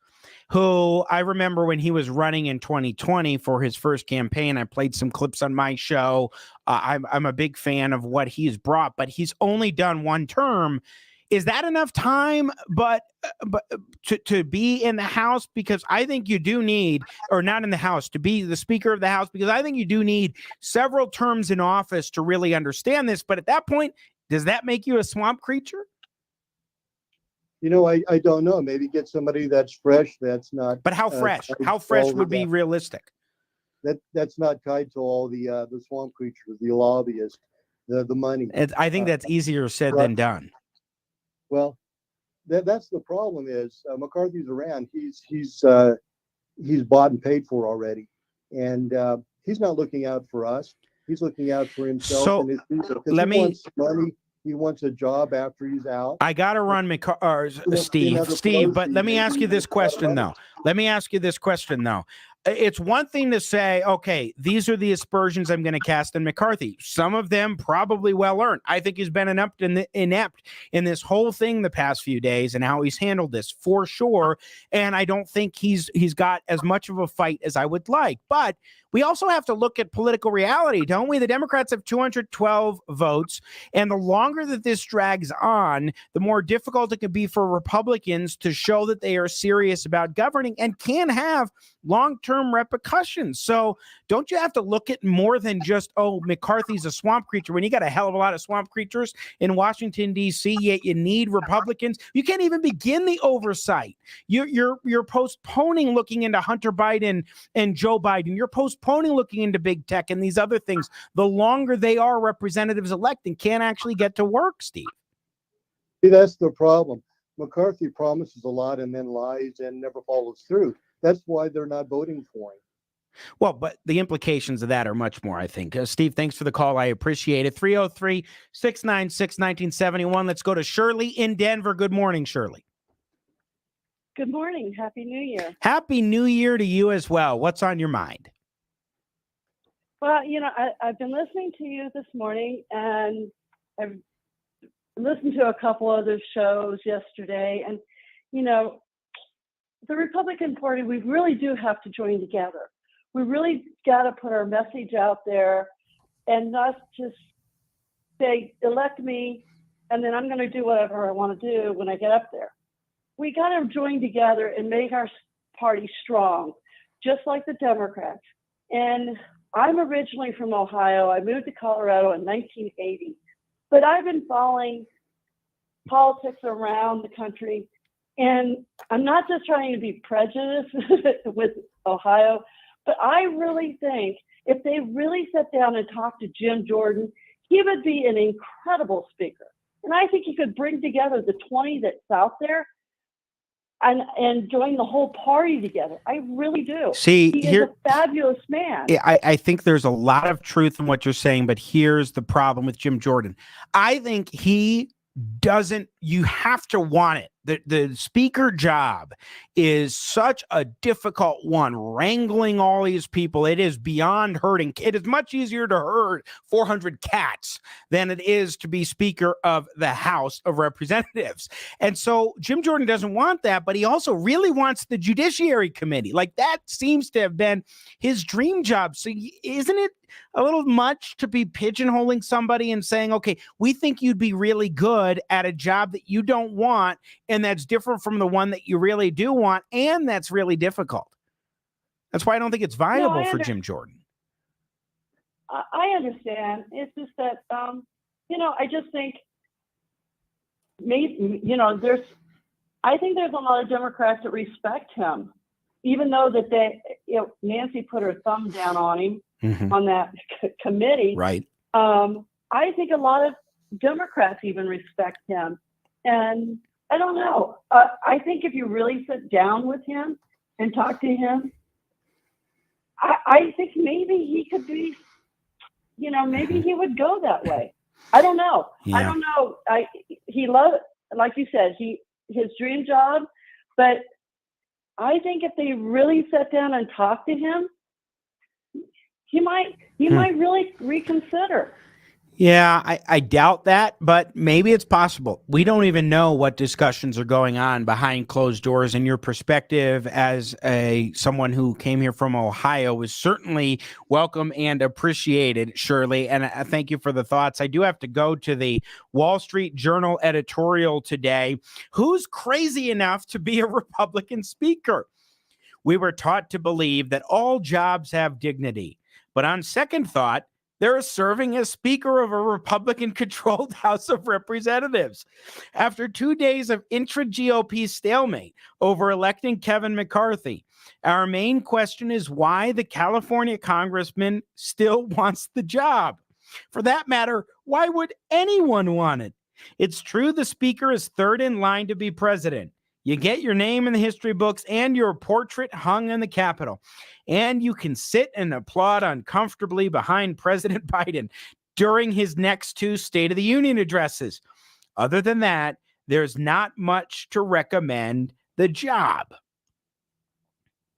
who I remember when he was running in 2020 for his first campaign, I played some clips on my show. I'm a big fan of what he's brought, but he's only done one term. Is that enough time? But to be in the House, because I think you do need, or not in the House, to be the Speaker of the House, because I think you do need several terms in office to really understand this. But at that point, does that make you a swamp creature? I don't know. Maybe get somebody that's fresh. That's not. But how fresh? How fresh would be realistic? That's not tied to all the swamp creatures, the lobbyists, the money. I think that's easier said than done. Well, that's the problem. Is McCarthy's around? He's bought and paid for already, and he's not looking out for us. He's looking out for himself. So and his people, let he wants money. He wants a job after he's out. I got to run Steve, but let me ask you this question, though. It's one thing to say, okay, these are the aspersions I'm going to cast on McCarthy. Some of them probably well earned. I think he's been inept in this whole thing the past few days and how he's handled this for sure. And I don't think he's got as much of a fight as I would like. But we also have to look at political reality, don't we? The Democrats have 212 votes, and the longer that this drags on, the more difficult it can be for Republicans to show that they are serious about governing and can have long-term repercussions. So don't you have to look at more than just, McCarthy's a swamp creature, when you got a hell of a lot of swamp creatures in Washington, D.C., yet you need Republicans? You can't even begin the oversight. You're postponing looking into Hunter Biden and Joe Biden. You're postponing looking into big tech and these other things. The longer they are representatives elected, can't actually get to work, Steve. See, that's the problem. McCarthy promises a lot and then lies and never follows through. That's why they're not voting for him. Well, but the implications of that are much more, I think. Steve, thanks for the call. I appreciate it. 303-696-1971. Let's go to Shirley in Denver. Good morning, Shirley. Good morning. Happy New Year. Happy New Year to you as well. What's on your mind? Well, I've been listening to you this morning, and I've listened to a couple other shows yesterday. And, the Republican Party, we really do have to join together. We really got to put our message out there and not just say, elect me, and then I'm going to do whatever I want to do when I get up there. We got to join together and make our party strong, just like the Democrats. And I'm originally from Ohio. I moved to Colorado in 1980, but I've been following politics around the country. And I'm not just trying to be prejudiced with Ohio, but I really think if they really sat down and talked to Jim Jordan, he would be an incredible speaker. And I think he could bring together the 20 that's out there and join the whole party together. I really do. See, he is a fabulous man. I think there's a lot of truth in what you're saying, but here's the problem with Jim Jordan. I think you have to want it. The speaker job is such a difficult one, wrangling all these people. It is beyond herding. It is much easier to herd 400 cats than it is to be Speaker of the House of Representatives. And so Jim Jordan doesn't want that, but he also really wants the Judiciary Committee. Like, that seems to have been his dream job. So isn't it a little much to be pigeonholing somebody and saying, okay, we think you'd be really good at a job that you don't want, and that's different from the one that you really do want, and that's really difficult? That's why I don't think it's viable for Jim Jordan. I understand. It's just that, I just think maybe, I think there's a lot of Democrats that respect him, even though that Nancy put her thumb down on him on that committee. Right. I think a lot of Democrats even respect him. And I don't know. I think if you really sit down with him and talk to him, I think maybe he could be, maybe he would go that way. I don't know. Yeah. I don't know. He loved, like you said, his dream job, but I think if they really sat down and talked to him, he might really reconsider. Yeah, I doubt that, but maybe it's possible. We don't even know what discussions are going on behind closed doors, and your perspective as someone who came here from Ohio is certainly welcome and appreciated, Shirley, and I thank you for the thoughts. I do have to go to the Wall Street Journal editorial today. Who's crazy enough to be a Republican speaker? We were taught to believe that all jobs have dignity, but on second thought, they're serving as Speaker of a Republican-controlled House of Representatives. After 2 days of intra-GOP stalemate over electing Kevin McCarthy, our main question is why the California congressman still wants the job. For that matter, why would anyone want it? It's true the Speaker is third in line to be president. You get your name in the history books and your portrait hung in the Capitol. And you can sit and applaud uncomfortably behind President Biden during his next 2 State of the Union addresses. Other than that, there's not much to recommend the job.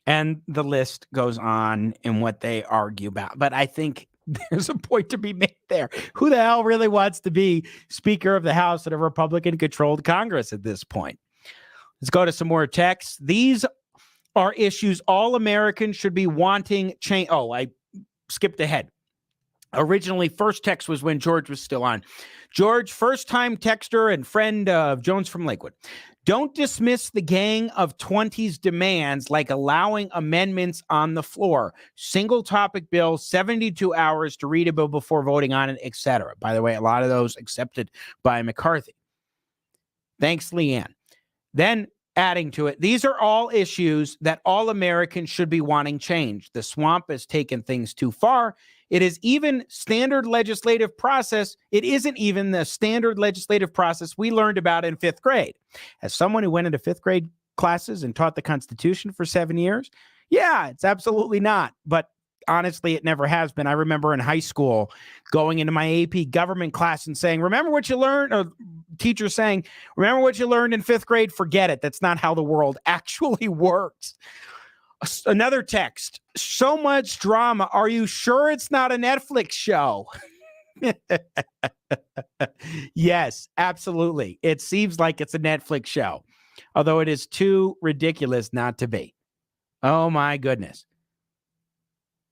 And the list goes on in what they argue about. But I think there's a point to be made there. Who the hell really wants to be Speaker of the House in a Republican-controlled Congress at this point? Let's go to some more texts. These are issues all Americans should be wanting change. Oh, I skipped ahead. Originally, first text was when George was still on. George, first-time texter and friend of Jones from Lakewood. Don't dismiss the gang of 20's demands like allowing amendments on the floor. Single topic bill, 72 hours to read a bill before voting on it, etc. By the way, a lot of those accepted by McCarthy. Thanks, Leanne. Then adding to it, these are all issues that all Americans should be wanting change. The swamp has taken things too far. It is even standard legislative process. It isn't even the standard legislative process we learned about in 5th grade. As someone who went into 5th grade classes and taught the Constitution for 7 years, yeah, it's absolutely not. But honestly, it never has been. I remember in high school going into my AP government class and saying, remember what you learned? Or teacher saying, remember what you learned in 5th grade? Forget it. That's not how the world actually works. Another text. So much drama. Are you sure it's not a Netflix show? Yes, absolutely. It seems like it's a Netflix show, although it is too ridiculous not to be. Oh, my goodness.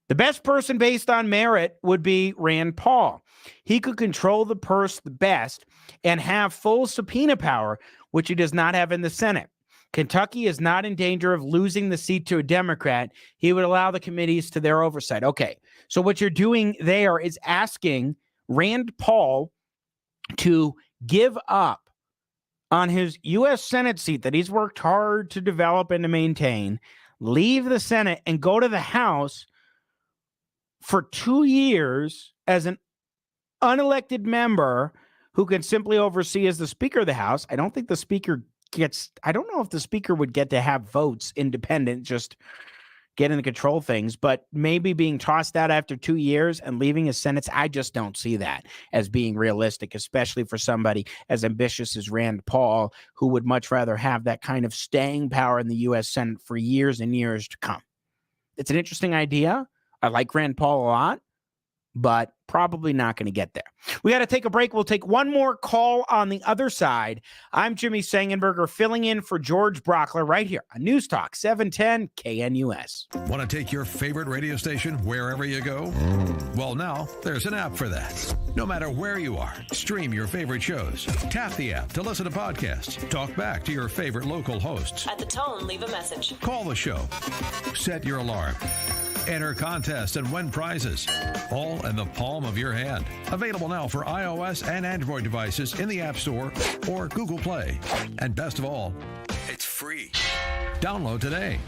The best person based on merit would be Rand Paul. He could control the purse the best and have full subpoena power, which he does not have in the Senate. Kentucky is not in danger of losing the seat to a Democrat. He would allow the committees to their oversight. Okay, so what you're doing there is asking Rand Paul to give up on his U.S. Senate seat that he's worked hard to develop and to maintain, leave the Senate and go to the House for 2 years as an unelected member who can simply oversee as the Speaker of the House. I don't think the Speaker I don't know if the Speaker would get to have votes independent, just getting to control things, but maybe being tossed out after 2 years and leaving his Senate. I just don't see that as being realistic, especially for somebody as ambitious as Rand Paul, who would much rather have that kind of staying power in the U.S. Senate for years and years to come. It's an interesting idea. I like Rand Paul a lot, but probably not going to get there. We got to take a break. We'll take one more call on the other side. I'm Jimmy Sengenberger, filling in for George Brauchler right here on News Talk 710 KNUS. Want to take your favorite radio station wherever you go? Well, now there's an app for that. No matter where you are, stream your favorite shows. Tap the app to listen to podcasts. Talk back to your favorite local hosts. At the tone, leave a message. Call the show. Set your alarm. Enter contests and win prizes, all in the palm of your hand. Available now for iOS and Android devices in the App Store or Google Play. And best of all, it's free. Download today.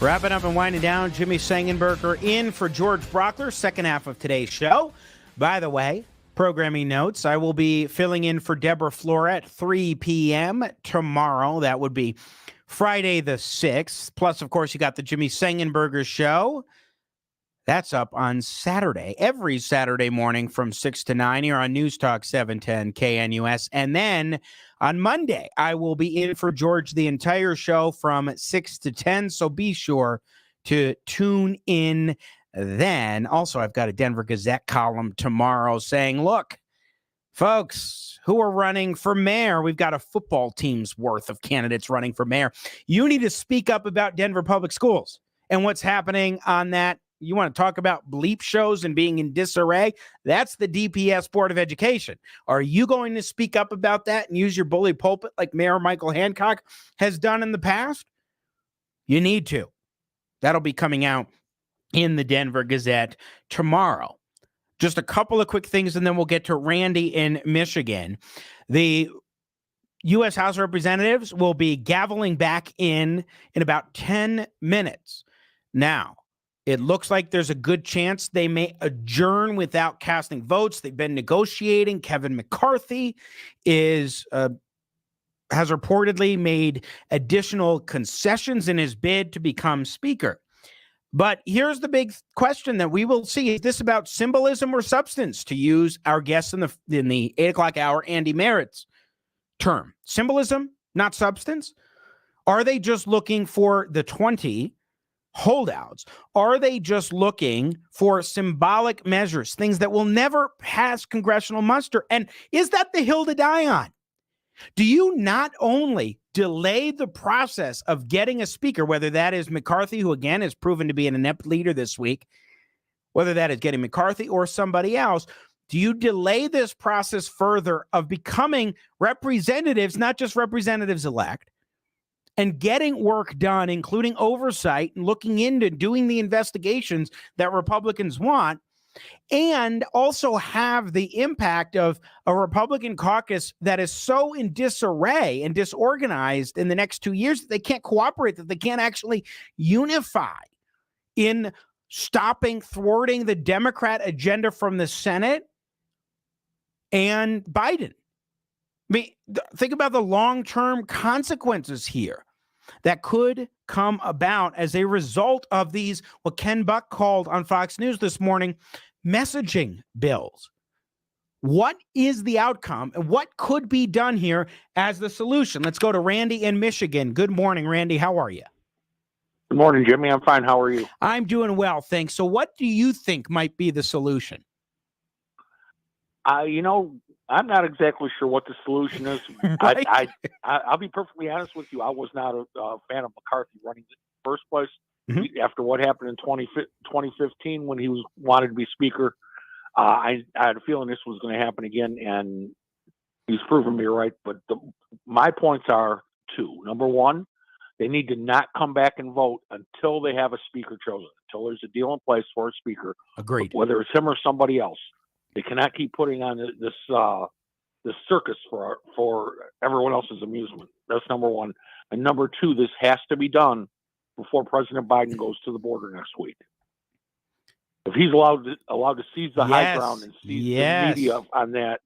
Wrapping up and winding down, Jimmy Sengenberger in for George Brauchler, second half of today's show. By the way, programming notes, I will be filling in for Deborah Flora at 3 p.m. tomorrow. That would be Friday the 6th. Plus, of course, you got the Jimmy Sengenberger show. That's up on Saturday, every Saturday morning from 6 to 9 here on News Talk 710 KNUS. And then on Monday, I will be in for George the entire show from 6 to 10. So be sure to tune in then. Also, I've got a Denver Gazette column tomorrow saying, look, folks who are running for mayor, we've got a football team's worth of candidates running for mayor. You need to speak up about Denver Public Schools and what's happening on that. You want to talk about bleep shows and being in disarray? That's the DPS Board of Education. Are you going to speak up about that and use your bully pulpit like Mayor Michael Hancock has done in the past? You need to. That'll be coming out in the Denver Gazette tomorrow. Just a couple of quick things, and then we'll get to Randy in Michigan. The U.S. House of Representatives will be gaveling back in about 10 minutes. Now, it looks like there's a good chance they may adjourn without casting votes. They've been negotiating. Kevin McCarthy has reportedly made additional concessions in his bid to become Speaker. But here's the big question that we will see. Is this about symbolism or substance, to use our guest in the 8 o'clock hour, Andy Merritt's term? Symbolism, not substance? Are they just looking for the 20 holdouts? Are they just looking for symbolic measures, things that will never pass congressional muster? And is that the hill to die on? Do you not only delay the process of getting a speaker, whether that is McCarthy, who again has proven to be an inept leader this week, whether that is getting McCarthy or somebody else, do you delay this process further of becoming representatives, not just representatives elect, and getting work done, including oversight and looking into doing the investigations that Republicans want, and also have the impact of a Republican caucus that is so in disarray and disorganized in the next 2 years that they can't cooperate, that they can't actually unify in thwarting the Democrat agenda from the Senate and Biden? I mean, think about the long-term consequences here that could come about as a result of these, what Ken Buck called on Fox News this morning, messaging bills. What is the outcome and what could be done here as the solution? Let's go to Randy in Michigan. Good morning, Randy. How are you? Good morning, Jimmy. I'm fine. How are you? I'm doing well, thanks. So what do you think might be the solution? I'm not exactly sure what the solution is. Right? I'll be perfectly honest with you. I was not a fan of McCarthy running in the first place. Mm-hmm. After what happened in 2015 when he wanted to be Speaker, I had a feeling this was going to happen again, and he's proven me right. But my points are two. Number one, they need to not come back and vote until they have a Speaker chosen, until there's a deal in place for a Speaker. Agreed. Whether it's him or somebody else. They cannot keep putting on this circus for everyone else's amusement. That's number one. And number two, this has to be done before President Biden goes to the border next week. If he's allowed to seize the high ground and seize the media on that,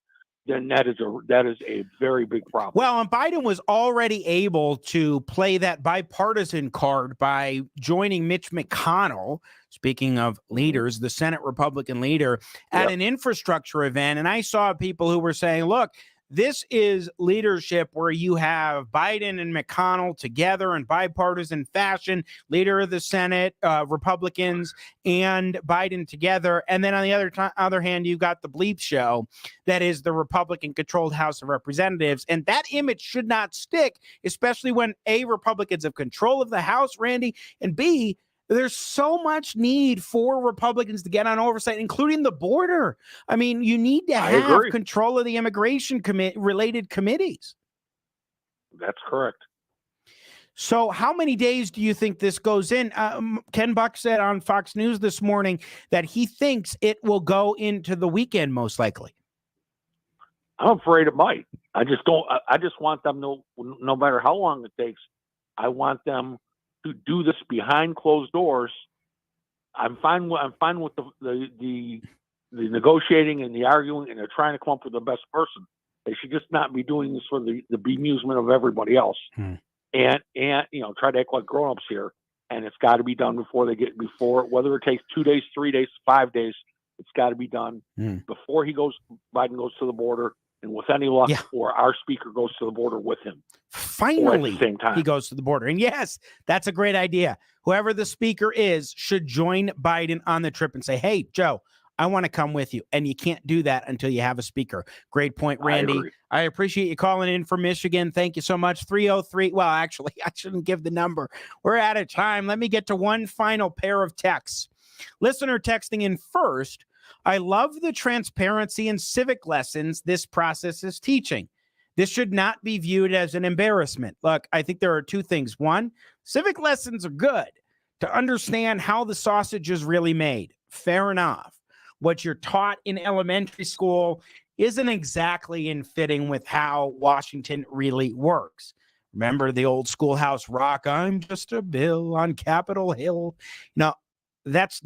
then that is a very big problem. Well, and Biden was already able to play that bipartisan card by joining Mitch McConnell, speaking of leaders, the Senate Republican leader, at an infrastructure event. And I saw people who were saying, look, this is leadership where you have Biden and McConnell together in bipartisan fashion, leader of the Senate, Republicans, and Biden together. And then on the other hand, you've got the bleep show that is the Republican-controlled House of Representatives. And that image should not stick, especially when A, Republicans have control of the House, Randy, and B, there's so much need for Republicans to get on oversight, including the border. I mean, you need to have control of the immigration related committees. That's correct. So how many days do you think this goes in? Ken Buck said on Fox News this morning that he thinks it will go into the weekend, most likely. I'm afraid it might. I just want them, no matter how long it takes, I want them to do this behind closed doors, I'm fine with the negotiating and the arguing, and they're trying to come up with the best person. They should just not be doing this for the bemusement of everybody else. And try to act like grown-ups here. And it's got to be done before whether it takes 2 days, 3 days, 5 days, it's got to be done before Biden goes to the border, and with any luck, or our speaker goes to the border with him. Finally, at the same time. He goes to the border. And yes, that's a great idea. Whoever the speaker is should join Biden on the trip and say, hey, Joe, I want to come with you. And you can't do that until you have a speaker. Great point, Randy. I appreciate you calling in from Michigan. Thank you so much. 303. Well, actually, I shouldn't give the number. We're out of time. Let me get to one final pair of texts. Listener texting in first. I love the transparency and civic lessons this process is teaching. This should not be viewed as an embarrassment. Look, I think there are two things. One, civic lessons are good to understand how the sausage is really made. Fair enough. What you're taught in elementary school isn't exactly in fitting with how Washington really works. Remember the old schoolhouse rock, I'm just a bill on Capitol Hill. No, that's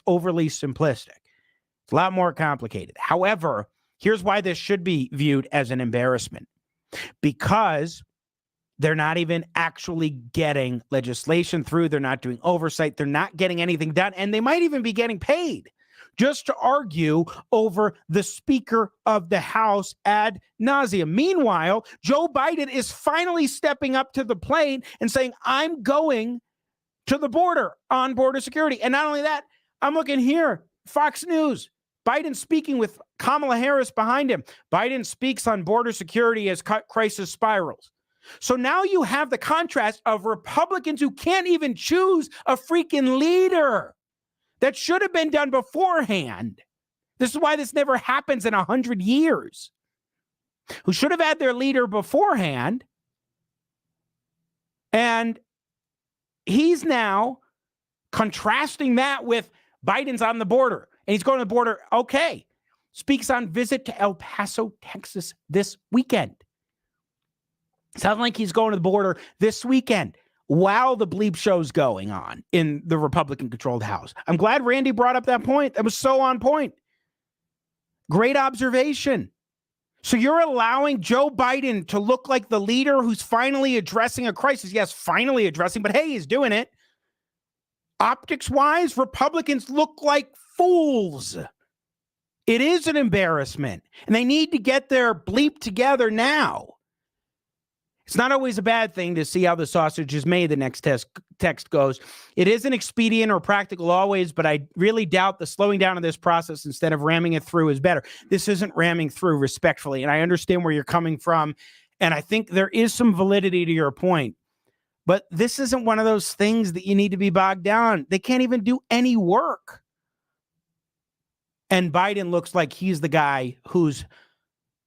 overly simplistic. It's a lot more complicated. However, here's why this should be viewed as an embarrassment. Because they're not even actually getting legislation through. They're not doing oversight. They're not getting anything done. And they might even be getting paid just to argue over the Speaker of the House ad nauseum. Meanwhile, Joe Biden is finally stepping up to the plate and saying, I'm going to the border on border security. And not only that, I'm looking here, Fox News, Biden speaking with Kamala Harris behind him. Biden speaks on border security as crisis spirals. So now you have the contrast of Republicans who can't even choose a freaking leader. That should have been done beforehand. This is why this never happens in 100 years. Who should have had their leader beforehand. And he's now contrasting that with Biden's on the border. And he's going to the border. Okay. Speaks on visit to El Paso, Texas this weekend. Sounds like he's going to the border this weekend while the bleep show's going on in the Republican-controlled House. I'm glad Randy brought up that point. That was so on point. Great observation. So you're allowing Joe Biden to look like the leader who's finally addressing a crisis. Yes, finally addressing, but hey, he's doing it. Optics-wise, Republicans look like fools. It is an embarrassment, and they need to get their bleep together now. It's not always a bad thing to see how the sausage is made, the next text goes. It isn't expedient or practical always, but I really doubt the slowing down of this process instead of ramming it through is better. This isn't ramming through, respectfully, and I understand where you're coming from, and I think there is some validity to your point. But this isn't one of those things that you need to be bogged down. They can't even do any work. And Biden looks like he's the guy who's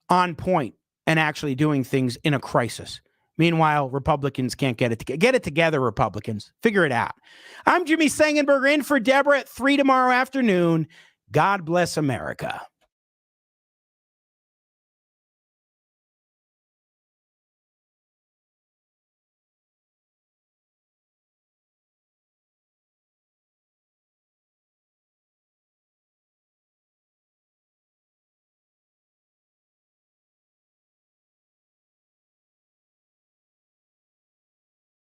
on point and actually doing things in a crisis. Meanwhile, Republicans can't get it together. Get it together, Republicans. Figure it out. I'm Jimmy Sengenberger in for Deborah at 3 tomorrow afternoon. God bless America.